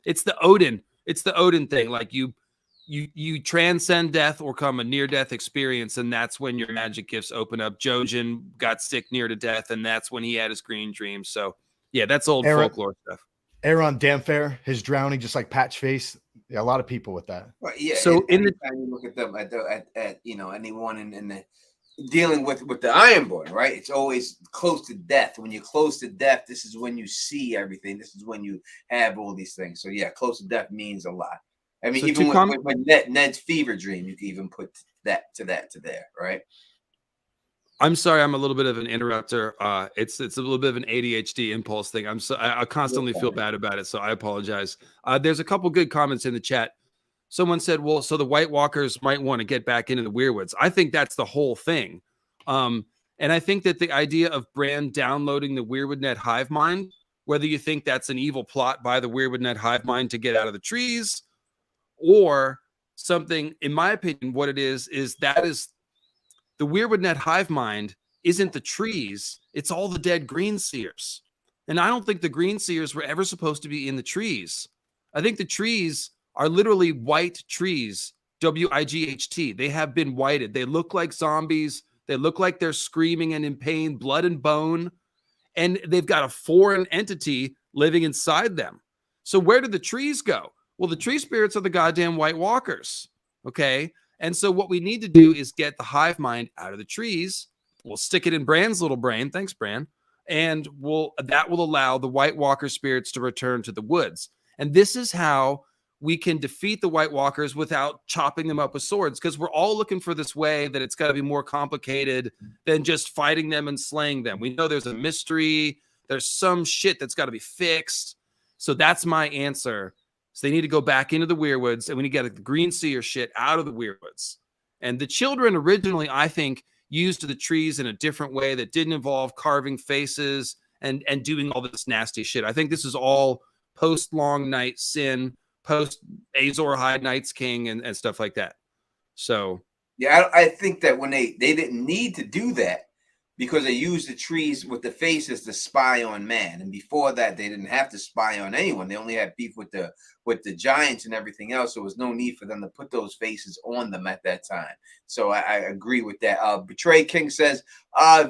It's the Odin thing. Like you transcend death or come a near-death experience, and that's when your magic gifts open up. Jojen got sick near to death, and that's when he had his green dreams. So yeah, that's old folklore stuff. Aeron Damphair, his drowning, just like Patchface. Yeah, a lot of people with that. Well, yeah. So in the time you look at them at anyone in the dealing with the Ironborn, right? It's always close to death. When you're close to death, this is when you see everything. This is when you have all these things. So yeah, close to death means a lot. I mean, so even with Ned's fever dream, you can even put that to there, right? I'm sorry, I'm a little bit of an interrupter. It's a little bit of an ADHD impulse thing. I constantly feel bad about it, so I apologize. There's a couple good comments in the chat. Someone said, well, so the White Walkers might want to get back into the Weirwoods. I think that's the whole thing. And I think that the idea of Bran downloading the Weirwood net hive mind, whether you think that's an evil plot by the Weirwood net hive mind to get out of the trees, or something, in my opinion, what it is that is the Weirwood net hive mind isn't the trees, it's all the dead green seers. And I don't think the green seers were ever supposed to be in the trees. I think the trees are literally white trees, WIGHT. They have been whited. They look like zombies. They look like they're screaming and in pain, blood and bone. And they've got a foreign entity living inside them. So where did the trees go? Well, the tree spirits are the goddamn White Walkers, okay? And so what we need to do is get the hive mind out of the trees. We'll stick it in Bran's little brain. Thanks, Bran. And that will allow the White Walker spirits to return to the woods. And this is how we can defeat the White Walkers without chopping them up with swords, because we're all looking for this way that it's got to be more complicated than just fighting them and slaying them. We know there's a mystery. There's some shit that's got to be fixed. So that's my answer. So they need to go back into the Weirwoods, and we need to get the green seer shit out of the Weirwoods. And the children originally, I think, used the trees in a different way that didn't involve carving faces and doing all this nasty shit. I think this is all post Long Night Sin, post Azor Ahai Night's King and stuff like that. So yeah, I think that when they didn't need to do that because they used the trees with the faces to spy on man, and before that they didn't have to spy on anyone. They only had beef with the giants and everything else. So there was no need for them to put those faces on them at that time. So I agree with that. Betray King says,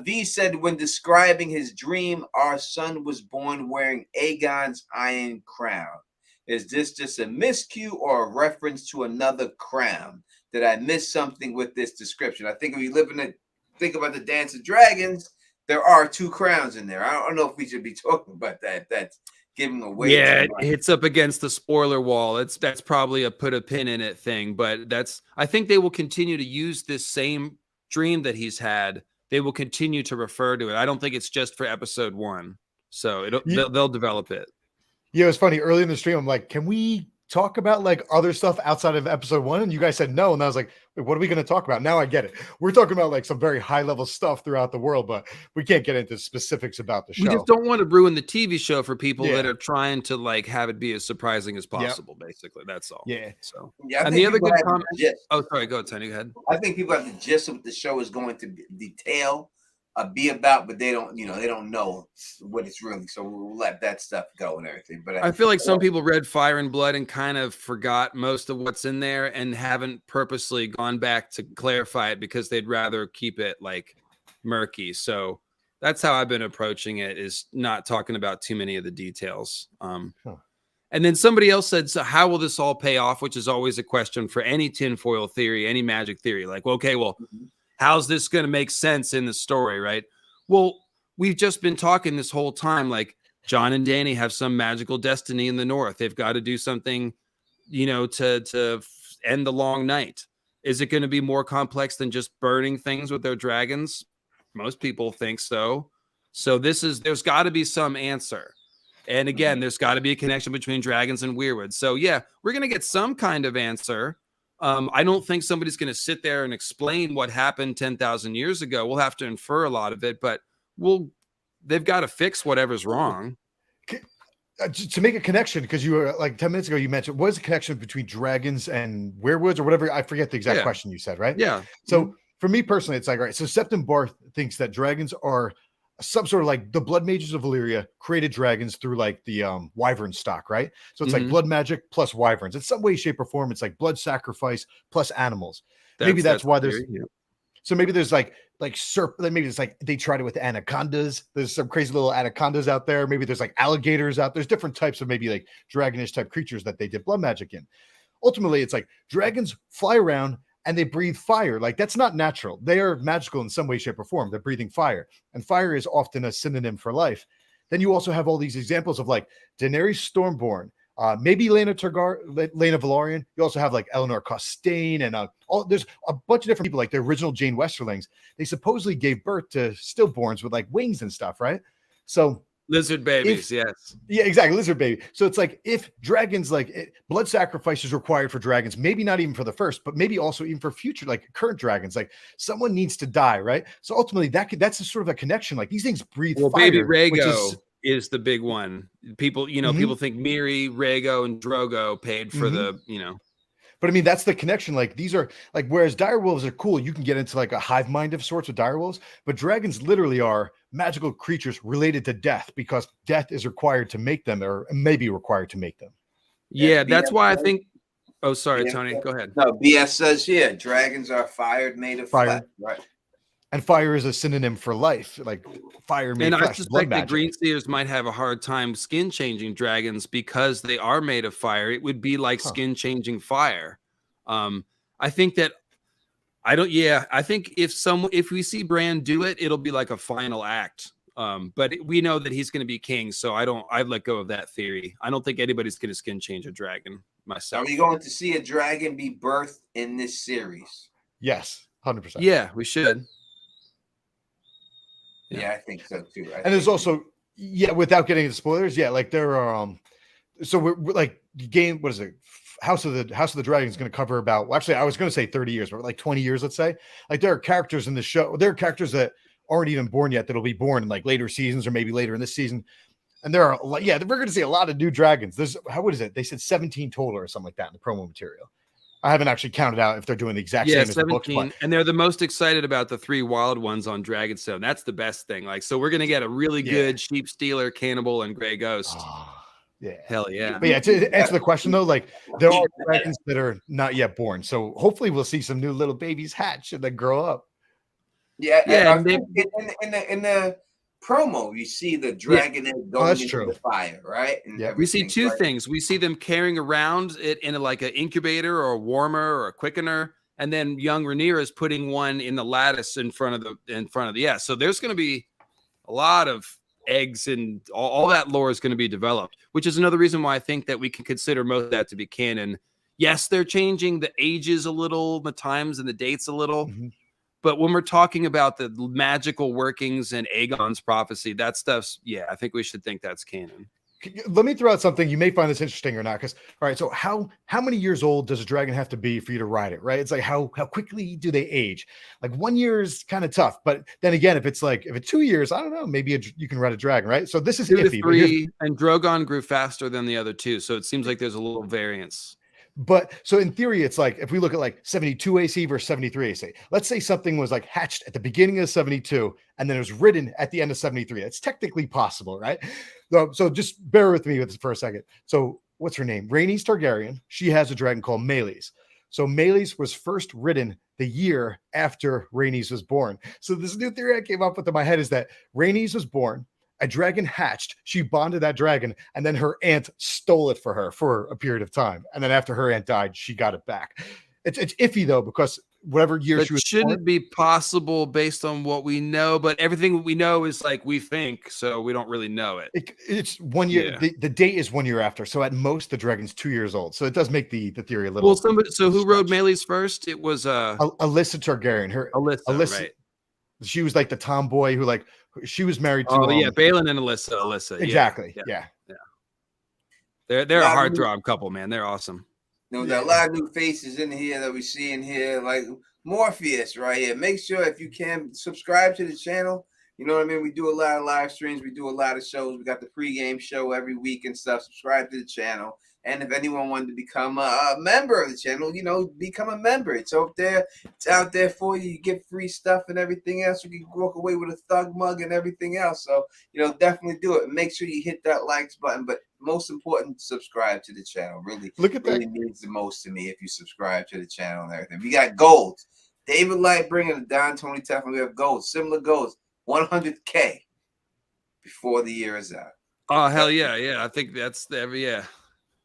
V said when describing his dream, our son was born wearing Aegon's iron crown. Is this just a miscue or a reference to another crown? Did I miss something with this description? I think if you think about the Dance of Dragons, there are two crowns in there. I don't know if we should be talking about that. That's giving away. Yeah, it hits up against the spoiler wall. That's probably a put a pin in it thing, but I think they will continue to use this same dream that he's had. They will continue to refer to it. I don't think it's just for episode 1. So they'll develop it. Yeah, it was funny. Early in the stream, I'm like, can we talk about like other stuff outside of episode 1? And you guys said no. And I was like, wait, what are we going to talk about? Now I get it. We're talking about like some very high level stuff throughout the world, but we can't get into specifics about the show. We just don't want to ruin the TV show for people that are trying to like have it be as surprising as possible. Basically, that's all. Yeah. So yeah. And the other good comment. Oh, sorry. Go ahead, Tony. Go ahead. I think people have the gist of what the show is going to detail. Be about, but they don't know what it's really. So we'll let that stuff go and everything. But I feel like some people read Fire and Blood and kind of forgot most of what's in there and haven't purposely gone back to clarify it because they'd rather keep it like murky. So that's how I've been approaching it, is not talking about too many of the details. And then somebody else said, so how will this all pay off? Which is always a question for any tinfoil theory, any magic theory. Like, okay, well, how's this going to make sense in the story, right? Well, we've just been talking this whole time, like Jon and Dany have some magical destiny in the north. They've got to do something, to end the long night. Is it going to be more complex than just burning things with their dragons? Most people think so. So there's got to be some answer. And again, there's got to be a connection between dragons and Weirwood. So yeah, we're going to get some kind of answer. I don't think somebody's going to sit there and explain what happened 10,000 years ago. We'll have to infer a lot of it, but they've got to fix whatever's wrong. To make a connection, because you were like 10 minutes ago, you mentioned what is the connection between dragons and werewolves or whatever. I forget the exact question you said, right? Yeah. So for me personally, it's like, all right, so Septon Barth thinks that dragons are some sort of like the blood mages of Valyria created dragons through like the wyvern stock, right? So it's like blood magic plus wyverns. In some way, shape, or form, it's like blood sacrifice plus animals. Maybe that's why there's so maybe there's like maybe it's like they tried it with anacondas. There's some crazy little anacondas out there. Maybe there's like alligators out. There's different types of maybe like dragonish type creatures that they did blood magic in. Ultimately, it's like dragons fly around and they breathe fire. Like that's not natural. They are magical in some way, shape, or form. They're breathing fire, and fire is often a synonym for life. Then you also have all these examples of like Daenerys Stormborn, maybe Lena Velaryon. You also have like Eleanor Costane, and there's a bunch of different people, like the original Jane Westerlings. They supposedly gave birth to stillborns with like wings and stuff, right? So lizard babies, yes. Yeah, exactly. Lizard baby. So it's like if dragons, blood sacrifice is required for dragons, maybe not even for the first, but maybe also even for future, like current dragons, like someone needs to die, right? So ultimately that's a sort of a connection. Like these things breathe fire. Baby Rhaego is the big one. People, people think Miri, Rhaego, and Drogo paid for the. But I mean, that's the connection. Like these are like, whereas direwolves are cool, you can get into like a hive mind of sorts with direwolves, but dragons literally are magical creatures related to death because death is required to make them, or maybe required to make them. Yeah, that's why I think. Oh, sorry, Tony. Go ahead. No, BS says dragons are fire made of fire, right? And fire is a synonym for life, like fire made. And flesh, I suspect the Greenseers might have a hard time skin changing dragons because they are made of fire. It would be like skin changing fire. I think that I think if we see Bran do it, it'll be like a final act. But we know that he's going to be king, so I'd let go of that theory. I don't think anybody's going to skin change a dragon myself. Are we going to see a dragon be birthed in this series? Yes, 100%. Yeah, we should. Yeah, I think so too. And there's also, without getting into spoilers, like there are, so we're like game. What is it? House of the Dragon is going to cover about. Well, actually, I was going to say 30 years, but like 20 years, let's say. Like there are characters in the show. There are characters that aren't even born yet that'll be born in like later seasons or maybe later in this season. And there are, we're going to see a lot of new dragons. What is it? They said 17 total or something like that in the promo material. I haven't actually counted out if they're doing the exact same as the books. And they're the most excited about the 3 wild ones on Dragonstone. That's the best thing. Like, so we're going to get a really good sheep stealer, cannibal, and gray ghost. Yeah. Hell yeah. But to answer the question though, like there are dragons that are not yet born. So hopefully we'll see some new little babies hatch and then grow up. Yeah. In the promo, you see the dragon going into the fire, right? And we see 2 things. We see them carrying around it in like an incubator or a warmer or a quickener, and then young Rhaenyra is putting one in the lattice in front of the. So there's going to be a lot of eggs, and all that lore is going to be developed, which is another reason why I think that we can consider most of that to be canon. Yes, they're changing the ages a little, the times and the dates a little. But when we're talking about the magical workings and Aegon's prophecy, that stuff's, I think we should think that's canon. Let me throw out something. You may find this interesting or not. Because, all right, so how many years old does a dragon have to be for you to ride it, right? It's like how quickly do they age? Like 1 year is kind of tough. But then again, if it's 2 years, I don't know, maybe you can ride a dragon, right? So this is 2 to iffy. 3, and Drogon grew faster than the other 2. So it seems like there's a little variance. But so in theory, it's like if we look at like 72 AC versus 73 AC, let's say something was like hatched at the beginning of 72 and then it was ridden at the end of 73. That's technically possible, right? So just bear with me with this for a second. So what's her name? Rhaenys Targaryen. She has a dragon called Meleys. So Meleys was first written the year after Rhaenys was born. So this new theory I came up with in my head is that Rhaenys was born, a dragon hatched, she bonded that dragon, and then her aunt stole it for her for a period of time. And then after her aunt died, she got it back. It's iffy though, because whatever year But she was shouldn't born, it be possible based on what we know? But everything we know is like we think, so we don't really know it. it's 1 year. Yeah. The date is 1 year after. So at most, the dragon's 2 years old. So it does make the theory a little. Well, so who wrote stretched. Meleys first? It was Alyssa Targaryen. Alyssa, right? She was like the tomboy who she was married to. Oh yeah, Balin and Alyssa. Exactly. Yeah. Yeah. They're a heartthrob couple, man. They're awesome. There are a lot of new faces in here that we see in here, like Morpheus right here. Make sure if you can subscribe to the channel. You know what I mean? We do a lot of live streams. We do a lot of shows. We got the pregame show every week and stuff. Subscribe to the channel. And if anyone wanted to become a member of the channel, become a member. It's out there. It's out there for you. You get free stuff and everything else. You can walk away with a thug mug and everything else. So, definitely do it. Make sure you hit that likes button. But most important, subscribe to the channel. Really, look at that. Really means the most to me if you subscribe to the channel and everything. We got gold. David Lightbringer, the Don Tony Teflon. We have gold. Similar goals. 100K before the year is out. Oh hell yeah! I think that's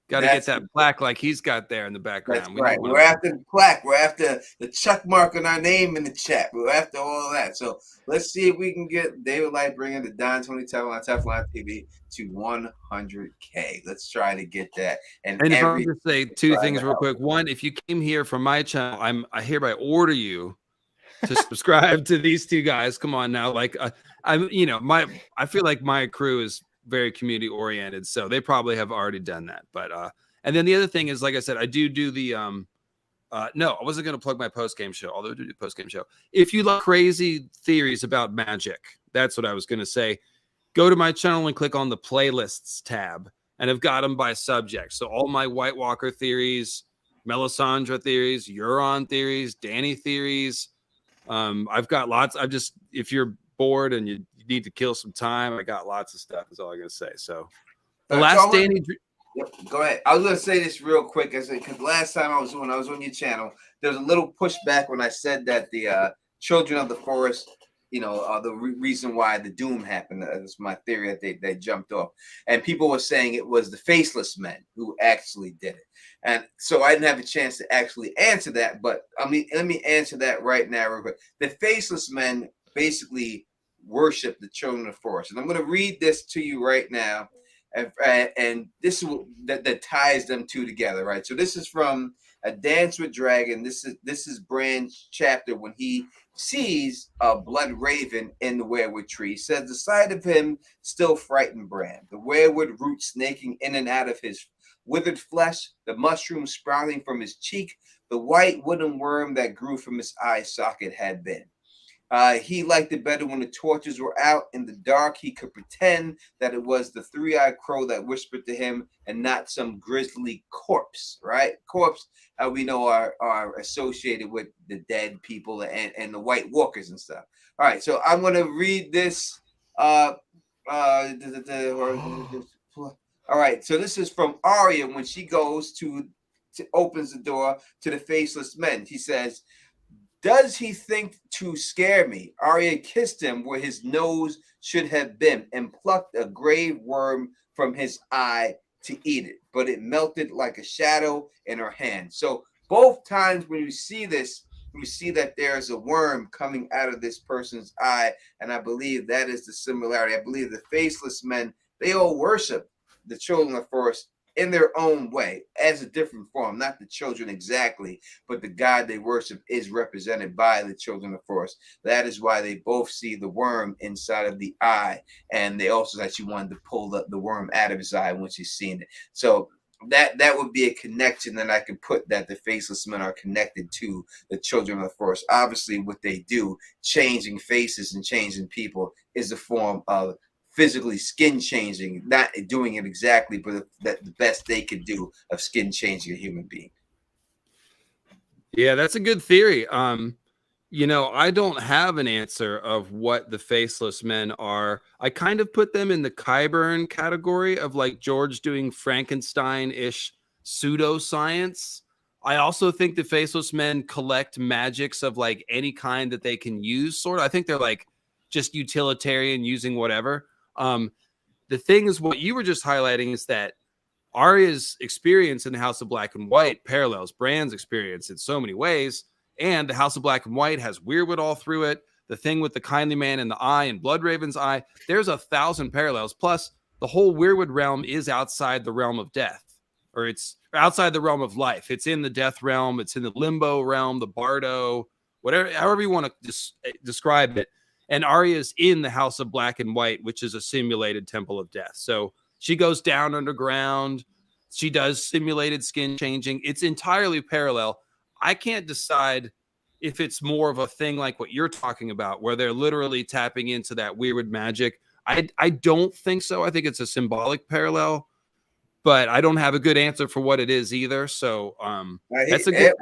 Got to get that plaque like he's got there in the background. That's right. We're after the plaque. We're after the check mark on our name in the chat. We're after all of that. So let's see if we can get David Lightbringer, the Don Tony Teflon on Teflon TV to 100K. Let's try to get that. And if I just say two things real quick. One, if you came here from my channel, I hereby order you to subscribe to these two guys. Come on now, I feel like my crew is very community oriented, so they probably have already done that. But and then the other thing is, like I said, I do the no, I wasn't going to plug my post game show, although I do post game show. If you like crazy theories about magic, that's what I was going to say. Go to my channel and click on the playlists tab, and I've got them by subject. So all my White Walker theories, Melisandre theories, Euron theories, Dany theories. I've got lots. If you're bored and you need to kill some time, I got lots of stuff. Is all I'm gonna say. So the last Dany. Go ahead. I was gonna say this real quick, because last time I was on your channel, there was a little pushback when I said that the children of the forest, are the reason why the doom happened. That's my theory that they jumped off, and people were saying it was the Faceless Men who actually did it, and so I didn't have a chance to actually answer that. But let me answer that right now, real quick. The Faceless Men basically worship the children of the forest, and I'm going to read this to you right now, and this is that ties them two together, right? So this is from A Dance with Dragon. This is Bran's chapter when he sees a blood raven in the weirwood tree. He says the sight of him still frightened Bran. The weirwood root snaking in and out of his withered flesh, the mushroom sprouting from his cheek, the white wooden worm that grew from his eye socket had been. He liked it better when the torches were out. In the dark, he could pretend that it was the three-eyed crow that whispered to him and not some grisly corpse, right? Corpse, we know, are associated with the dead people and the White Walkers and stuff. All right, so I'm going to read this. All right, so this is from Arya when she goes to opens the door to the Faceless Men. He says, "Does he think to scare me?" Arya kissed him where his nose should have been and plucked a grave worm from his eye to eat it, but it melted like a shadow in her hand. So both times when you see this, we see that there's a worm coming out of this person's eye, and I believe that is the similarity. I believe the Faceless Men, they all worship the children of the forest in their own way, as a different form, not the children exactly, but the God they worship is represented by the children of the forest. That is why they both see the worm inside of the eye, and they also said she wanted to pull the worm out of his eye when she's seen it. So that would be a connection that I could put, that the Faceless Men are connected to the children of the forest. Obviously, what they do, changing faces and changing people, is a form of physically skin changing, not doing it exactly, but that the best they could do of skin changing a human being. Yeah, that's a good theory. I don't have an answer of what the Faceless Men are. I kind of put them in the Qyburn category of like George doing Frankenstein-ish pseudoscience. I also think the Faceless Men collect magics of like any kind that they can use, sort of. I think they're like just utilitarian, using whatever. The thing is, what you were just highlighting is that Arya's experience in the House of Black and White parallels Bran's experience in so many ways. And the House of Black and White has Weirwood all through it. The thing with the kindly man in the eye and Bloodraven's eye, there's 1,000 parallels. Plus, the whole Weirwood realm is outside the realm of death, or it's outside the realm of life. It's in the death realm. It's in the limbo realm, the bardo, whatever, however you want to describe it. And Arya's in the House of Black and White, which is a simulated temple of death. So she goes down underground. She does simulated skin changing. It's entirely parallel. I can't decide if it's more of a thing like what you're talking about, where they're literally tapping into that Weirwood magic. I don't think so. I think it's a symbolic parallel, but I don't have a good answer for what it is either. So that's a good.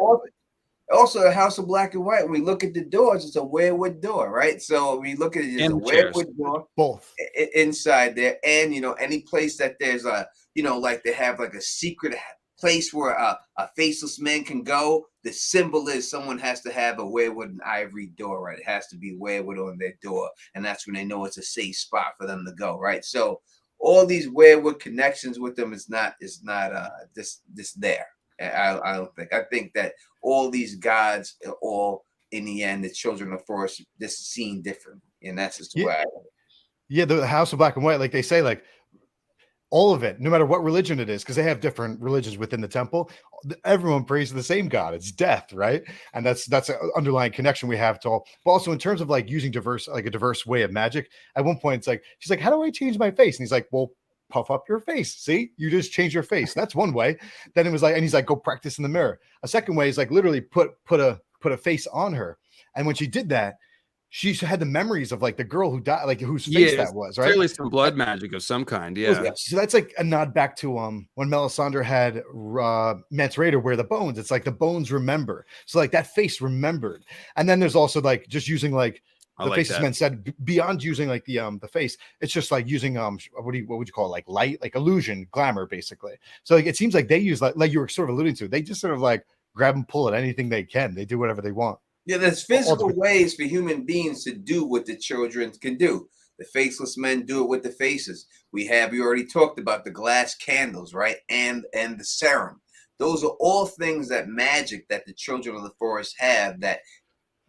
Also, the House of Black and White, when we look at the doors, it's a Weirwood door, right? So we look at it as a Weirwood door, both inside there, and any place that there's a like they have like a secret place where a faceless man can go. The symbol is someone has to have a Weirwood and ivory door, right? It has to be Weirwood on their door, and that's when they know it's a safe spot for them to go, right? So all these Weirwood connections with them is not this there. I don't think. I think that all these gods are all in the end the children of forest, just seen different, and that's just the way. The House of Black and White, like they say, like all of it, no matter what religion it is, because they have different religions within the temple. Everyone prays the same God. It's death, right? And that's an underlying connection we have to all. But also in terms of like using a diverse way of magic. At one point, it's like she's like, "How do I change my face?" And he's like, "Well, puff up your face. See, you just change your face. That's one way." Then it was like, and he's like, "Go practice in the mirror." A second way is like literally put a face on her. And when she did that, she had the memories of like the girl who died, like whose face that was, right? Clearly some blood magic of some kind. Yeah. So that's like a nod back to when Melisandre had Mance Rayder wear the bones. It's like the bones remember. So like that face remembered. And then there's also like just using like the Faceless Men said, beyond using like the face, it's just like using what would you call it? Like light, like illusion, glamour, basically. So like it seems like they use like you were sort of alluding to, they just sort of like grab and pull at anything they can. They do whatever they want. Yeah, there's physical ways for human beings to do what the children can do. The Faceless Men do it with the faces. We already talked about the glass candles, right? And the serum. Those are all things that magic that the children of the forest have that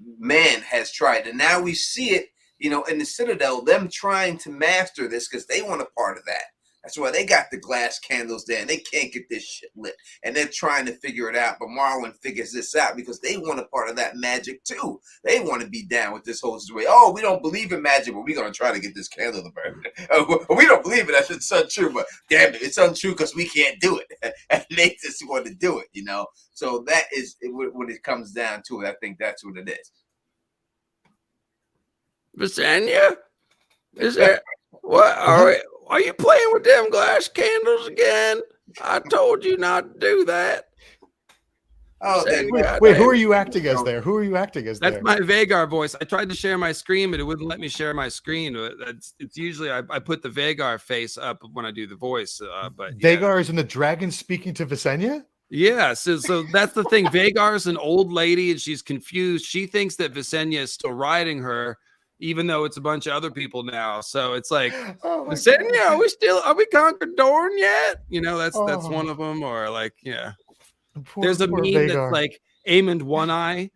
man has tried. And now we see it, in the Citadel, them trying to master this because they want a part of that. That's why they got the glass candles there and they can't get this shit lit. And they're trying to figure it out. But Marwyn figures this out because they want a part of that magic too. They want to be down with this whole situation. Oh, we don't believe in magic, but we're going to try to get this candle to burn. We don't believe it. It's untrue, but damn it, it's untrue because we can't do it. And they just want to do it, So that is when it comes down to it. I think that's what it is. Visenya? Is there what are you playing with them glass candles again? I told you not to do that. Oh, wait, who are you acting as there? Who are you acting as there? That's my Vegar voice. I tried to share my screen, but it wouldn't let me share my screen. It's usually I put the Vegar face up when I do the voice. But Vegar is in the dragon speaking to Visenya? Yeah, so that's the thing. Vegar is an old lady and she's confused. She thinks that Visenya is still riding her, even though it's a bunch of other people now. So it's like, Visenya, are we conquered Dorne yet? That's one of them. Or like, there's a meme Vegar. That's like Aemond One Eye.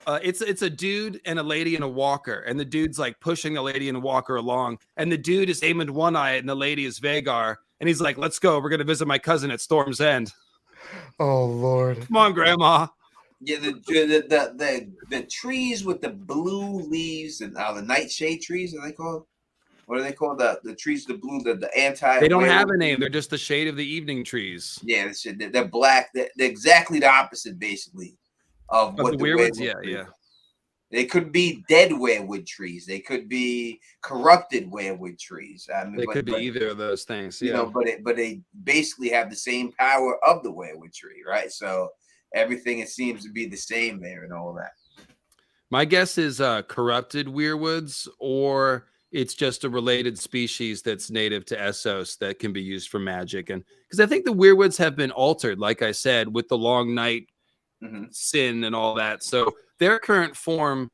It's a dude and a lady in a walker, and the dude's like pushing the lady in a walker along, and the dude is Aemond One Eye, and the lady is Vegar, and he's like, "Let's go. We're gonna visit my cousin at Storm's End." Oh Lord! Come on, Grandma. Yeah, the trees with the blue leaves and the nightshade trees, are they called? What are they called? The trees, the blue, the anti. They don't have a name. They're just the shade of the evening trees. Yeah, they're black. They're exactly the opposite, basically, of what the Weirwoods. Yeah. They could be dead weirwood trees. They could be corrupted weirwood trees. They could be either of those things. Yeah. But they basically have the same power of the weirwood tree, right? So everything, it seems to be the same there and all that. My guess is corrupted weirwoods, or it's just a related species that's native to Essos that can be used for magic. And because I think the Weirwoods have been altered, like I said, with the long night sin and all that. So their current form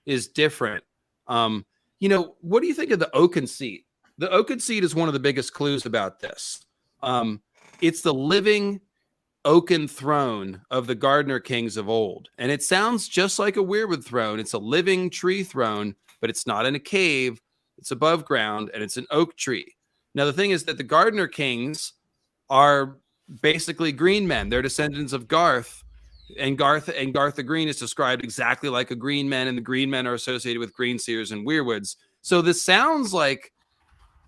is different. You know, what do you think of the Oaken Seat? The Oaken Seat is one of the biggest clues about this. It's the living oaken throne of the Gardener Kings of old. And it sounds just like a Weirwood throne. It's a living tree throne, but it's not in a cave. It's above ground, and it's an oak tree. Now, the thing is that the Gardener Kings are basically green men. They're descendants of Garth. And Garth the Green is described exactly like a green man, and the green men are associated with green seers and weirwoods. So this sounds like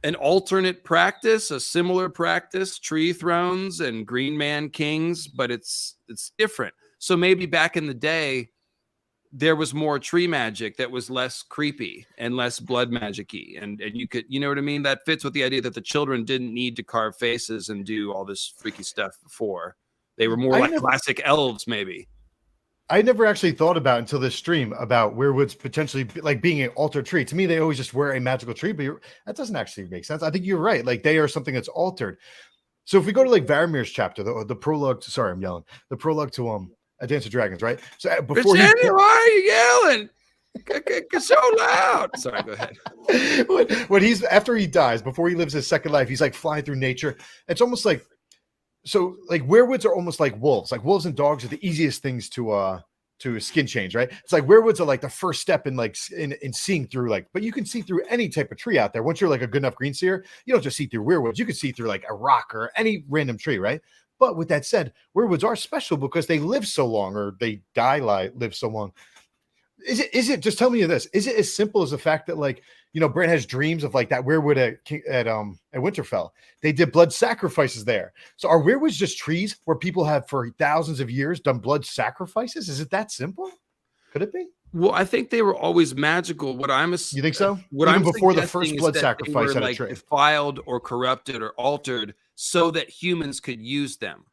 an alternate practice, a similar practice, tree thrones and green man kings, but it's different. So maybe back in the day, there was more tree magic that was less creepy and less blood magic-y. And you could, you know what I mean? That fits with the idea that the children didn't need to carve faces and do all this freaky stuff before. They were more like classic elves, maybe. I never actually thought about until this stream about Weirwoods potentially like being an altered tree. To me, they always just wear a magical tree, but that doesn't actually make sense. I think you're right. Like they are something that's altered. So if we go to like Varamir's chapter, the prologue, sorry, I'm yelling. The prologue to A Dance of Dragons, right? So before why are you yelling? It's so loud. Sorry, go ahead. When he's after he dies, before he lives his second life, he's like flying through nature. It's almost like so like Weirwoods are almost like wolves. Like wolves and dogs are the easiest things to skin change, right? It's like Weirwoods are like the first step in like in seeing through like, but you can see through any type of tree out there. Once you're like a good enough green seer, you don't just see through Weirwoods. You can see through like a rock or any random tree, right? But with that said, Weirwoods are special because they live so long, or they live so long. Is it just tell me this? Is it as simple as the fact that like, you know, Bran has dreams of like that Weirwood at Winterfell? They did blood sacrifices there. So are Weirwoods just trees where people have for thousands of years done blood sacrifices? Is it that simple? Could it be? Well, I think they were always magical. You think so? What Even I'm before the first blood sacrifice were, like, defiled or corrupted or altered so that humans could use them.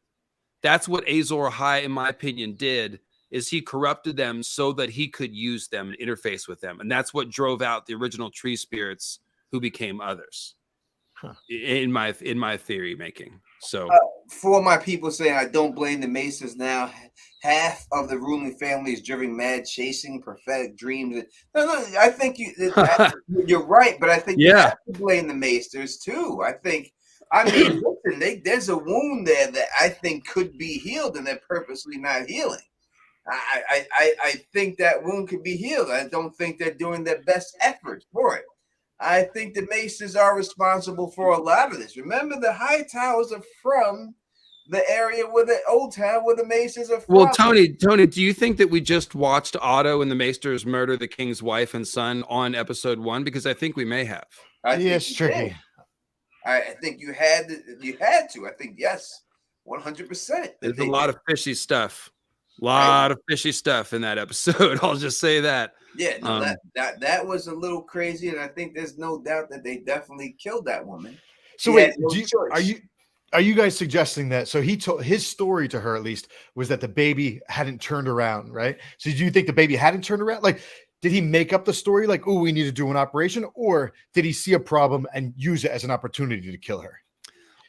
That's what Azor Ahai, in my opinion, did. Is he corrupted them so that he could use them and interface with them. And that's what drove out the original tree spirits who became others in my theory making. So for my people saying I don't blame the Maesters now, half of the ruling family is driven mad chasing prophetic dreams. No, I think you're right, but I think you have to blame the Maesters too. I mean, listen, there's a wound there that I think could be healed and they're purposely not healing. I think that wound could be healed. I don't think they're doing their best effort for it. I think the Maesters are responsible for a lot of this. Remember, the Hightowers are from the area where the old town where the Maesters are from. Well, Tony, do you think that we just watched Otto and the Maesters murder the king's wife and son on episode 1? Because I think we may have. It's tricky. I think you had to. I think yes, 100%. There's a lot of fishy stuff. Lot of fishy stuff in that episode. I'll just say that. Yeah, no, that was a little crazy, and I think there's no doubt that they definitely killed that woman. So wait, are you guys suggesting that? So he told his story to her, at least, was that the baby hadn't turned around, right? So do you think the baby hadn't turned around? Like, did he make up the story? Like, oh, we need to do an operation, or did he see a problem and use it as an opportunity to kill her?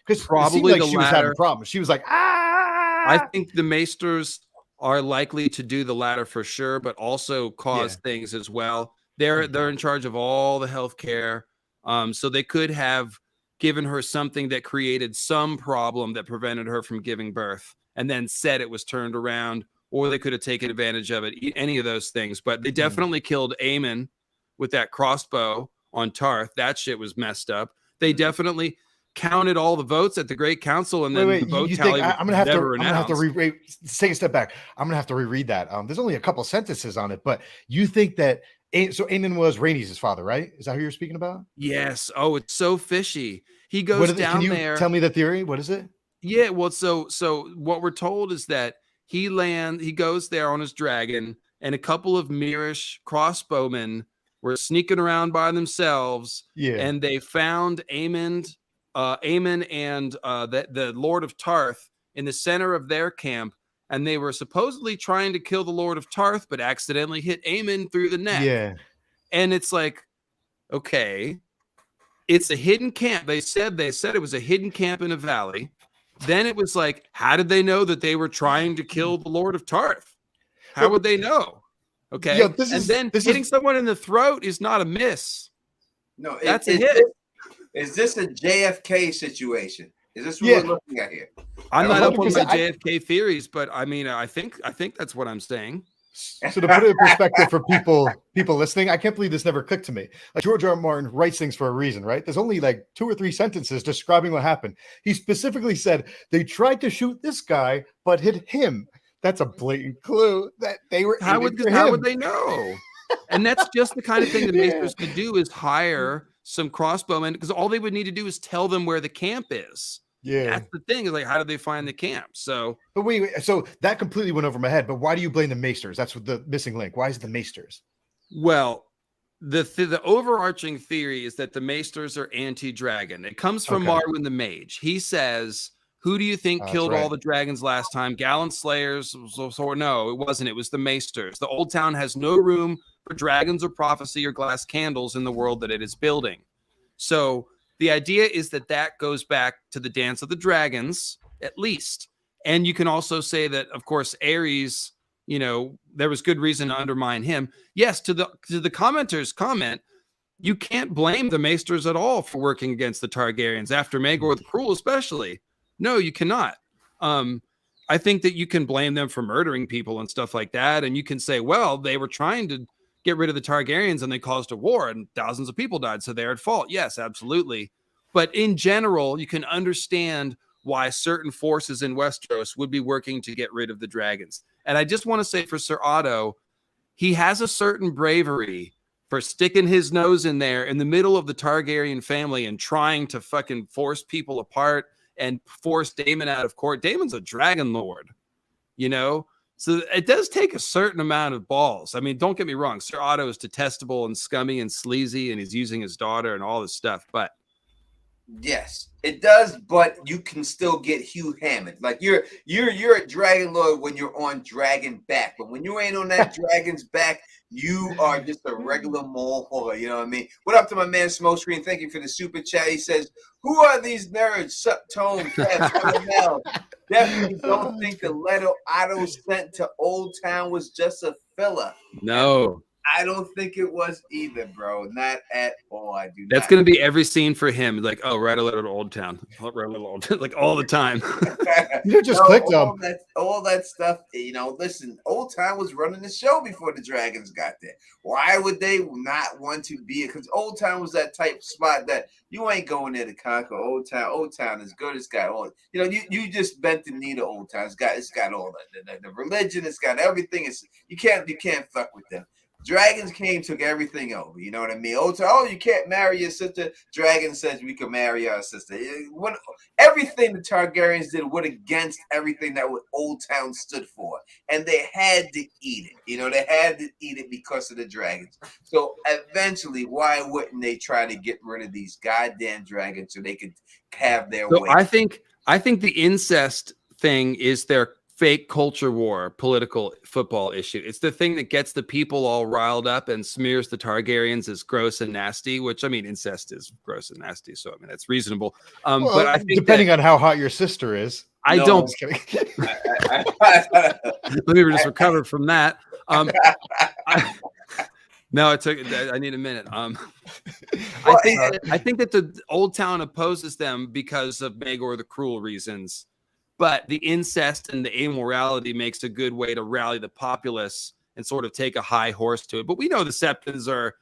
Because probably like she was having problems. She was like, I think the Maesters are likely to do the latter for sure, but also cause things as well. They're in charge of all the healthcare, so they could have given her something that created some problem that prevented her from giving birth, and then said it was turned around, or they could have taken advantage of it. Any of those things, but they definitely killed Aemond with that crossbow on Tarth. That shit was messed up. They definitely counted all the votes at the Great Council, and then the vote tally. I'm gonna have to reread. Take a step back. I'm gonna have to reread that. There's only a couple sentences on it, but you think that so Aemond was Rhaenys' father, right? Is that who you're speaking about? Yes. Oh, it's so fishy. He goes down there. Tell me the theory. What is it? Yeah. Well, so what we're told is that he goes there on his dragon, and a couple of Myrish crossbowmen were sneaking around by themselves. Yeah. And they found Aemond and the Lord of Tarth in the center of their camp, and they were supposedly trying to kill the Lord of Tarth, but accidentally hit Aemond through the neck. Yeah, and it's like, Okay. It's a hidden camp. They said it was a hidden camp in a valley. Then it was like, how did they know that they were trying to kill the Lord of Tarth? How would they know? Okay. Yeah, hitting someone in the throat is not a miss. No, that's a hit. Is this a JFK situation? Is this what we're looking at here? I'm not up on my JFK theories, but I mean, I think that's what I'm saying. So to put it in perspective for people listening, I can't believe this never clicked to me. Like George R. R. Martin writes things for a reason, right? There's only like 2 or 3 sentences describing what happened. He specifically said they tried to shoot this guy, but hit him. That's a blatant clue that they were. How would they know? And that's just the kind of thing the Maesters could do, is hire some crossbowmen, because all they would need to do is tell them where the camp is. Yeah, that's the thing. Is like, how did they find the camp? So, but wait, so that completely went over my head. But why do you blame the Maesters? That's what the missing link. Why is it the Maesters? Well, the overarching theory is that the Maesters are anti-dragon. It comes from Marwyn the Mage. He says, "Who do you think killed all the dragons last time? Gallant Slayers?" So no, it wasn't. It was the Maesters. The Old Town has no room for dragons or prophecy or glass candles in the world that it is building. So the idea is that goes back to the Dance of the Dragons, at least. And you can also say that, of course, Aerys, there was good reason to undermine him. Yes, to the commenters' comment, you can't blame the Maesters at all for working against the Targaryens, after Maegor the Cruel especially. No, you cannot. I think that you can blame them for murdering people and stuff like that. And you can say, well, they were trying to get rid of the Targaryens and they caused a war and thousands of people died, so they're at fault. Yes, absolutely. But in general, you can understand why certain forces in Westeros would be working to get rid of the dragons. And I just want to say for Sir Otto, he has a certain bravery for sticking his nose in there in the middle of the Targaryen family and trying to fucking force people apart and force Daemon out of court. Daemon's a dragon lord, So it does take a certain amount of balls. I mean, don't get me wrong. Sir Otto is detestable and scummy and sleazy, and he's using his daughter and all this stuff. But yes, it does. But you can still get Hugh Hammond. Like you're a dragon lord when you're on dragon back. But when you ain't on that dragon's back, you are just a regular mole whore. You know what I mean? What up to my man Smoke Screen? Thank you for the super chat. He says, "Who are these nerds? Sup Tone, Kev, definitely don't think the letter Otto sent to Old Town was just a filler." No, I don't think it was either, bro. Not at all. I do. That's going to be every scene for him. Like, oh, write a letter to Old Town. Like all the time. You just clicked them. All that stuff. Listen, Old Town was running the show before the dragons got there. Why would they not want to be it? Because Old Town was that type of spot that you ain't going there to conquer Old Town. Old Town is good. It's got all. You just bent the knee to Old Town. It's got all the religion. It's got everything. You can't fuck with them. Dragons came, took everything over. You know what I mean? You can't marry your sister. Dragon says we can marry our sister. Everything the Targaryens did went against everything that Old Town stood for. And they had to eat it. They had to eat it because of the dragons. So eventually, why wouldn't they try to get rid of these goddamn dragons so they could have their way? I think the incest thing is their fake culture war, political football issue. It's the thing that gets the people all riled up and smears the Targaryens as gross and nasty, which, I mean, incest is gross and nasty. So, I mean, that's reasonable. But I think depending on how hot your sister is. Don't. Let me just recover from that. No, I need a minute. I think that the Old Town opposes them because of Maegor the Cruel reasons. But the incest and the amorality makes a good way to rally the populace and sort of take a high horse to it. But we know the Septons are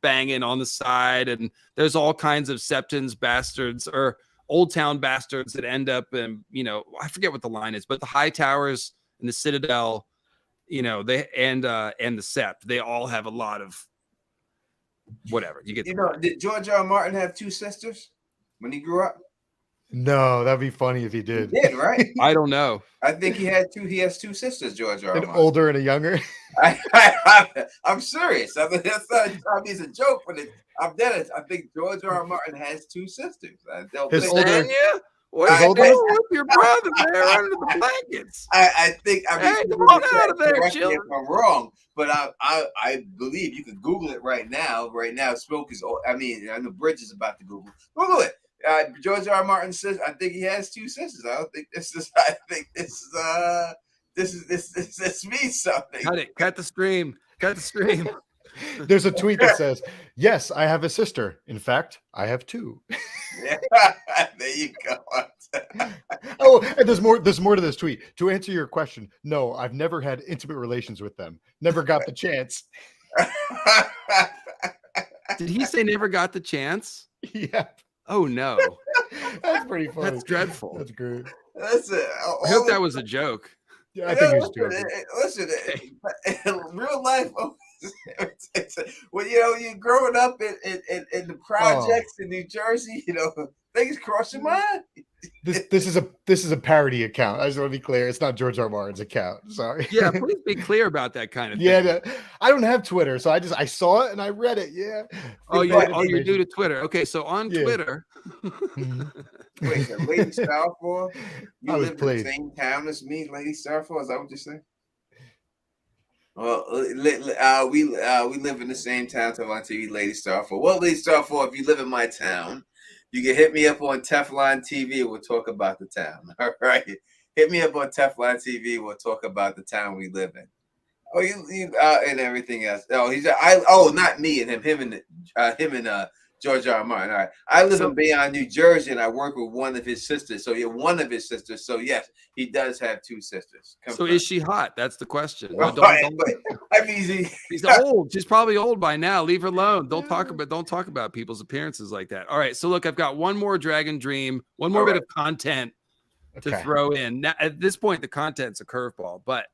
banging on the side, and there's all kinds of Septons bastards or Old Town bastards that end up in, I forget what the line is, but the Hightowers and the Citadel, they and the Sept, they all have a lot of whatever. You get. Did George R. R. Martin have 2 sisters when he grew up? No, that'd be funny if he did. He did, right? I don't know. I think he had 2. He has 2 sisters, George R. R. An older and a younger. I'm serious. I mean, that's not. It's a joke, but I'm dead. I think George R. R. Martin has 2 sisters. His older. What's I- wrong with your brother there under the blankets? I think I mean, Hey, people come on will out of there, correct me children. if I'm wrong, but I believe you can Google it right now. Right now, Smoke is. I mean, I know Bridge is about to Google. Google it. George R. R. Martin says I think he has 2 sisters. I don't think this is. I think this means something. Cut it. Cut the stream. Cut the stream. There's a tweet that says, "Yes, I have a sister. In fact, I have 2." Yeah, there you go. Oh, and there's more. There's more to this tweet. To answer your question, no, I've never had intimate relations with them. Never got the chance. Did he say never got the chance? Yeah, Oh no, that's pretty funny. that's dreadful. That's great. That's it. I hope that was a joke. Yeah, I think he's listen, joking. listen, in real life, when you're growing up in the projects in New Jersey, things cross your mind. This is a parody account. I just want to be clear. It's not George R. R. Martin's account. Sorry. Yeah, please be clear about that kind of thing. Yeah, no, I don't have Twitter, so I saw it and I read it. Yeah. Oh, you're new to Twitter. Okay, so on Yeah. Twitter. Wait, so Lady Starfall, you I was live in played. the same town as me, Lady Starfall? Is that what you're saying? Well, we live in the same town, Teflon TV, Lady Starfall. Well, Lady Starfall, if you live in my town, you can hit me up on Teflon TV. We'll talk about the town. All right, hit me up on Teflon TV. We'll talk about the town we live in. Oh, you and everything else. Oh, not me and him. Him and George R. R. Martin. All right. I live in Bayonne, New Jersey, and I work with one of his sisters. So you're one of his sisters. So yes, he does have 2 sisters. So is she hot? That's the question. Well, I mean, she's old. She's probably old by now. Leave her alone. Don't talk about people's appearances like that. All right. So look, I've got one more Dragon Dream, one more bit of content to throw in. Now, at this point, the content's a curveball, but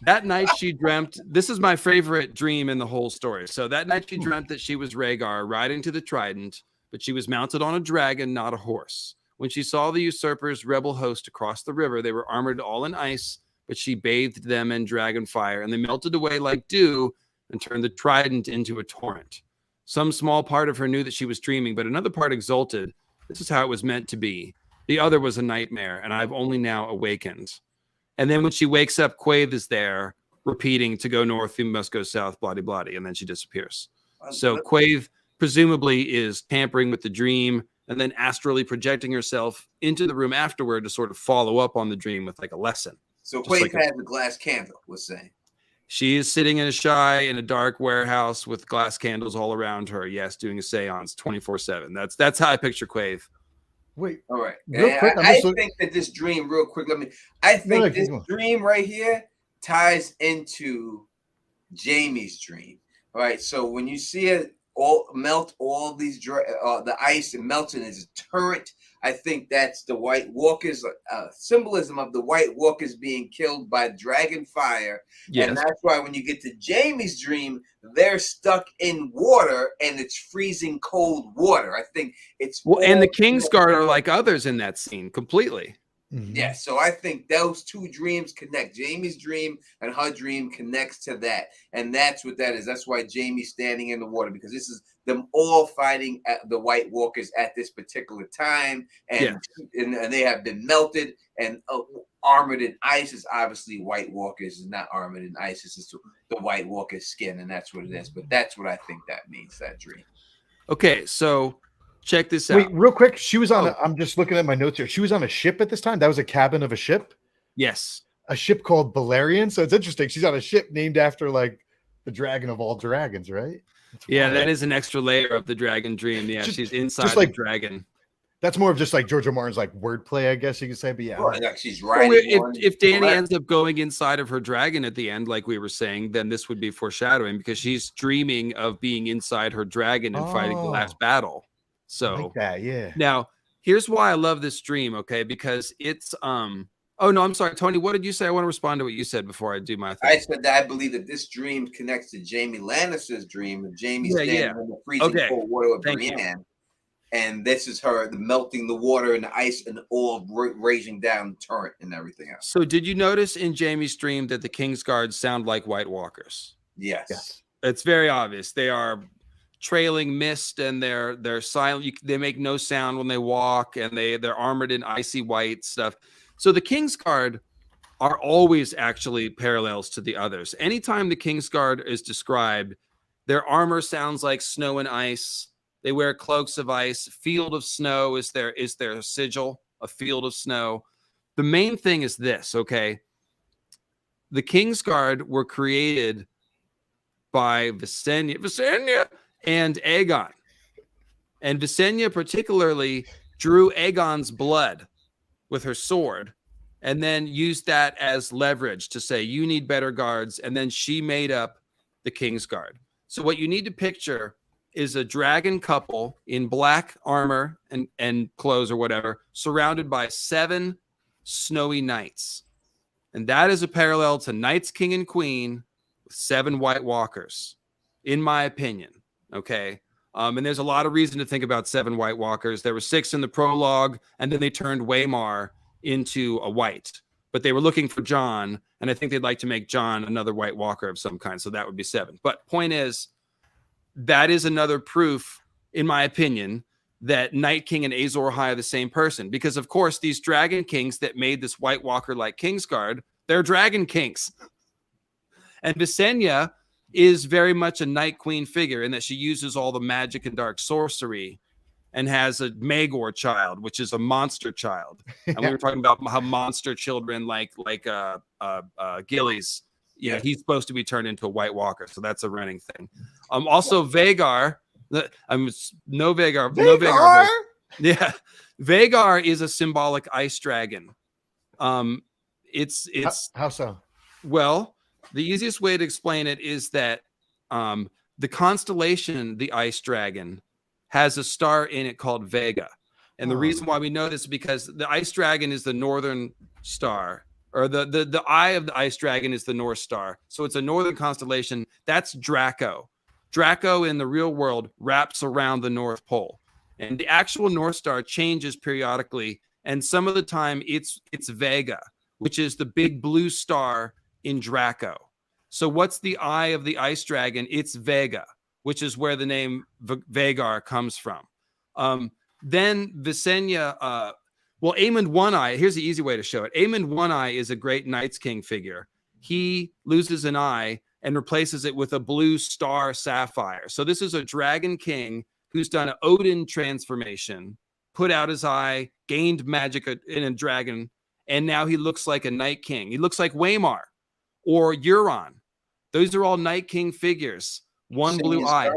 that night she dreamt, this is my favorite dream in the whole story. So that night she dreamt that she was Rhaegar riding to the Trident, but she was mounted on a dragon, not a horse. When she saw the usurpers' rebel host across the river, they were armored all in ice, but she bathed them in dragon fire, and they melted away like dew and turned the Trident into a torrent. Some small part of her knew that she was dreaming, but another part exulted. This is how it was meant to be. The other was a nightmare, and I've only now awakened. And then when she wakes up, Quaithe is there, repeating, to go north, you must go south, bloody, and then she disappears. So Quaithe presumably is tampering with the dream and then astrally projecting herself into the room afterward to sort of follow up on the dream with like a lesson. So Quaithe has a glass candle, we're saying. She is sitting in a shy in a dark warehouse with glass candles all around her. Yes, doing a seance 24/7. That's how I picture Quaithe. Wait. All right. Real quick, I think that this dream, real quick, I think this go. dream right here ties into Jaime's dream. All right. So when you see it melt all these the ice and melting as a turret, I think that's the White Walkers, symbolism of the White Walkers being killed by dragon fire. Yes. And that's why when you get to Jaime's dream, they're stuck in water and it's freezing cold water. I think it's and the Kingsguard are like others in that scene completely. Mm-hmm. Yeah, so I think those 2 dreams connect. Jaime's dream and her dream connects to that. And that's what that is. That's why Jaime's standing in the water, because this is them all fighting at the White Walkers at this particular time. And, and they have been melted and armored in ice. Is obviously White Walkers is not armored in ice. It's just the White Walker's skin, and that's what it is. But that's what I think that means, that dream. Okay, so check this out. Wait, real quick. She was on I'm just looking at my notes here. She was on a ship at this time. That was a cabin of a ship. Yes. A ship called Balerion. So it's interesting. She's on a ship named after like the dragon of all dragons, right? Yeah, that is an extra layer of the dragon dream. Yeah, she's inside the dragon. That's more of just like George R. Martin's like wordplay, I guess you could say. But yeah, like she's writing. If Dany ends up going inside of her dragon at the end, like we were saying, then this would be foreshadowing because she's dreaming of being inside her dragon and fighting the last battle. So like that, yeah. Now, here's why I love this dream, okay? Because it's oh no, I'm sorry, Tony. What did you say? I want to respond to what you said before I do my thing. I said that I believe that this dream connects to Jaime Lannister's dream of Jaime's standing in the freezing cold water of Brienne. And this is her melting the water and the ice and all raging down the torrent and everything else. So did you notice in Jaime's dream that the Kingsguard sound like White Walkers? Yes. It's very obvious. They are trailing mist, and they're silent. They make no sound when they walk, and they're armored in icy white stuff. So the Kingsguard are always actually parallels to the others. Anytime the Kingsguard is described, their armor sounds like snow and ice. They wear cloaks of ice. Field of snow is their sigil, a field of snow. The main thing is this, okay? The Kingsguard were created by Visenya and Aegon. And Visenya particularly drew Aegon's blood with her sword, and then used that as leverage to say, you need better guards. And then she made up the Kingsguard. So what you need to picture is a dragon couple in black armor and clothes or whatever, surrounded by 7 snowy knights. And that is a parallel to Knights, King, and Queen with 7 White Walkers, in my opinion. Okay. And there's a lot of reason to think about 7 White Walkers. There were 6 in the prologue, and then they turned Waymar into a white, but they were looking for Jon, and I think they'd like to make Jon another White Walker of some kind, so that would be 7. But point is, that is another proof, in my opinion, that Night King and Azor Ahai are the same person, because of course these Dragon Kings that made this White Walker like Kingsguard, they're Dragon Kings. And Visenya is very much a Night Queen figure in that she uses all the magic and dark sorcery, and has a Maegor child, which is a monster child. And we were talking about how monster children like Gillies, he's supposed to be turned into a White Walker. So that's a running thing. Also Vegar, no Vegar. Yeah. Vegar is a symbolic ice dragon. It's how so? Well, the easiest way to explain it is that the constellation, the ice dragon, has a star in it called Vega. And the reason why we know this is because the ice dragon is the northern star, or the eye of the ice dragon is the North Star. So it's a northern constellation. That's Draco. Draco in the real world wraps around the North Pole. And the actual North Star changes periodically. And some of the time it's Vega, which is the big blue star in Draco. So what's the eye of the ice dragon? It's Vega, which is where the name Vegar comes from. Then Visenya, Aemond One Eye, here's the easy way to show it. Aemond One Eye is a great Knights King figure. He loses an eye and replaces it with a blue star sapphire. So this is a Dragon King who's done an Odin transformation, put out his eye, gained magic in a dragon, and now he looks like a Night King. He looks like Waymar or Euron. Those are all Night King figures. One blue eye.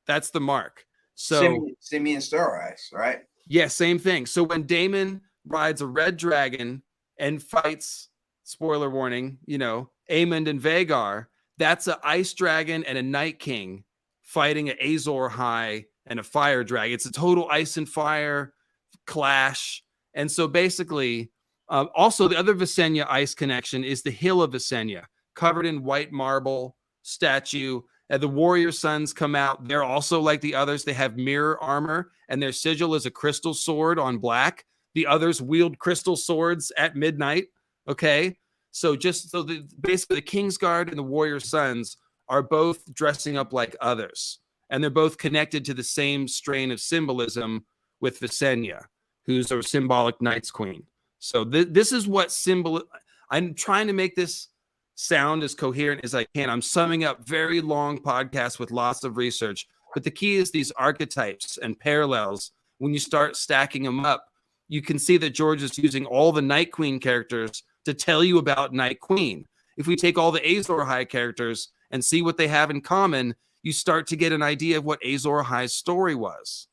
That's the mark. So Simeon Star Eyes, right? Yeah, same thing. So when Daemon rides a red dragon and fights, spoiler warning, Aemond and Vegar, that's an ice dragon and a Night King fighting an Azor Ahai and a fire dragon. It's a total ice and fire clash. And so basically, also the other Visenya ice connection is the Hill of Visenya, covered in white marble statue. The warrior sons come out. They're also like the others. They have mirror armor, and their sigil is a crystal sword on black. The others wield crystal swords at midnight. Okay. So basically the Kingsguard and the warrior sons are both dressing up like others, and they're both connected to the same strain of symbolism with Visenya, who's a symbolic Knights Queen. So this is what I'm trying to make this sound as coherent as I can. I'm summing up very long podcasts with lots of research, but the key is these archetypes and parallels. When you start stacking them up, you can see that George is using all the Night Queen characters to tell you about Night Queen. If we take all the Azor Ahai characters and see what they have in common, you start to get an idea of what Azor Ahai's story was.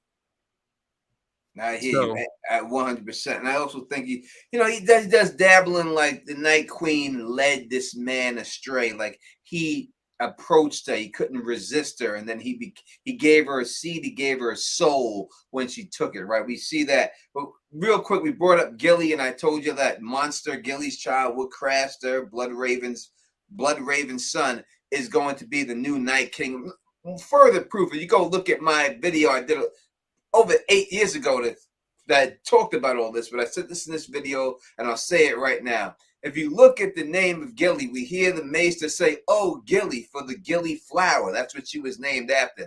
I hear you at 100%. And I also think he does dabbling like the Night Queen led this man astray. Like he approached her, he couldn't resist her, and then he gave her a seed, he gave her a soul when she took it. Right, we see that. But real quick, we brought up Gilly, and I told you that monster Gilly's child, Woodcraster, Blood Raven's son, is going to be the new Night King. Further proof, if you go look at my video I did over 8 years ago that talked about all this, but I said this in this video, and I'll say it right now. If you look at the name of Gilly, we hear the Maester say, "Oh, Gilly," for the Gilly flower. That's what she was named after.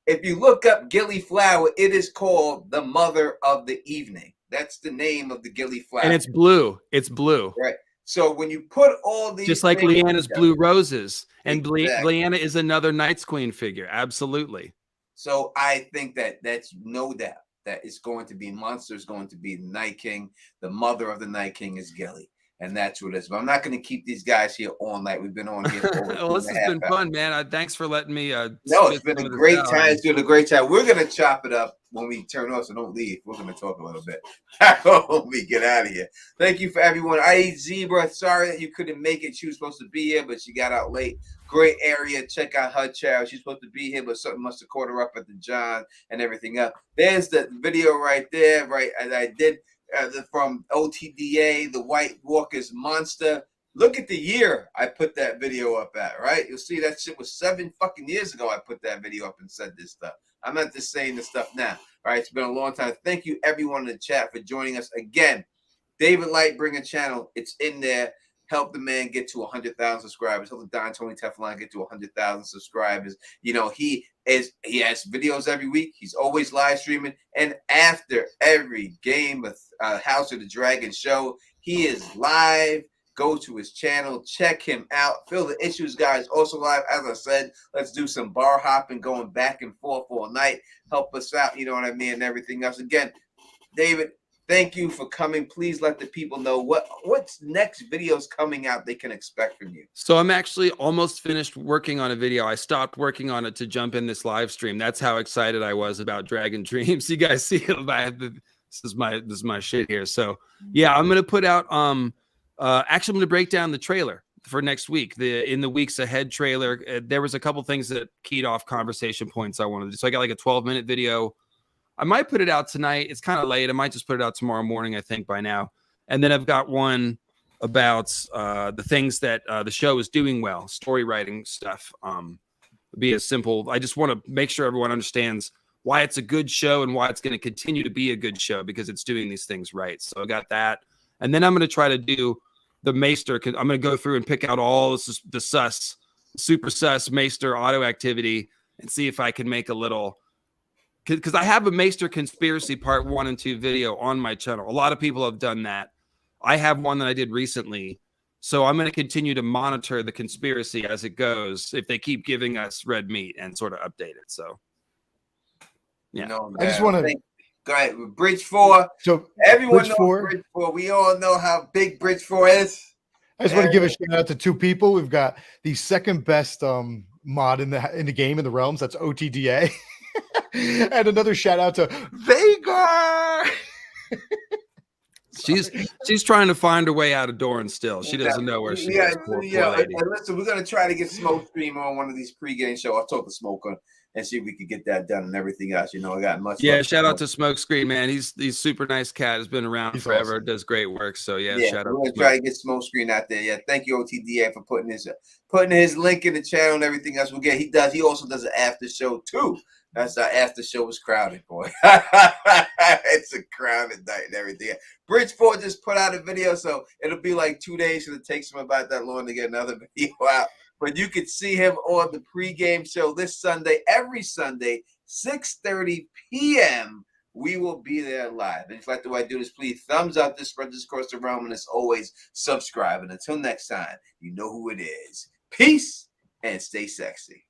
if you look up gillyflower, it is called the mother of the evening. That's the name of the gillyflower. And it's blue. It's blue. Right. So when you put all these, just like Lyanna's blue roses, and Exactly. Lyanna is another Night's Queen figure. Absolutely. So I think that's no doubt that it's going to be Monster is going to be the Night King. The mother of the Night King is Gilly. And that's what it is. But I'm not going to keep these guys here all night. We've been on here for over well, this has been fun, man. Thanks for letting me. No, it's been a great time. It's been a great time. We're going to chop it up when we turn off, so don't leave. We're going to talk a little bit when we get out of here. Thank you for everyone. I eat Zebra. Sorry that you couldn't make it. She was supposed to be here, but she got out late. Great area. Check out her channel. She's supposed to be here, but something must have caught her up at the John and everything else. There's the video right there, right? And I did. From OTDA, the White Walker's Monster. Look at the year I put that video up at, right? You'll see that shit was 7 fucking years ago I put that video up and said this stuff. I'm not just saying this stuff now. All right, it's been a long time. Thank you, everyone in the chat, for joining us again. David Lightbringer channel, it's in there. Help the man get to 100,000 subscribers. Help the Don Tony Teflon get to 100,000 subscribers. You know, he has videos every week. He's always live streaming. And after every game of House of the Dragon show, he is live. Go to his channel. Check him out. Feel the Issues guys also live. As I said, let's do some bar hopping, going back and forth all night. Help us out, you know what I mean, and everything else. Again, David, thank you for coming. Please let the people know what's next videos coming out they can expect from you. So I'm actually almost finished working on a video. I stopped working on it to jump in this live stream. That's how excited I was about Dragon Dreams. You guys see it. This is my shit here. So yeah, I'm gonna put out actually I'm gonna break down the trailer for next week. The in the weeks ahead trailer. There was a couple things that keyed off conversation points I wanted to do. So I got like a 12-minute video. I might put it out tonight. It's kind of late. I might just put it out tomorrow morning, I think, by now. And then I've got one about the things that the show is doing well, story writing stuff. Be as simple. I just want to make sure everyone understands why it's a good show and why it's going to continue to be a good show, because it's doing these things right. So I got that. And then I'm going to try to do the Maester. I'm going to go through and pick out all the super sus Maester auto activity and see if I can make a little... Because I have a Maester conspiracy part 1 and 2 video on my channel. A lot of people have done that. I have one that I did recently. So I'm going to continue to monitor the conspiracy as it goes, if they keep giving us red meat, and sort of update it. So, yeah. No, I just want to go ahead with Bridge 4. So everyone Bridge knows 4. Bridge 4. We all know how big Bridge 4 is. I just want to give a shout out to 2 people. We've got the second best mod in the game in the realms. That's OTDA. And another shout out to Vegar. She's trying to find her way out of Doran still. She doesn't know where she is. Poor lady. And listen, we're gonna try to get Smoke Stream on one of these pregame shows. I'll talk to Smoke and see if we could get that done and everything else. You know, I got much. Yeah, shout out to Smoke Screen, man. He's super nice cat. Has been around forever. Awesome. Does great work. So yeah, shout out. We're gonna try to get Smoke Screen out there. Yeah, thank you OTDA for putting his link in the channel and everything else. He also does an after show too. That's our after show was crowded, boy. It's a crowded night and everything. Bridgeport just put out a video, so it'll be like 2 days, because it takes him about that long to get another video out. But you can see him on the pregame show this Sunday, every Sunday, 6:30 p.m. We will be there live. And if you like the way I do this, please thumbs up this, spread this across the realm, and as always, subscribe. And until next time, you know who it is. Peace and stay sexy.